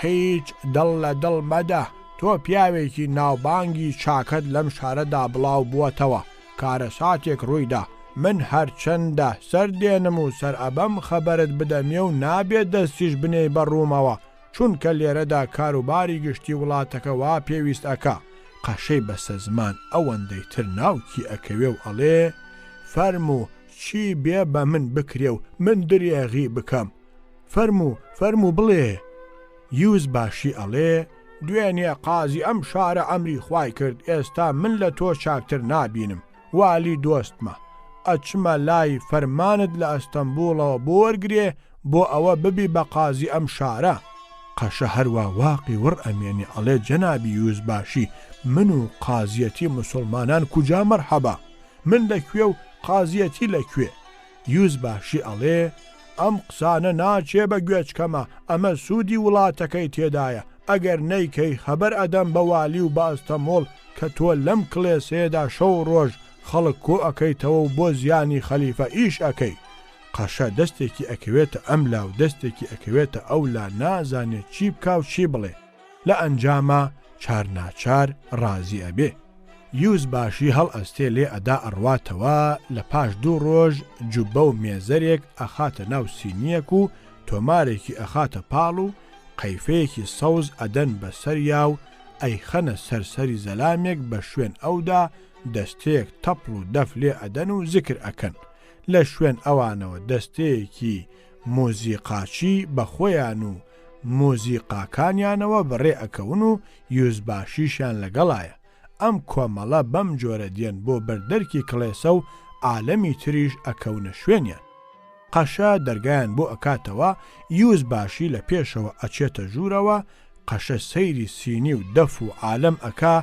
هیچ دڵ لە دڵ مەدە تۆ پیاوێکی ناوبانگی چاکت لەم شارەدا بڵاو بووەتەوە کارە ساتێک ڕوویدا من هەرچەندە سەردێنم و سەر ئەبەم خەبەرت بدەمێ و نابێت دەستیش بنێ بەڕوومەوە چونکە لێرەدا کاروباری گشتی وڵاتەکە وا پێویست ئەکا. قەشەی بەسە زمان ئەوەندەی تر ناوکی ئەکەوێ و ئەڵێ فەرموو چی بێ بە من بکرێ و من درێغی بکەم فەرموو بڵێ. یوزباشی ئەڵێ دوێنێ قازی ئەم شارە ئەمری خوای کرد ئێستا من لە تۆ چاکتر نابینم والی دۆستمە ئەچمە لای فەرمانت لە ئەستەمبوڵەوە بۆ وەرگێ بۆ ئەوە ببی بە قازی ئەم شارە. قەشە هەروە واقی وڕ ئەمێنی ئەڵێ جەنابی یوزباشی من و قازیەتی مسلمانان کوجا مەرحەبا من لەکوێ و قازیەتی لەکوێ؟ یوزباشی ئەڵێ ئەم قسانە ناچێ بە گوێچکەمە ئەمە سوودی وڵاتەکەی تێدایە ئەگەر نەیکەی خەبەر ئەدەم بە والی و بە ئەستەمۆڵ کە تۆ لەم کڵێسەیەدا شەو ڕۆژ خەڵک کۆ ئەەکەیتەوە و بۆ زیانی خەلیفە ئیش ئەەکەی. قەشە دەستێکی ئەکەوێتە ئەملا و دەستێکی ئەکەوێتە ئەولا نازانێت چی بکا و چی بڵێ لە ئەنجامە چارناچار ڕازی ئەبێ. یوزباشی هەڵ ئەستێ لێ ئەدا ئەڕواتەوە لە پاش 2 ڕۆژ جوبە و مێزەرێک ئەخاتە ناو سینیەک و تۆمارێکی ئەخاتە پاڵ و قەیفەیەکی سەوز ئەدەن بەسەریا و ئەیخەنە سەرسەری زەلامێک بە شوێن ئەودا دەستەیەک تەپڵ و دەف لێ ئەدەن و زیکر ئەکەن. لە شوێن ئەوانەوە دەستەیەکی مۆزیقاچی بە خۆیان و مۆزیقاکانیانەوە بەڕێ ئەکەون و یوزباشیشیان لەگەڵایە. ئەم کۆمەڵە بەم جۆرە دێن بۆ بەردەرکی کڵێسە و عالەمی تریش ئەکەونە شوێنیان. قەشە دەرگایان بۆ ئەکاتەوە یوزباشی لە پێشەوە ئەچێتە ژوورەوە قەشە سەیری سینی و دەف و عالەم ئەکا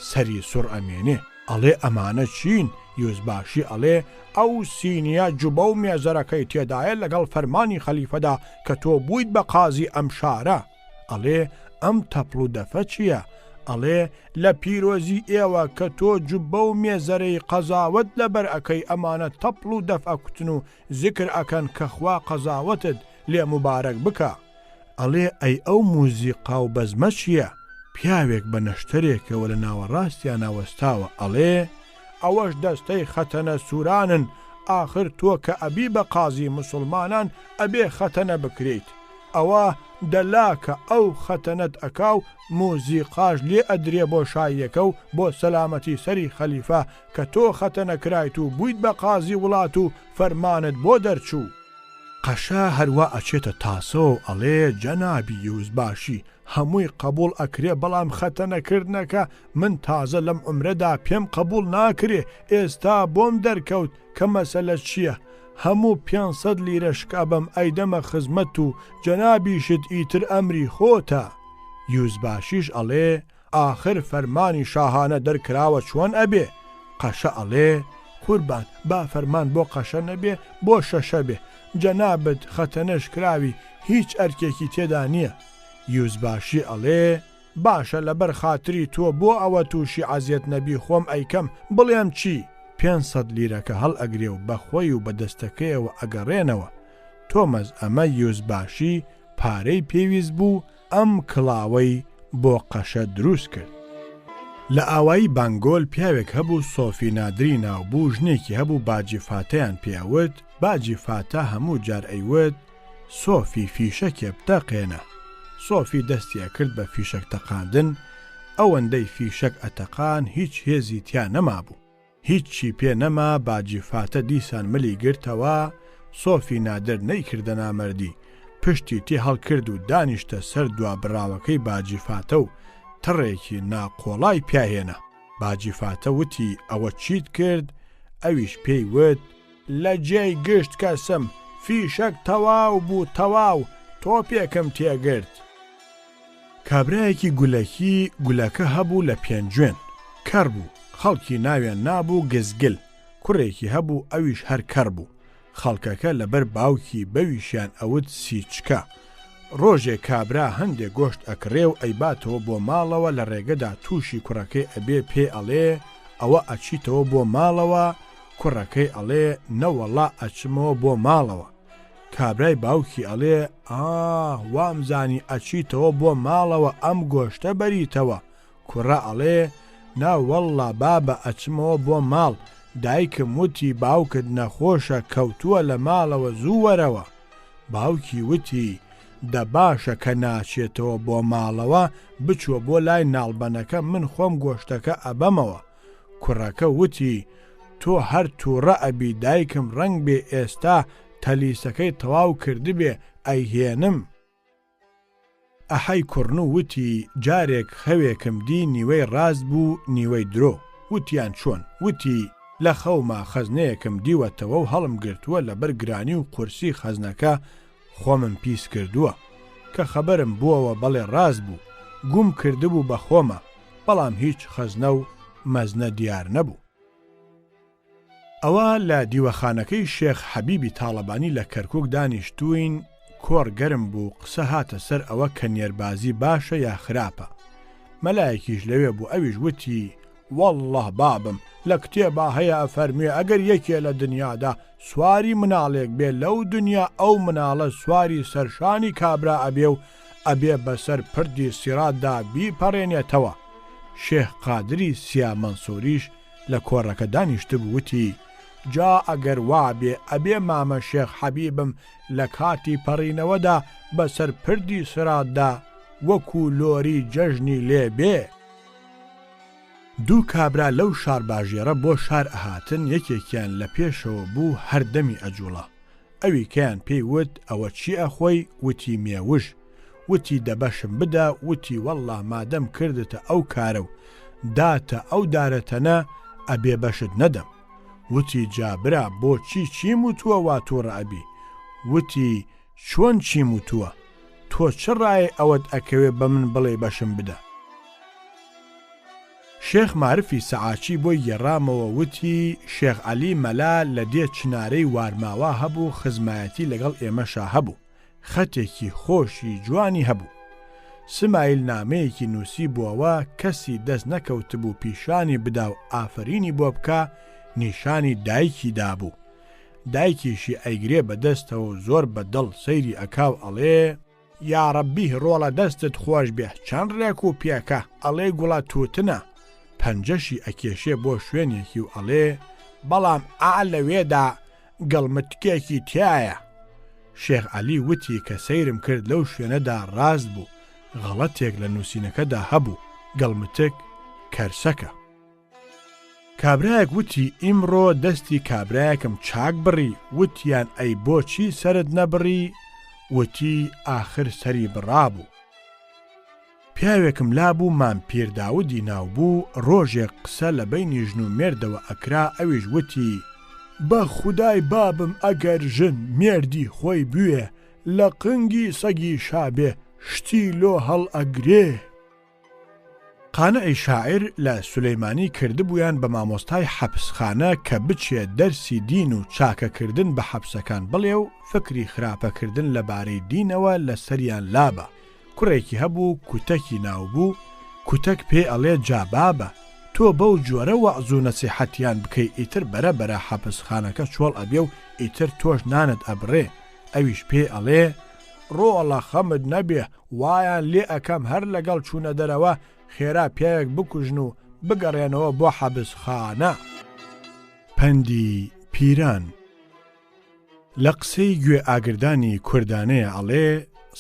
سەری سوڕ ئەمێنێ ئەڵێ ئەمانە چین؟ یوزباشی ئەڵێ ئەو سینیە جوبە و مێزەرەکەی تێدایە لەگەڵ فەرمانی خەلیفەدا کە تۆ بوویت بە قازی ئەم شارە. ئەڵێ ئەم تەپڵ و دەفە چییە؟ ئەڵێ لە پیرۆزی ئێوە کە تۆ جوبە و مێزەرەی قەزاوت لەبەر ئەەکەی ئەمانە تەپڵ و دەف ئەکوتن و زیکر ئەکەن کە خوا قەزاوتت لێ مبارەک بکە. ئەڵێ ئەی ئەو موزیقا و بەزمە چییە؟ پیاوێک بە نەشتەرێکەوە لە ناوەڕاستیان ناوەستاوە ئەڵێ ئەوەش دەستەی خەتەنە سوورانن، ئاخر تۆ کە ئەبی بە قازی مسلمانان ئەبێ خەتەنە بکرێیت. ئەوە دەلاکە ئەو خەتەنەت ئەکاو موزیقاش لێ ئەدرێ بۆ شایەکە و بۆ سەلامەتی سەری خەلیفە کە تۆ خەتەنە کرایت و بوویت بە قازی وڵات و فەرمانت بۆ دەرچوو. قەشە هەروە ئەچێتە تاسۆ و ئەڵێ جەنابی یوزباشی هەمووی قبول ئەکرێ، بەڵام خەتەنەکردنەکە من تازە لەم عمرەدا پێم قبول ناکرێ، ئێستا بۆم دەرکەوت کە مەسەلە چییە؟ هەموو 500 لیرە شکابم ئەیدەمە خزمەت و جەنابیشت ئیتر ئەمری خۆتە. یوزباشیش ئەڵێ ئاخر فەرمانی شاهانە دەرکراوە چۆن ئەبێ؟ قەشە ئەڵێ قوربان با فەرمان بۆ قەشە نەبێ، بۆ شەشە بێ، جەنابت خەتەنەش کراوی هیچ ئەرکێکی تێدا نییە. یوزباشی ئەڵێ باشە لەبەر خاتری تۆ بۆ ئەوە تووشی عەزیەت نەبی خۆم ئەیکەم، بڵێم چی؟ 500 لیرەکە هەڵ ئەگرێ و بەخۆی و بە دەستەکەیەوە ئەگەڕێنەوە. تۆمەز ئەمە یوزباشی پارەی پێویست بوو ئەم کڵاوەی بۆ قەشە دروست کرد. لە ئاوایی بانگۆل پیاوێک هەبوو سۆفی نادری ناوبوو، ژنێکی هەبوو باجی فاتەیان پیاوت. باجی فاتە هەموو جار ئەیوت سۆفی فیشەکێ بتەقێنە. سۆفی دەستیە کرد بە فیشەک تەقاندن، ئەوەندەی فیشەک ئەتەقان هیچ هێزی تیا نەمابوو، هیچی پێ نەما. باجی فاتە دیسان ملی گرتەوە، سۆفی نادر نەیکردە نامەردی، پشتی تێ هەڵکرد و دانیشتە سەر دوا براوەکەی باجی فاتە و تڕێکی ناقۆڵای پیاهێنا. باجی فاتە وتی ئەوە چیت کرد؟ ئەویش پێی وت لە جێی گشت کەسم، فیشەک تەواو بوو، تەواو، تۆ پێکم تێگرت. کابرایەکی گولەکی گولەکە هەبوو لە پێنجوێن، کەڕ بوو، خەڵکی ناوێن نابوو گزگل. کوڕێکی هەبوو ئەویش هەر کەڕ بوو، خەڵکەکە لەبەر باوکی بەویشیان ئەوت سیچکە. ڕۆژێک کابرا هەندێک گۆشت ئەکڕێ و ئەیباتەوە بۆ ماڵەوە، لە ڕێگەدا تووشی کوڕەکەی ئەبێ پێ ئەڵێ ئەوە ئەچیتەوە بۆ ماڵەوە. کوڕەکەی ئەڵێ نەوەڵا ئەچمەوە بۆ ماڵەوە. کابرای باوکی ئەڵێ وامزانی ئەچیتەوە بۆ ماڵەوە ئەم گۆشتە بەریتەوە. کوڕە ئەڵێ ناوەڵا بابە ئەچمەوە بۆ ماڵ، دایکم وتی باوکت نەخۆشە کەوتووە لە ماڵەوە زوو وەرەوە. باوکی وتی دە باشە کە ناچێتەوە بۆ ماڵەوە، بچووە بۆ لای ناڵبەنەکە، من خۆم گۆشتەکە ئەبەمەوە. کوڕەکە وتی تۆ هەر تووڕە ئەبی، دایکم ڕەنگ بێ ئێستا تەلیسەکەی تەواو کردبێ ئەیهێنم. ئەحەی کوڕن و وتی جارێک خەوێکم دی نیوەی ڕاست بوو نیوەی درۆ. وتیان چۆن؟ وتی لە خەوما خەزنەیەکم دیوەتەوە و هەڵم گرتووە لەبەر گرانی و قورسی خەزنەکە خۆمم پیس کردووە، کە خەبەرم بووەوە بەڵێ ڕاست بوو، گوم کردبوو بە خۆمە، بەڵام هیچ خەزنە و مەزنە دیار نەبوو. ئەوە لە دیوەخانەکەی شێخ حەبیبی تاڵەبانی لە کەرکووک دانیشتوین. کۆڕ گەرم بوو، قسە هاتە سەر ئەوە کە نێربازی باشە یا خراپە. مەلایەکیش لەوێ بوو، ئەویش وتی وەڵڵه بابم لە کتێبا هەیە ئەفەرمێ ئەگەر یەکێ لە دنیادا سواری مناڵێک بێ، لەو دنیا ئەو مناڵە سواری سەرشانی کابرا ئەبێ و ئەبێ بەسەر پردی سیراتدا بیپەڕێنێتەوە. شێخ قادری سیا مەنسووریش لە کۆڕەکە دانیشتبوو، وتی جا ئەگەر وابێ ئەبێ مامە شێخ حەبیبم لە کاتی پەڕینەوەدا بەسەر پردی سراتدا وەکو لۆری جەژنی لێ بێ. دوو کابرا لەو شار باژێرە بۆ شار ئەهاتن، یەکێکیان لە پێشەوە بوو هەردەمی ئەجوڵە. ئەوی کەیان پێی وت ئەوە چی ئەخۆی؟ وتی مێوژ. وتی دەبەشم بدە. وتی وەڵڵا مادەم کردتە ئەو کارە و داتە ئەو دارەتەنە ئەبێ بەشت نەدەم. وتی جابرا بۆچی چیم وتووە وا تۆڕە ئەبی؟ وتی چۆن چیم وتووە؟ تۆ چ ڕایە ئەوەت ئەکەوێ بە من بڵێ بەشم بدە؟ شێخ معرفی سەعاچی بۆی گێڕامەوە، وتی شێخ عەلی مەلا لە دێ چنارەی وارماوە هەبوو، خزمایەتی لەگەڵ ئێمەشا هەبوو، خەتێکی خۆشی جوانی هەبوو. سمایل نامەیەکی نووسی بووەوە، کەسی دەست نەکەوتبوو پیشانی بدا و ئافرینی بۆ بکە، نیشانی دایکی دابوو. دایکیشی ئەیگرێ بەدەستەوە زۆر بەدڵ سەیری ئەکاو ئەڵێ یاڕەبی ڕۆڵە دەستت خۆش بێ، چەند ڕێک و پێکە، ئەڵێ گوڵە تووتنە، پەنجەشی ئەکێشێ بۆ شوێنێکی و ئەڵێ بەڵام لەوێدا گەڵمتکێکی تایە. شێخ عەلی وتی کە سەیرم کرد لەو شوێنەدا ڕاست بوو، غەڵەتێک لە نووسینەکەدا هەبوو، گەڵمتک کەرسەکە. کابرایەک وتی ئیمڕۆ دەستی کابرایەکم چاک بڕی، وتیان ئەی بۆچی سەرت نەبڕی؟ وتی ئاخر سەری بڕابوو. پیاوێکم لابوو مام پیرداودی ناوبوو، ڕۆژێک قسە لە بەینی ژن و مێردەوە ئەکرا، ئەویش وتی بە خودای بابم ئەگەر ژن مێردی خۆی بوێ لە قنگی سەگی شابێ شتی لۆ هەڵ ئەگرێ. قانعی شاعر لە سولەیمانی کردبوویان بە مامۆستای حەبسخانە کە بچێ دەرسی دین و چاکەکردن بە حەبسەکان بڵێ و فکری خراپەکردن لەبارەی دینەوە لە سەریان لابە. کوڕێکی هەبوو کوتەکی ناوبوو، کوتەک پێ ئەڵێ جابابە تۆ بەو جۆرە وەعز و نەسیحەتیان بکەی ئیتر بەرە حەبسخانەکە چۆڵ ئەبێ و ئیتر تۆش نانت ئەبڕێ. ئەویش پێ ئەڵێ ڕۆڵە خەمت نەبێ، وایان لێ ئەەکەم هەر لەگەڵ چوونە دەرەوە خێرا پیاوێک بکوژن و بگەڕێنەوە بۆ حەبسخانە. پەندی پیران لە قسەی گوێ ئاگردانی کوردانەیە ئەڵێ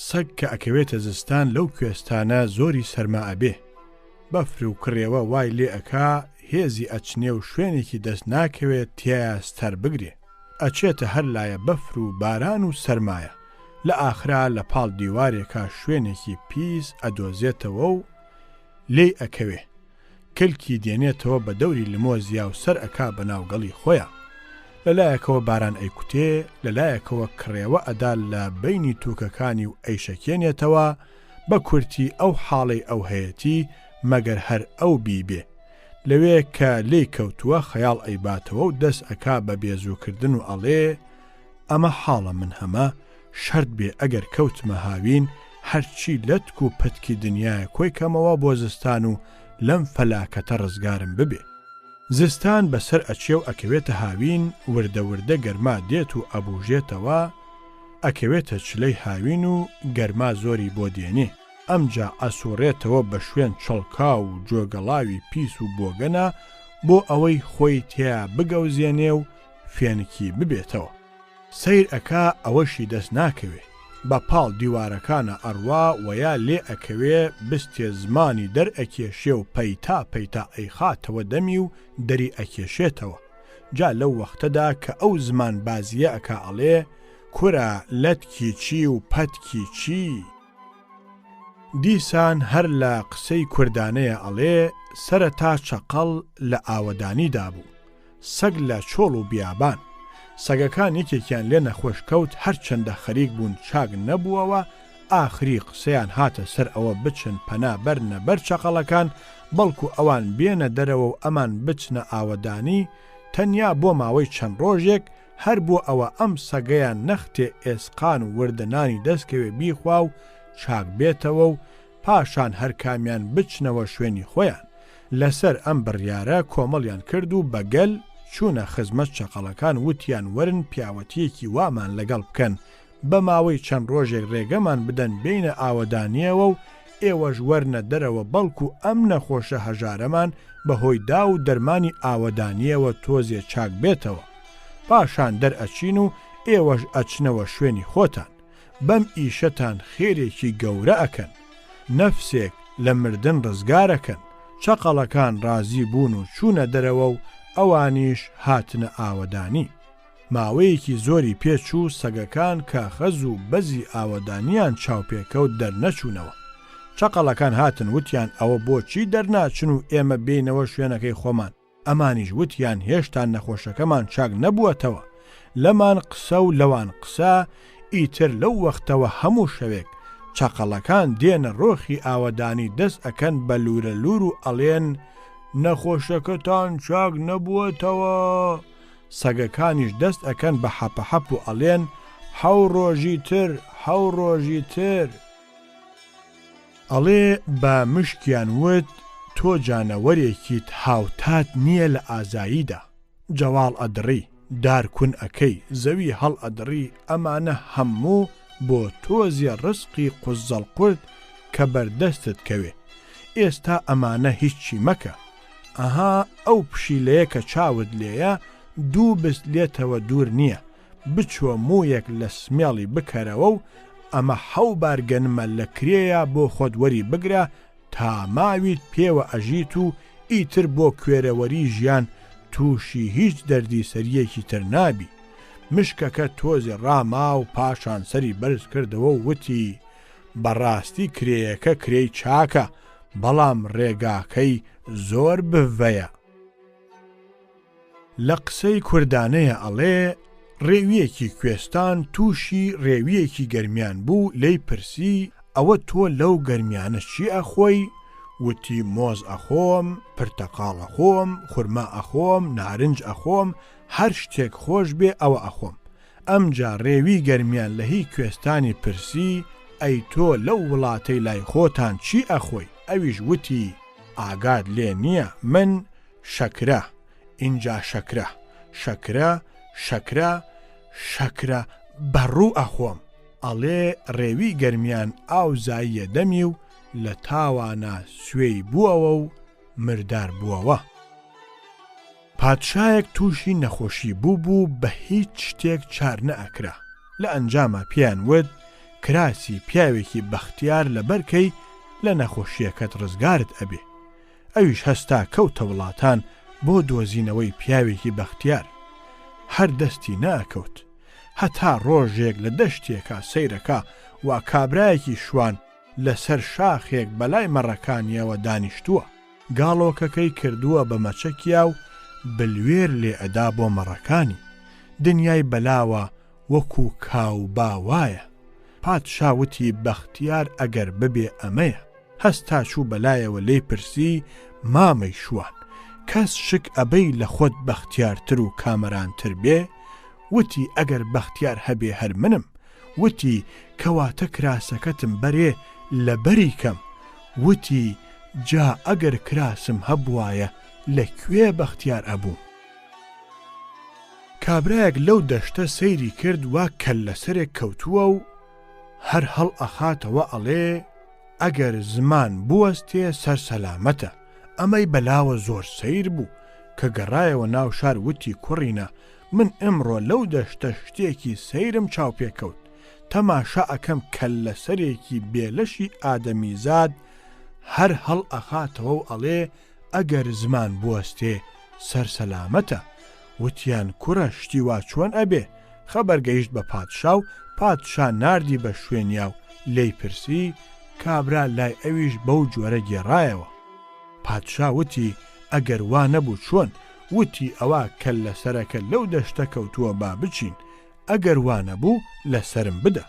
سەگ کە ئەکەوێتە زستان لەو کوێستانە زۆری سەرما ئەبێ، بەفر و کڕێوە وای لێ ئەکا هێزی ئەچنێ و شوێنێکی دەست ناکەوێت تایە ستەر بگرێ، ئەچێتە هەر لایە بەفر و باران و سەرمایە، لە ئاخرا لە پاڵ دیوارێکا شوێنێکی پیس ئەدۆزێتەوە و لێی ئەکەوێ، کلکی دێنێتەوە بە دەوری لمۆزیا و سەر ئەکا بەناوگەڵی خۆیان، لەلایەکەوە باران ئەیکوتێ، لەلایەکەوە کڕێوە ئەدا لە بینی تووکەکانی و ئەیشەکێنێتەوە بە کورتی ئەو حاڵەی ئەو هەیەتی مەگەر هەر ئەو بیبێ، لەوێ کە لێی کەوتووە خەیاڵ ئەیباتەوە و دەست ئەکا بە بێزووکردن و ئەڵێ ئەمە حاڵە من هەمە شەرت بێ ئەگەر کەوتمە هاوین هەرچی لەتک و پەتکی دنیاە کۆی کەمەوە بۆ زستان و لەم فەلاکەتە ڕزگارم ببێ. زستان بەسەر ئەچێ و ئەکەوێتە هاوین، وردە گەرما دێت و ئەبوژێتەوە، ئەکەوێتە چلەی هاوین و گەرما زۆری بۆ دێنێ، ئەمجا ئەسوڕێتەوە بە شوێن چڵکا و جۆگەڵاوی پیس و بۆگەنە بۆ ئەوەی خۆی تیا بگەوزێنێ و فێنکی ببێتەوە. سیر ئەکا ئەوەشی دەست ناکەوێ، بە پاڵ دیوارەکانە ئەڕوا وەیا لێ ئەکەوێ بستێ زمانی دەرئەکێشێ و پەیتا ئەیخاتەوە دەمی و دەری ئەکێشێتەوە. جا لەو وەختەدا کە ئەو زمان بازیە ئەکا ئەڵێ کورە لەتکی چی و پەتکی چی؟ دیسان هەر لە قسەی کوردانەیە ئەڵێ سەرەتا چەقەڵ لە ئاوەدانیدا بوو، سەگ لە چۆڵ و بیابان، سەگەکان یەکێکیان لێ نەخۆشکەوت، هەرچەندە خەریک بوون چاک نەبووەوە، ئاخری قسەیان هاتە سەر ئەوە بچن پەنا بەرنە بەر چەقەڵەکان، بەڵکو ئەوان بێنە دەرەوە و ئەمان بچنە ئاوەدانی، تەنیا بۆ ماوەی چەند ڕۆژێک هەر بۆ ئەوە ئەم سەگەیان نەختێ ئێسقان و وردەنانی دەستکەوێ بیخوا و چاک بێتەوە و پاشان هەر کامیان بچنەوە شوێنی خۆیان. لەسەر ئەم بڕیارە کۆمەڵیان کرد و بەگەل چوونە خزمەت چەقەڵەکان، وتیان وەرن پیاوەتیەکی وامان لەگەڵ بکەن، بە ماوەی چەند ڕۆژێک ڕێگەمان بدەن بینە ئاوەدانیەوە و ئێوەش وەرنە دەرەوە، بەڵکو ئەم نەخۆشە هەژارەمان بەهۆی دا و دەرمانی ئاوەدانیەوە تۆزێ چاک بێتەوە، پاشان دەرئەچین و ئێوەش ئەچنەوە شوێنی خۆتان، بەم ئیشەتان خێرێکی گەورە ئەکەن، نەفسێک لە مردن ڕزگارەکەن. چەقەڵەکان ڕازی بوون و چوونە دەرەوە و ئەوانیش هاتنە ئاوەدانی. ماوەیەکی زۆری پێچوو سەگەکان کە خەز و بەزی ئاوەدانیان چاوپێکەوت دەرنەچوونەوە. چەقەڵەکان هاتن وتیان ئەوە بۆچی دەرناچن و ئێمە بینەوە شوێنەکەی خۆمان؟ ئەمانیش وتیان هێشتا نەخۆشەکەمان چاک نەبووەتەوە، لەمان قسە و لەوان قسە، ئیتر لەو وەختەوە هەموو شەوێک چەقەڵەکان دێنە ڕۆخی ئاوەدانی دەست ئەکەن بە لورە لور و ئەڵێن نەخۆشەکەتان چاک نەبووەتەوە. سەگەکانیش دەست ئەکەن بە حەپەحەپ و ئەڵێن حەو ڕۆژی تر، حەو ڕۆژی تر. ئەڵێ بە مشکیان وت تۆ جانەوەرێکیت هاوتات نییە لە ئازاییدا، جەواڵ ئەدڕی، دار کون ئەکەی، زەوی هەڵ ئەدڕی، ئەمانە هەموو بۆ تۆزیە ڕزقی قوزەڵ قورد کە بەردەستت کەوێ. ئێستا ئەمانە هیچی مەکە، ئەها ئەو پشیلەیە کە چاوت لێیە دوو بست لێتەوە دوور نییە بچوە مویەک لە سمێڵی بکەرەوە و ئەمە 7 بار گەنمە لە کرێیە بۆ خۆت وەری بگرە تا ماویت پێوە ئەژیت و ئیتر بۆ کوێرەوەری ژیان تووشی هیچ دەردی سەریەکی تر نابی. مشکەکە تۆزی ڕاما و پاشان سەری بەرز کردەوە و وتی بەڕاستی کرێیەکە کرێی چاکە بەڵام ڕێگاکەی زۆر بڤەیە. لە قسەی کوردانەیە ئەڵێ ڕێویەکی کوێستان تووشی ڕێویەکی گەرمیان بوو لی پرسی ئەوە تۆ لەو گەرمیانە چی ئەخۆی؟ وتی مۆز ئەخۆم، پرتەقاڵ ئەخۆم، خورما ئەخۆم، نارنج ئەخۆم، هەر شتێک خۆش بێ ئەوە ئەخۆم. ئەمجا ڕێوی گەرمیان لە هی کوێستانی پرسی ئەی تۆ لەو وڵاتەی لای خۆتان چی ئەخۆی؟ ئەویش وتی ئاگاد لێ نییە من شەکرە، اینجا شەکرە، شەکرە، شەکرە، شەکرە بەڕوو ئەخۆم. ئەڵێ ڕێوی گەرمیان ئاو زاییە دەمی و لە تاوانە سوێی بووەوە و مردار بووەوە. پادشایەک تووشی نەخۆشی بوو بە هیچ شتێک چار نەئەکرا. لە ئەنجامە پیان وت کراسی پیاوێکی بەختیار لە بەرکەی لە نەخۆشیەکەت ڕزگارت ئەبێ. ئەویش هەستا کەوتە وڵاتان بۆ دۆزینەوەی پیاوێکی بەختیار. هەر دەستی ناکەوت هەتا ڕۆژێک لە دەشتێکە سەیرەکە و کابرایەکی شوان لەسەر شاخێک بەلای مەڕەکانیەوە دانیشتووە. گاڵۆکەکەی کردووە بە مەچەکیا و بلوێر لێ ئەدا بۆ مەڕەکانی. دنیای بەلاوە وەکو کاو باوایە. پادشاوتی بەختیار ئەگەر ببێ ئەمەیە. هەستا چوو بەلایەوە لێی پرسی مامەی شوان کەس شک ئەبەی لە خۆت بەختیارتر و کامەرانتر بێ؟ وتی ئەگەر بەختیار هەبێ هەر منم. وتی کەواتە کراسەکەتم بەرێ لە بەری کەم. وتی جا ئەگەر کراسم هەبوایە لەکوێ بەختیار ئەبوو؟ کابرایەک لەو دەشتە سەیری کرد وا کەل لەسەرێک کەوتووە و هەر هەڵ ئەخاتەوە ئەڵێ ئەگەر زمان بوەستێ سەر سەلامەتە. ئەمەی بەلاوە زۆر سەیر بوو کە گەڕایەوە ناو شار وتی کوڕینە من ئەمڕۆ لەو دەشتە شتێکی سەیرم چاوپێکەوت. تەماشا ئەکەم کەل لەسەرێکی بێلەشی ئادەمیزاد هەر هەڵ ئەخاتەوە و ئەڵێ ئەگەر زمان بوەستێ سەر سەلامەتە. وتیان کوڕە شتی وا چۆن ئەبێ؟ خەبەر گەیشت بە پادشا و پادشا ناردی بە شوێنیا و لێی پرسی کابرا لای ئەویش بەو جۆرە گێڕایەوە. پادشا وتی ئەگەر وا نەبوو چۆن؟ وتی ئەوە کەل لەسەرەکە لەو دەشتە کەوتووە با بچین ئەگەر وا نەبوو لەسرم بدە.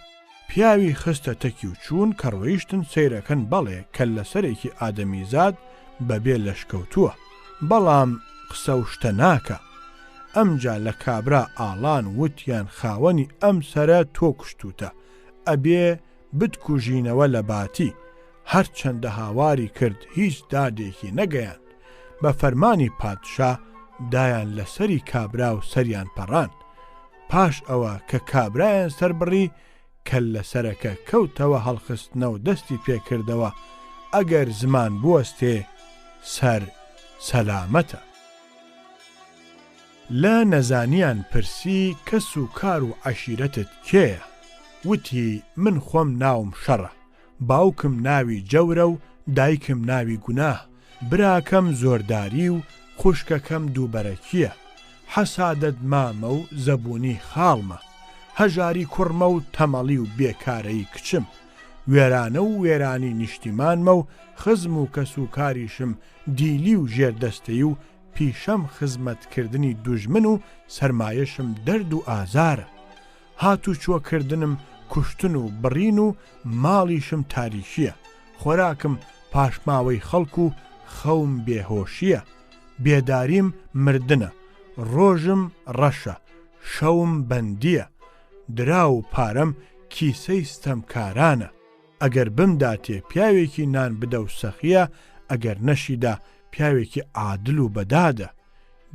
پیاوی خستە تەکی و چوون کە ڕۆیشتن سەیرەکەن بەڵێ کەل لەسەرێکی ئادەمیزاد بەبێ لەشکەوتووە بەڵام قسە و شتە ناکە. ئەمجا لە کابرا ئاڵان وتیان خاوەنی ئەم سەرە تۆ کوشتوتە ئەبێ بتکوژینەوە لە باتی. هەرچەندە هاواری کرد هیچ دادێکی نەگەیان. بە فەرمانی پادشا دایان لەسەری کابرا و سەریان پەڕان. پاش ئەوە کە کابرایان سەر بڕی کەل لەسەرەکە کەوتەوە هەڵخستنەوە دەستی پێکردەوە ئەگەر زمان بوەستێ سەر سەلامەتە. لە نەزانیان پرسی کەس و کار و عەشیرەتت کێیە؟ وتی من خۆم ناوم شەڕە، باوکم ناوی جەورە و دایکم ناوی گوناه، براکەم زۆرداری و خوشکەکەم دووبەرەکیە، حەسادەت مامە و زەبوونی خاڵمە، هەژاری کوڕمە و تەمەڵی و بێکارەی کچم، وێرانە و وێرانی نیشتیمانمە و خزم و کەسوکاریشم دیلی و ژێردەستەی و پیشەم خزمەتکردنی دوژمن و سەرمایەشم دەرد و ئازارە، هاتو چۆکردنم کوشتن و بڕین و ماڵیشم تاریشیە، خۆراکم پاشماوەی خەڵک و خەوم بێهۆشیە، بێداریم مردنە، ڕۆژم ڕەشە، شەوم بەندیە، درا و پارەم کیسەی ستەمکارانە، ئەگەر بمداتێ پیاوێکی نان بدە و سەخیە، ئەگەر نەشیدا پیاوێکی عادل و بەدادە،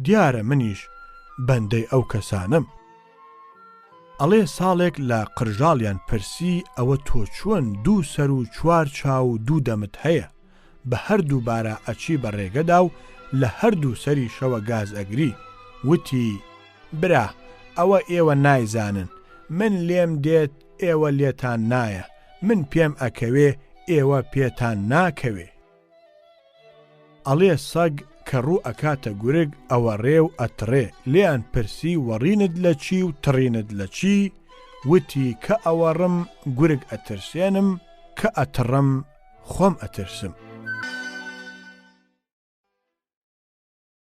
دیارە منیش بەندەی ئەو کەسانم. ئەڵێ ساڵێک لە قرژاڵیان پرسی ئەوە تۆ چۆن دوو سەر و چوار چاو و دوو دەمت هەیە؟ بە هەردوو بارە ئەچی بە ڕێگەدا و لە هەردوو سەری شەوە گاز ئەگری وتی برا ئەوە ئێوە نایزانن من لێم دێت ئێوە لێتان نایە من پێم ئەکەوێ ئێوە پێتان ناکەوێ ئەڵێ سەگ کە ڕوو ئەکاتە گورگ ئەوە ڕێو ئەتڕێ لێیان پرسی وەڕینت لە چی و تڕینت لە چی وتی کە ئەوەڕم گورگ ئەترسێنم کە ئەتڕم خۆم ئەترسم